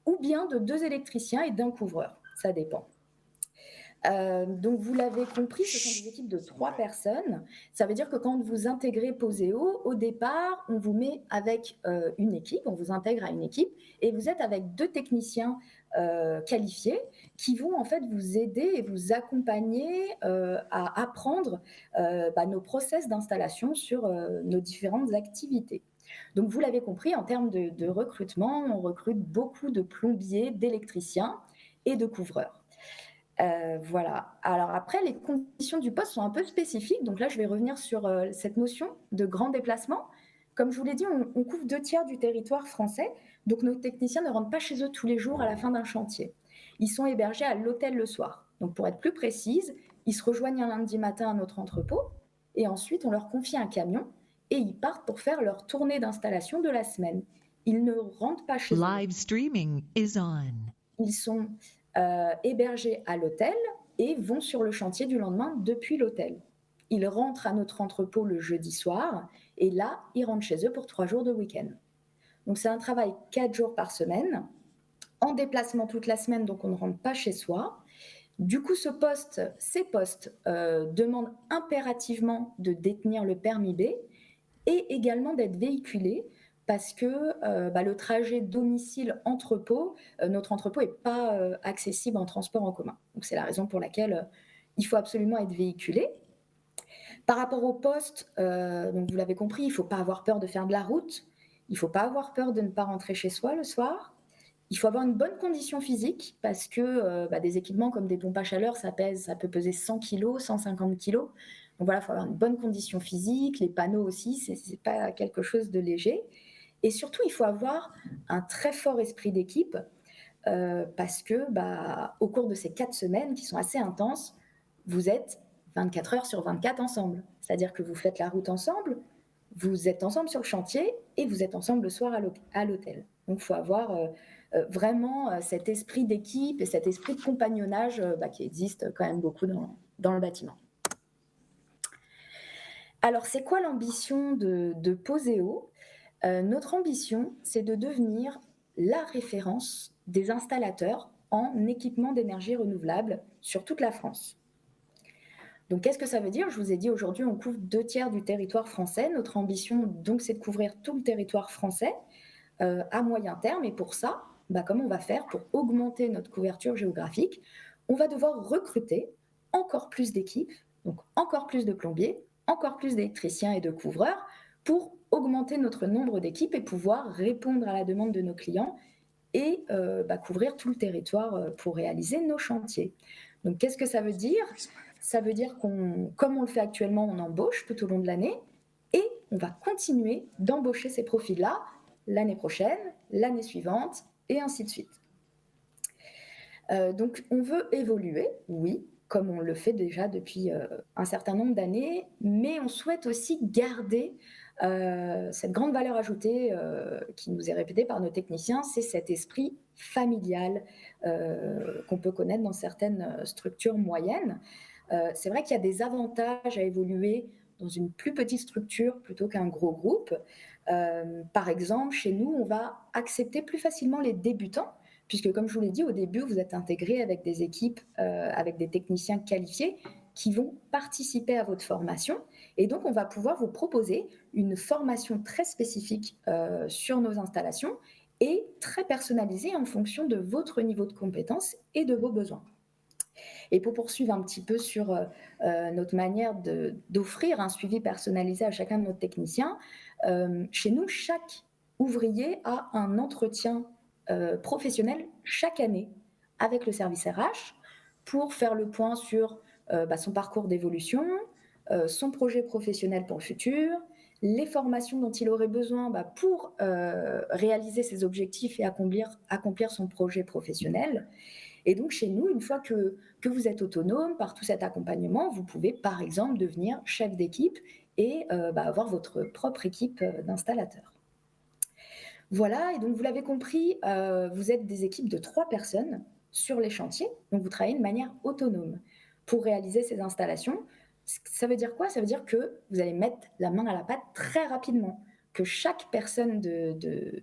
ou bien de 2 électriciens et d'un couvreur. Ça dépend. Donc, vous l'avez compris, ce sont des équipes de 3 personnes. Ça veut dire que quand vous intégrez Poseo, au départ, on vous met avec une équipe, on vous intègre à une équipe, et vous êtes avec 2 techniciens qualifiés qui vont en fait vous aider et vous accompagner à apprendre nos process d'installation sur nos différentes activités. Donc, vous l'avez compris, en termes de recrutement, on recrute beaucoup de plombiers, d'électriciens et de couvreurs. Voilà. Alors après, les conditions du poste sont un peu spécifiques. Donc là, je vais revenir sur cette notion de grand déplacement. Comme je vous l'ai dit, on couvre 2/3 du territoire français. Donc nos techniciens ne rentrent pas chez eux tous les jours à la fin d'un chantier. Ils sont hébergés à l'hôtel le soir. Donc pour être plus précise, ils se rejoignent un lundi matin à notre entrepôt et ensuite on leur confie un camion et ils partent pour faire leur tournée d'installation de la semaine. Ils ne rentrent pas chez eux. Live streaming is on. Ils sont hébergés à l'hôtel et vont sur le chantier du lendemain depuis l'hôtel. Ils rentrent à notre entrepôt le jeudi soir et là, ils rentrent chez eux pour 3 jours de week-end. Donc, c'est un travail 4 jours par semaine, en déplacement toute la semaine, donc on ne rentre pas chez soi. Du coup, ces postes demandent impérativement de détenir le permis B et également d'être véhiculés parce que le trajet domicile-entrepôt, notre entrepôt n'est pas accessible en transport en commun. Donc, c'est la raison pour laquelle il faut absolument être véhiculé. Par rapport au poste, donc vous l'avez compris, il ne faut pas avoir peur de faire de la route, il ne faut pas avoir peur de ne pas rentrer chez soi le soir, il faut avoir une bonne condition physique parce que des équipements comme des pompes à chaleur, ça peut peser 100 kg, 150 kg. Donc voilà, il faut avoir une bonne condition physique, les panneaux aussi, ce n'est pas quelque chose de léger. Et surtout, il faut avoir un très fort esprit d'équipe parce que au cours de ces 4 semaines qui sont assez intenses, vous êtes 24 heures sur 24 ensemble. C'est-à-dire que vous faites la route ensemble, vous êtes ensemble sur le chantier et vous êtes ensemble le soir à l'hôtel. Donc, il faut avoir vraiment cet esprit d'équipe et cet esprit de compagnonnage qui existe quand même beaucoup dans le bâtiment. Alors, c'est quoi l'ambition de Poseo ? Notre ambition, c'est de devenir la référence des installateurs en équipement d'énergie renouvelable sur toute la France. Donc, qu'est-ce que ça veut dire ? Je vous ai dit, aujourd'hui, on couvre 2/3 du territoire français. Notre ambition, donc, c'est de couvrir tout le territoire français à moyen terme. Et pour ça, comment on va faire pour augmenter notre couverture géographique ? On va devoir recruter encore plus d'équipes, donc encore plus de plombiers, encore plus d'électriciens et de couvreurs pour augmenter notre nombre d'équipes et pouvoir répondre à la demande de nos clients et couvrir tout le territoire pour réaliser nos chantiers. Donc, qu'est-ce que ça veut dire ? Ça veut dire comme on le fait actuellement, on embauche tout au long de l'année et on va continuer d'embaucher ces profils-là l'année prochaine, l'année suivante et ainsi de suite. Donc, on veut évoluer, oui, comme on le fait déjà depuis un certain nombre d'années, mais on souhaite aussi garder cette grande valeur ajoutée qui nous est répétée par nos techniciens, c'est cet esprit familial qu'on peut connaître dans certaines structures moyennes. C'est vrai qu'il y a des avantages à évoluer dans une plus petite structure plutôt qu'un gros groupe. Par exemple, chez nous, on va accepter plus facilement les débutants, puisque comme je vous l'ai dit, au début, vous êtes intégrés avec des équipes, avec des techniciens qualifiés qui vont participer à votre formation. Et donc, on va pouvoir vous proposer une formation très spécifique sur nos installations et très personnalisée en fonction de votre niveau de compétence et de vos besoins. Et pour poursuivre un petit peu sur notre manière d'offrir un suivi personnalisé à chacun de nos techniciens, chez nous, chaque ouvrier a un entretien professionnel chaque année avec le service RH pour faire le point sur son parcours d'évolution, son projet professionnel pour le futur, les formations dont il aurait besoin pour réaliser ses objectifs et accomplir son projet professionnel. Et donc, chez nous, une fois que vous êtes autonome par tout cet accompagnement, vous pouvez, par exemple, devenir chef d'équipe et avoir votre propre équipe d'installateurs. Voilà, et donc, vous l'avez compris, vous êtes des équipes de 3 personnes sur les chantiers, donc vous travaillez de manière autonome pour réaliser ces installations. Ça veut dire quoi ? Ça veut dire que vous allez mettre la main à la pâte très rapidement, que chaque personne de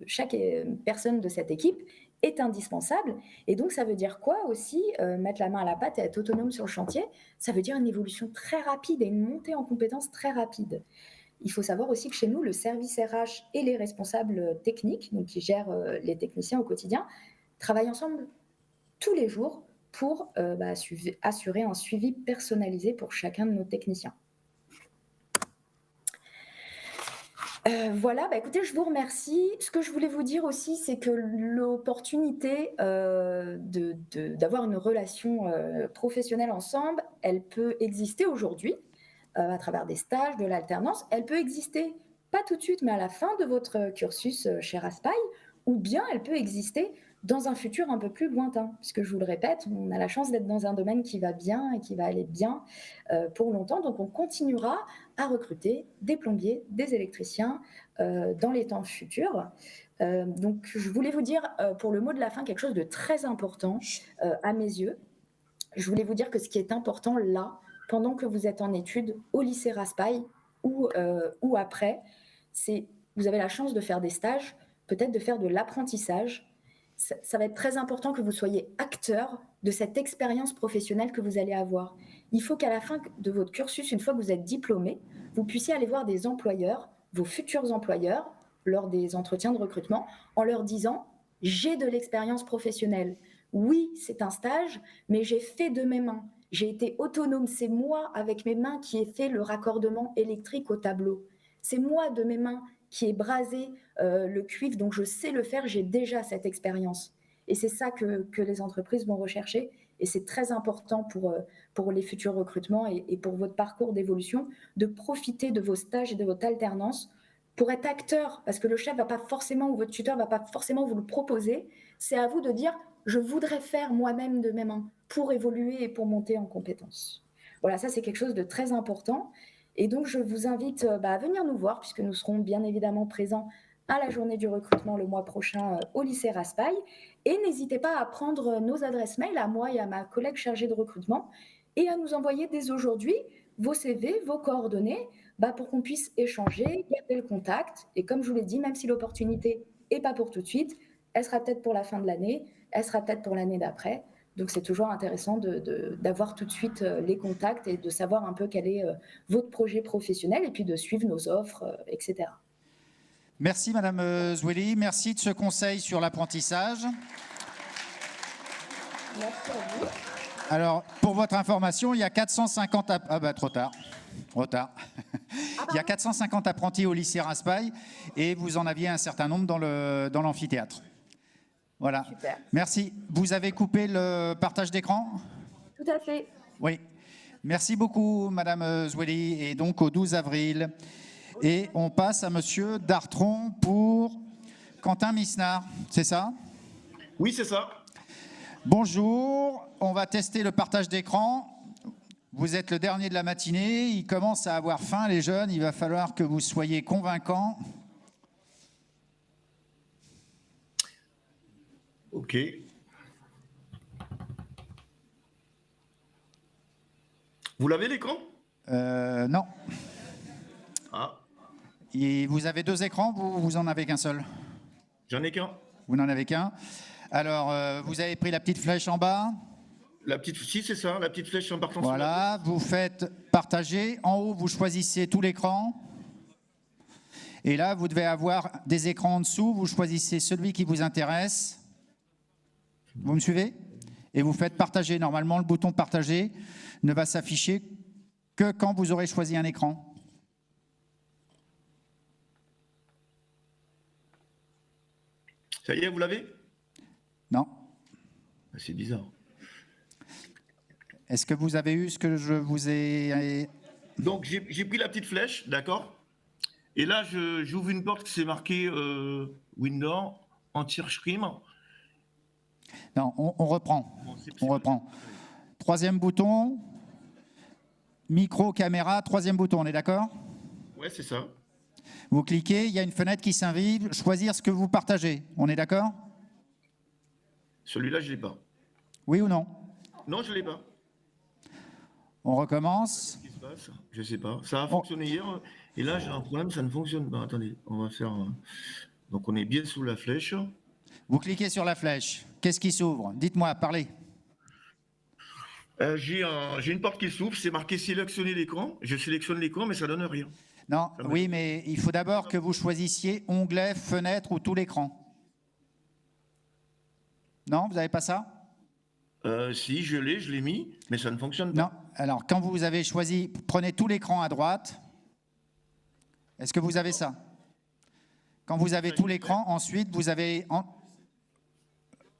cette équipe est indispensable. Et donc, ça veut dire quoi aussi, mettre la main à la pâte et être autonome sur le chantier? Ça veut dire une évolution très rapide et une montée en compétences très rapide. Il faut savoir aussi que chez nous, le service RH et les responsables techniques, donc qui gèrent les techniciens au quotidien, travaillent ensemble tous les jours pour assurer un suivi personnalisé pour chacun de nos techniciens. Voilà, écoutez, je vous remercie. Ce que je voulais vous dire aussi, c'est que l'opportunité d'avoir une relation professionnelle ensemble, elle peut exister aujourd'hui à travers des stages, de l'alternance. Elle peut exister, pas tout de suite, mais à la fin de votre cursus chez Raspail, ou bien elle peut exister dans un futur un peu plus lointain. Puisque je vous le répète, on a la chance d'être dans un domaine qui va bien et qui va aller bien pour longtemps. Donc on continuera à recruter des plombiers, des électriciens dans les temps futurs. Donc je voulais vous dire pour le mot de la fin quelque chose de très important à mes yeux. Je voulais vous dire que ce qui est important là, pendant que vous êtes en études au lycée Raspail ou après, c'est vous avez la chance de faire des stages, peut-être de faire de l'apprentissage. Ça va être très important que vous soyez acteur de cette expérience professionnelle que vous allez avoir. Il faut qu'à la fin de votre cursus, une fois que vous êtes diplômé, vous puissiez aller voir des employeurs, vos futurs employeurs, lors des entretiens de recrutement, en leur disant « j'ai de l'expérience professionnelle. Oui, c'est un stage, mais j'ai fait de mes mains. J'ai été autonome. C'est moi, avec mes mains, qui ai fait le raccordement électrique au tableau. C'est moi, de mes mains, qui ai brasé le cuivre, donc je sais le faire, j'ai déjà cette expérience. » Et c'est ça que les entreprises vont rechercher, et c'est très important pour les futurs recrutements et pour votre parcours d'évolution, de profiter de vos stages et de votre alternance pour être acteur, parce que le chef va pas forcément, ou votre tuteur va pas forcément vous le proposer, c'est à vous de dire « je voudrais faire moi-même de mes mains pour évoluer et pour monter en compétences ». Voilà, ça c'est quelque chose de très important. Et donc, je vous invite à venir nous voir, puisque nous serons bien évidemment présents à la journée du recrutement le mois prochain au lycée Raspail. Et n'hésitez pas à prendre nos adresses mail, à moi et à ma collègue chargée de recrutement, et à nous envoyer dès aujourd'hui vos CV, vos coordonnées, pour qu'on puisse échanger, garder le contact. Et comme je vous l'ai dit, même si l'opportunité n'est pas pour tout de suite, elle sera peut-être pour la fin de l'année, elle sera peut-être pour l'année d'après. Donc, c'est toujours intéressant d'avoir tout de suite les contacts et de savoir un peu quel est votre projet professionnel et puis de suivre nos offres, etc. Merci Madame Zweli, merci de ce conseil sur l'apprentissage. Merci à vous. Alors, pour votre information, il y a 450... trop tard. Trop tard. Il y a 450 apprentis au lycée Raspail et vous en aviez un certain nombre dans l'amphithéâtre. Voilà. Super. Merci. Vous avez coupé le partage d'écran ? Tout à fait. Oui. Merci beaucoup, Madame Zweli. Et donc, au 12 avril. Et on passe à Monsieur Dartron pour Quentin Misnard. C'est ça ? Oui, c'est ça. Bonjour. On va tester le partage d'écran. Vous êtes le dernier de la matinée. Il commence à avoir faim, les jeunes. Il va falloir que vous soyez convaincants. Ok. Vous l'avez l'écran ? Non. Ah. Et vous avez 2 écrans, vous en avez qu'un seul ? J'en ai qu'un. Vous n'en avez qu'un. Alors, vous avez pris la petite flèche en bas ? Si, c'est ça, la petite flèche en partant. Voilà, vous faites partager. En haut, vous choisissez tout l'écran. Et là, vous devez avoir des écrans en dessous. Vous choisissez celui qui vous intéresse. Vous me suivez ? Et vous faites partager. Normalement, le bouton partager ne va s'afficher que quand vous aurez choisi un écran. Ça y est, vous l'avez ? Non. C'est bizarre. Est-ce que vous avez eu ce que je vous ai... Donc, j'ai pris la petite flèche, d'accord ? Et là, j'ouvre une porte qui s'est marquée Windows, Anti-Scream. Non, on reprend. On reprend. 3e bouton, micro, caméra, 3e bouton, on est d'accord ? Ouais, c'est ça. Vous cliquez, il y a une fenêtre qui s'invite, choisir ce que vous partagez, on est d'accord ? Celui-là, je ne l'ai pas. Oui ou non ? Non, je ne l'ai pas. On recommence. Qu'est-ce qui se passe ? Je ne sais pas. Ça a fonctionné hier, et là, j'ai un problème, ça ne fonctionne pas. Attendez, on va faire... Donc, on est bien sous la flèche. Vous cliquez sur la flèche. Qu'est-ce qui s'ouvre? Dites-moi, parlez. J'ai une porte qui s'ouvre, c'est marqué sélectionner l'écran. Je sélectionne l'écran, mais ça donne rien. Non, oui, mais il faut d'abord que vous choisissiez onglet, fenêtre ou tout l'écran. Non, vous n'avez pas ça? Si, je l'ai mis, mais ça ne fonctionne pas. Non. Alors, quand vous avez choisi, prenez tout l'écran à droite. Est-ce que vous avez ça? Quand vous avez tout l'écran, ensuite, vous avez...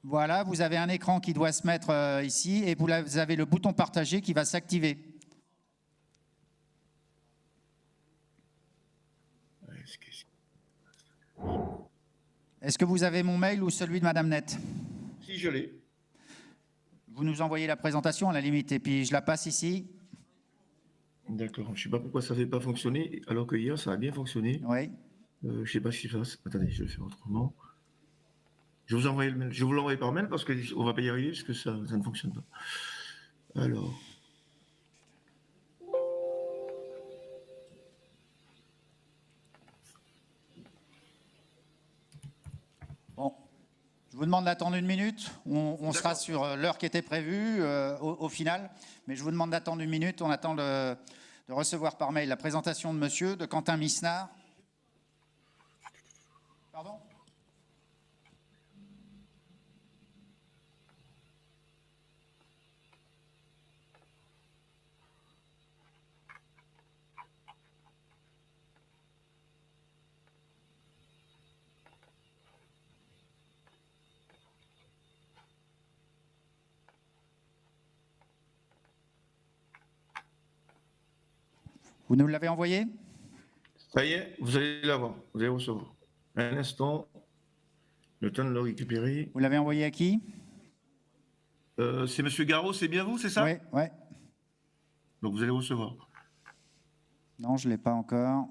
Voilà, vous avez un écran qui doit se mettre ici et vous avez le bouton partager qui va s'activer. Est-ce que vous avez mon mail ou celui de Madame Net? Si, je l'ai. Vous nous envoyez la présentation à la limite et puis je la passe ici. D'accord, je ne sais pas pourquoi ça ne fait pas fonctionner, alors que hier, ça a bien fonctionné. Oui. Je ne sais pas ce qui se passe. Attendez, je vais le faire autrement. Je vous envoie le mail. Je vais vous l'envoyer par mail parce qu'on ne va pas y arriver parce que ça ne fonctionne pas. Alors. Bon, je vous demande d'attendre une minute. On sera sur l'heure qui était prévue au final, mais je vous demande d'attendre une minute. On attend de recevoir par mail la présentation de monsieur, de Quentin Misnard. Pardon ? Vous nous l'avez envoyé? Ça y est, vous allez l'avoir, vous allez recevoir. Un instant, le temps de le récupérer. Vous l'avez envoyé à qui? C'est Monsieur Garot, c'est bien vous, c'est ça? Oui, oui. Donc vous allez recevoir. Non, je ne l'ai pas encore.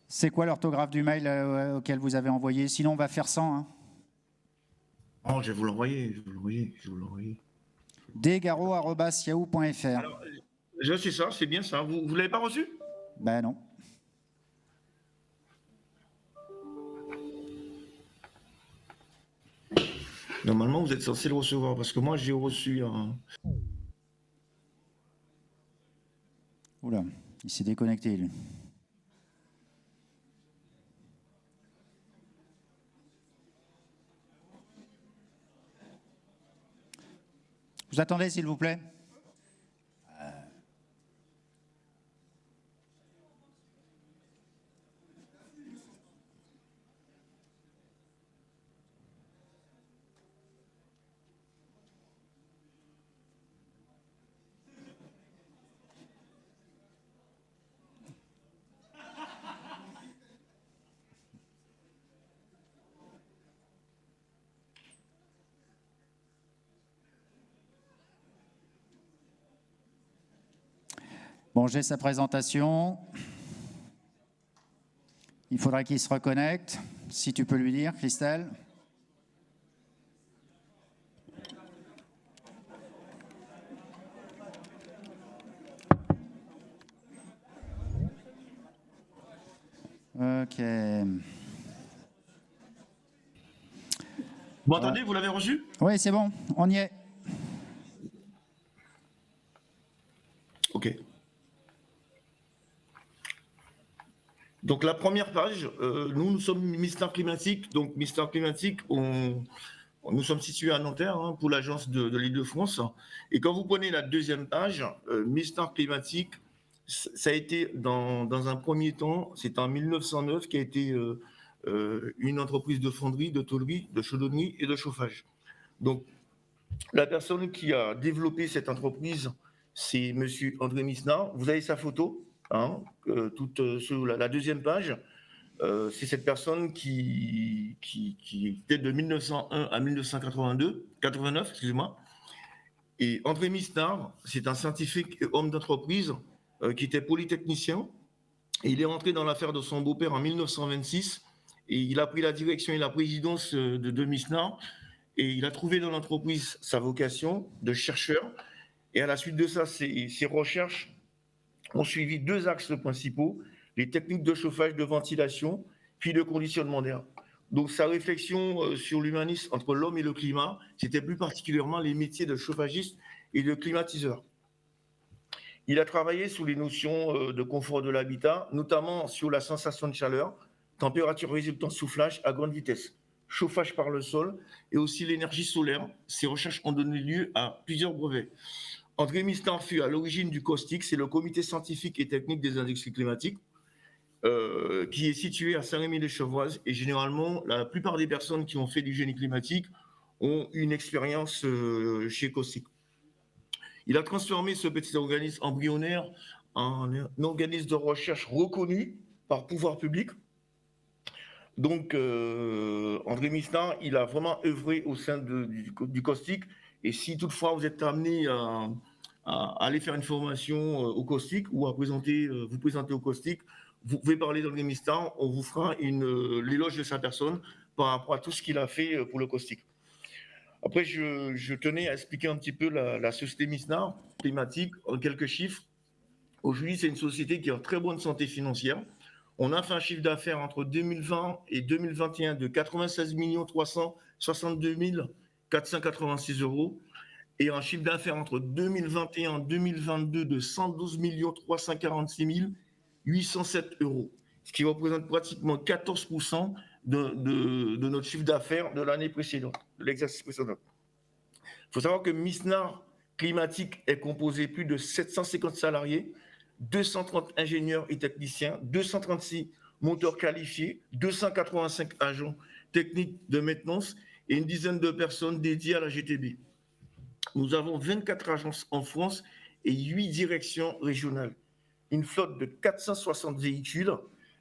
C'est quoi l'orthographe du mail auquel vous avez envoyé? Sinon, on va faire 100. Hein. Oh, je vais vous l'envoyer, je vais vous l'envoyer. dgaro@yahoo.fr. C'est ça, c'est bien ça. Vous ne l'avez pas reçu? Ben non. Normalement, vous êtes censé le recevoir parce que moi, j'ai reçu un... Oula, il s'est déconnecté, lui. Vous attendez, s'il vous plaît. Bon, j'ai sa présentation. Il faudrait qu'il se reconnecte. Si tu peux lui dire, Christelle. Ok. Vous m'entendez, vous l'avez reçu? Oui, c'est bon, on y est. Ok. Donc la première page, nous sommes Mister Climatique. Donc Mister Climatique, nous sommes situés à Nanterre hein, pour l'agence de l'Île-de-France. Et quand vous prenez la deuxième page, Mister Climatique, ça a été dans un premier temps, c'est en 1909 qui a été une entreprise de fonderie, de tôlerie, de chaudronnerie et de chauffage. Donc la personne qui a développé cette entreprise, c'est Monsieur André Misnard. Vous avez sa photo. Hein, sur la deuxième page, c'est cette personne qui était de 1901 à 1989, excusez-moi. Et André Misnard, c'est un scientifique et homme d'entreprise qui était polytechnicien. Et il est rentré dans l'affaire de son beau-père en 1926 et il a pris la direction et la présidence de Misnard et il a trouvé dans l'entreprise sa vocation de chercheur. Et à la suite de ça, ses recherches ont suivi deux axes principaux. les techniques de chauffage, de ventilation, puis de conditionnement d'air. Donc sa réflexion sur l'humanisme entre l'homme et le climat, c'était plus particulièrement les métiers de chauffagiste et de climatiseur. Il a travaillé sur les notions de confort de l'habitat, notamment sur la sensation de chaleur, température résultant soufflage à grande vitesse, chauffage par le sol et aussi l'énergie solaire. Ces recherches ont donné lieu à plusieurs brevets. André Misnard fut à l'origine du COSTIC, c'est le Comité scientifique et technique des industries climatiques, qui est situé à Saint-Rémy-lès-Chevroises. Et généralement, la plupart des personnes qui ont fait du génie climatique ont une expérience chez COSTIC. Il a transformé ce petit organisme embryonnaire en un organisme de recherche reconnu par pouvoir public. Donc, André Misnard, il a vraiment œuvré au sein du COSTIC. Et si toutefois vous êtes amené à aller faire une formation au COSTIC ou à vous présenter au COSTIC, vous pouvez parler d'André Misnard, on vous fera l'éloge de sa personne par rapport à tout ce qu'il a fait pour le COSTIC. Après, je tenais à expliquer un petit peu la société Misnard climatique en quelques chiffres. Aujourd'hui, c'est une société qui est en très bonne santé financière. On a fait un chiffre d'affaires entre 2020 et 2021 de 96 362 486 euros et un chiffre d'affaires entre 2021 et 2022 de 112 346 807 euros, ce qui représente pratiquement 14% de notre chiffre d'affaires de l'année précédente, de l'exercice précédent. Il faut savoir que Misnard Climatique est composé de plus de 750 salariés, 230 ingénieurs et techniciens, 236 monteurs qualifiés, 285 agents techniques de maintenance et une dizaine de personnes dédiées à la GTB. Nous avons 24 agences en France et 8 directions régionales. Une flotte de 460 véhicules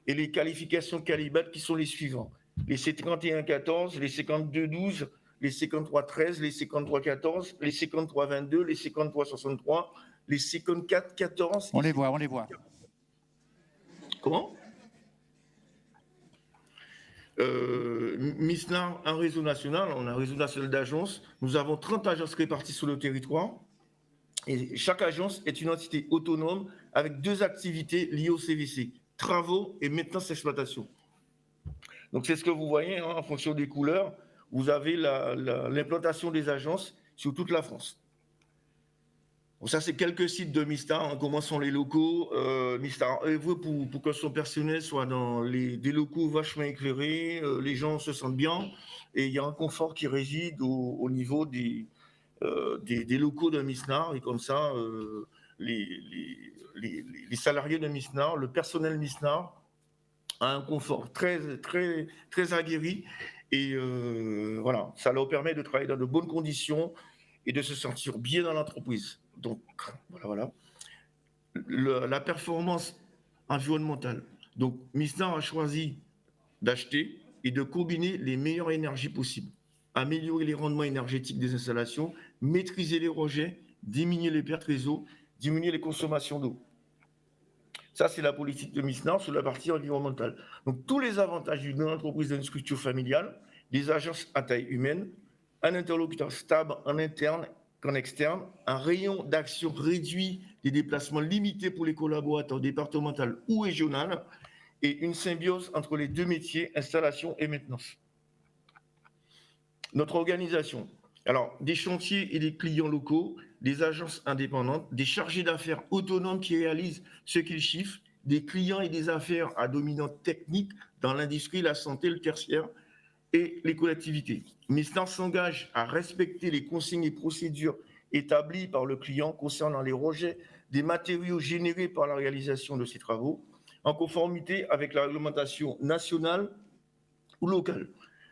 et les qualifications Calibat qui sont les suivants. Les C3114, les C5212, les C5313, les C5314, les C5322, les C5363, les C5414. On les voit. Comment ? Misnard, un réseau national, on a un réseau national d'agences. Nous avons 30 agences réparties sur le territoire. Et chaque agence est une entité autonome avec 2 activités liées au CVC, travaux et maintenance exploitation. Donc c'est ce que vous voyez en fonction des couleurs. Vous avez l'implantation des agences sur toute la France. Bon, ça, c'est quelques sites de Misnard. Comment sont les locaux. Misnard œuvre pour que son personnel soit dans des locaux vachement éclairés. Les gens se sentent bien. Et il y a un confort qui réside au niveau des locaux de Misnard. Et comme ça, les salariés de Misnard, le personnel Misnard, a un confort très, très, très aguerri. Et voilà, ça leur permet de travailler dans de bonnes conditions et de se sentir bien dans l'entreprise. Donc, voilà. La performance environnementale. Donc, Misnard a choisi d'acheter et de combiner les meilleures énergies possibles. Améliorer les rendements énergétiques des installations, maîtriser les rejets, diminuer les pertes réseau, diminuer les consommations d'eau. Ça, c'est la politique de Misnard sur la partie environnementale. Donc, tous les avantages d'une entreprise d'une structure familiale, des agences à taille humaine, un interlocuteur stable en interne qu'en externe, un rayon d'action réduit, des déplacements limités pour les collaborateurs départementaux ou régionaux, et une symbiose entre les 2 métiers, installation et maintenance. Notre organisation. Alors, des chantiers et des clients locaux, des agences indépendantes, des chargés d'affaires autonomes qui réalisent ce qu'ils chiffrent, des clients et des affaires à dominante technique dans l'industrie, la santé, le tertiaire et les collectivités. Misnard s'engage à respecter les consignes et procédures établies par le client concernant les rejets des matériaux générés par la réalisation de ces travaux, en conformité avec la réglementation nationale ou locale.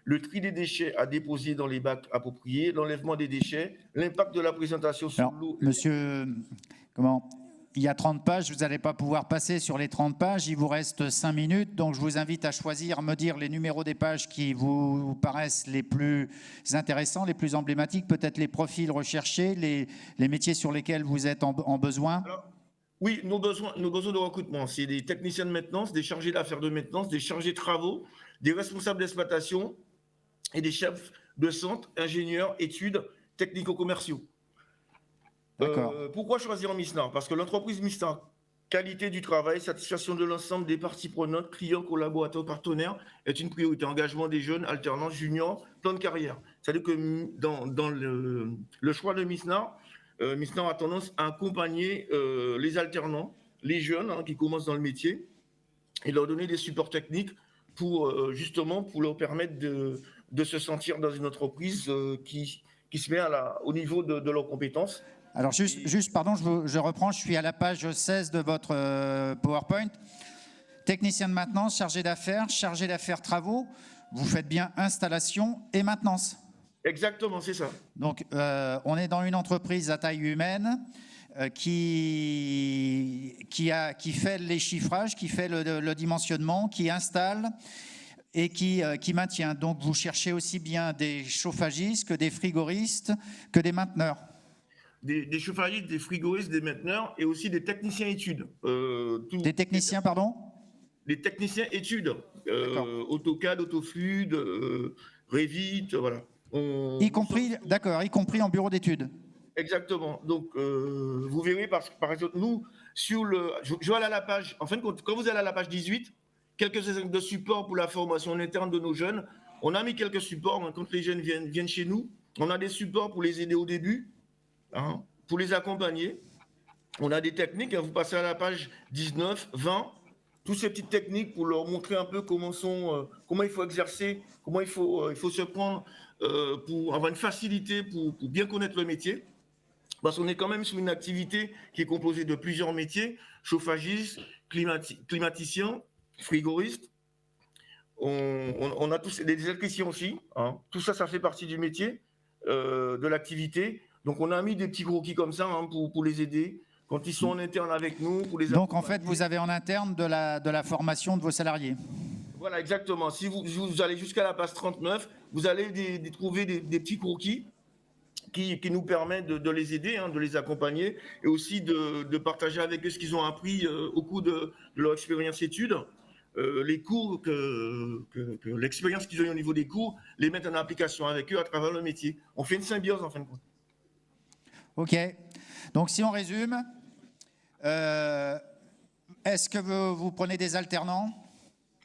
Le tri des déchets à déposer dans les bacs appropriés, l'enlèvement des déchets, l'impact de la présentation sur l'eau. Monsieur, il y a 30 pages, vous n'allez pas pouvoir passer sur les 30 pages, il vous reste 5 minutes, donc je vous invite à choisir, me dire les numéros des pages qui vous paraissent les plus intéressants, les plus emblématiques, peut-être les profils recherchés, les métiers sur lesquels vous êtes en besoin. Alors, oui, nos besoins de recrutement, c'est des techniciens de maintenance, des chargés d'affaires de maintenance, des chargés de travaux, des responsables d'exploitation et des chefs de centre, ingénieurs, études, technico-commerciaux. Pourquoi choisir Misnard ? Parce que l'entreprise Misnard qualité du travail, satisfaction de l'ensemble des parties prenantes, clients, collaborateurs, partenaires, est une priorité. Engagement des jeunes, alternants, juniors, plan de carrière. C'est-à-dire que dans le choix de Misnar, Misnar a tendance à accompagner les alternants, les jeunes qui commencent dans le métier, et leur donner des supports techniques pour justement pour leur permettre de se sentir dans une entreprise qui se met au niveau de leurs compétences. Alors juste pardon, je reprends, je suis à la page 16 de votre PowerPoint. Technicien de maintenance, chargé d'affaires travaux, vous faites bien installation et maintenance. Exactement, c'est ça. Donc on est dans une entreprise à taille humaine qui fait les chiffrages, qui fait le dimensionnement, qui installe et qui maintient. Donc vous cherchez aussi bien des chauffagistes que des frigoristes, que des mainteneurs. Des chauffagistes, des frigoristes, des mainteneurs et aussi des techniciens études. Des techniciens, pardon? Des techniciens études. AutoCAD, AutoFluid, Revit, voilà. Y compris en bureau d'études. Exactement. Donc, vous verrez, par exemple, nous, je vais aller à la page, en fin de compte, quand vous allez à la page 18, quelques exemples de supports pour la formation interne de nos jeunes. On a mis quelques supports quand les jeunes viennent chez nous. On a des supports pour les aider au début, pour les accompagner. On a des techniques, vous passez à la page 19, 20, toutes ces petites techniques pour leur montrer un peu comment il faut exercer, comment il faut se prendre pour avoir une facilité pour bien connaître le métier. Parce qu'on est quand même sur une activité qui est composée de plusieurs métiers, chauffagiste, climaticien, frigoriste. On a tous des électriciens aussi. Tout ça, ça fait partie du métier, de l'activité. Donc, on a mis des petits croquis comme ça pour les aider. Quand ils sont en interne avec nous, pour les Donc, en fait, vous avez en interne de la formation de vos salariés. Voilà, exactement. Si vous allez jusqu'à la page 39, vous allez trouver des petits croquis qui nous permettent de les aider, de les accompagner et aussi de partager avec eux ce qu'ils ont appris au cours de leur expérience études. Les cours, l'expérience qu'ils ont eu au niveau des cours, les mettre en application avec eux à travers le métier. On fait une symbiose en fin de compte. Ok. Donc, si on résume, est-ce que vous prenez des alternants?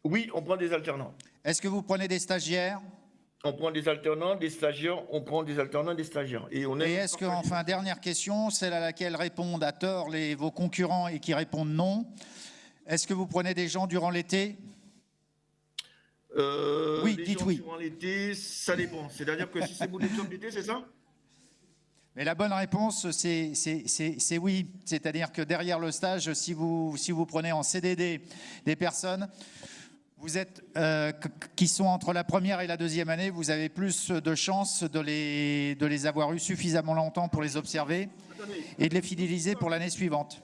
Oui, on prend des alternants. Est-ce que vous prenez des stagiaires? On prend des alternants, des stagiaires, on prend des alternants, des stagiaires. Et est-ce que, enfin, dernière question, celle à laquelle répondent à tort vos concurrents et qui répondent non, est-ce que vous prenez des gens durant l'été? Oui, dites oui. Durant l'été, ça dépend. C'est-à-dire que si c'est pour des jobs d'été, c'est ça? Mais la bonne réponse, c'est oui. C'est-à-dire que derrière le stage, si vous prenez en CDD des personnes qui sont entre la première et la deuxième année, vous avez plus de chances de les avoir eu suffisamment longtemps pour les observer et de les fidéliser pour l'année suivante.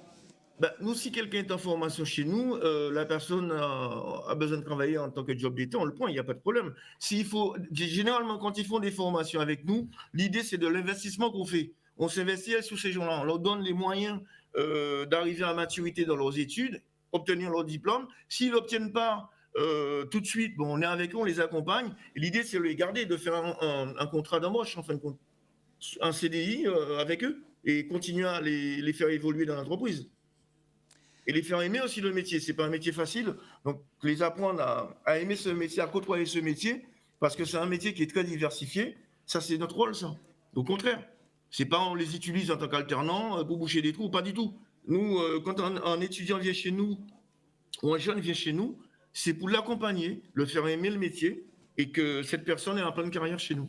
Nous, si quelqu'un est en formation chez nous, la personne a besoin de travailler en tant que job d'été, on le prend, il n'y a pas de problème. Généralement, quand ils font des formations avec nous, l'idée, c'est de l'investissement qu'on fait. On s'investit sur ces gens-là, on leur donne les moyens d'arriver à maturité dans leurs études, obtenir leur diplôme. S'ils n'obtiennent pas tout de suite, on est avec eux, on les accompagne. Et l'idée, c'est de les garder, de faire un contrat d'embauche, en fin de compte, un CDI avec eux et continuer à les faire évoluer dans l'entreprise. Et les faire aimer aussi le métier. Ce n'est pas un métier facile. Donc, les apprendre à aimer ce métier, à côtoyer ce métier, parce que c'est un métier qui est très diversifié. Ça, c'est notre rôle, ça. Au contraire. C'est pas on les utilise en tant qu'alternants pour boucher des trous, pas du tout. Nous, quand un étudiant vient chez nous, ou un jeune vient chez nous, c'est pour l'accompagner, le faire aimer le métier, et que cette personne ait un plan de carrière chez nous.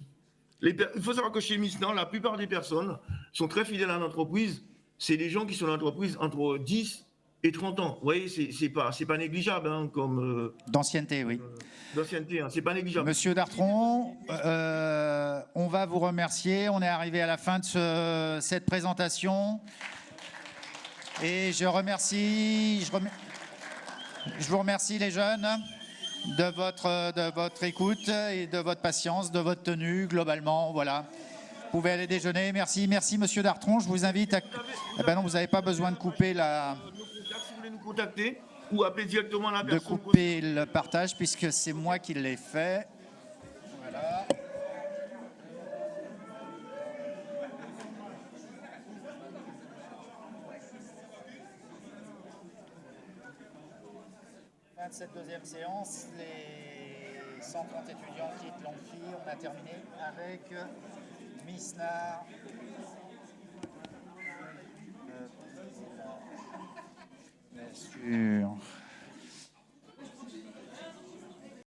Il faut savoir que chez Misnar, la plupart des personnes sont très fidèles à l'entreprise. C'est des gens qui sont dans l'entreprise entre 10 et 30 ans. Vous voyez, c'est pas négligeable comme... D'ancienneté, oui. D'ancienneté, c'est pas négligeable. Monsieur Dartron, on va vous remercier. On est arrivé à la fin de cette présentation. Et je vous remercie les jeunes de votre écoute et de votre patience, de votre tenue globalement. Voilà. Vous pouvez aller déjeuner. Merci, monsieur Dartron. Je vous invite à... non, vous n'avez pas besoin de couper Si vous voulez nous contacter ou appeler directement la personne. De couper le partage puisque c'est moi qui l'ai fait. Voilà. fin de cette deuxième séance. Les 130 étudiants quittent l'amphi. On a terminé avec Miss Nar. Bien sûr.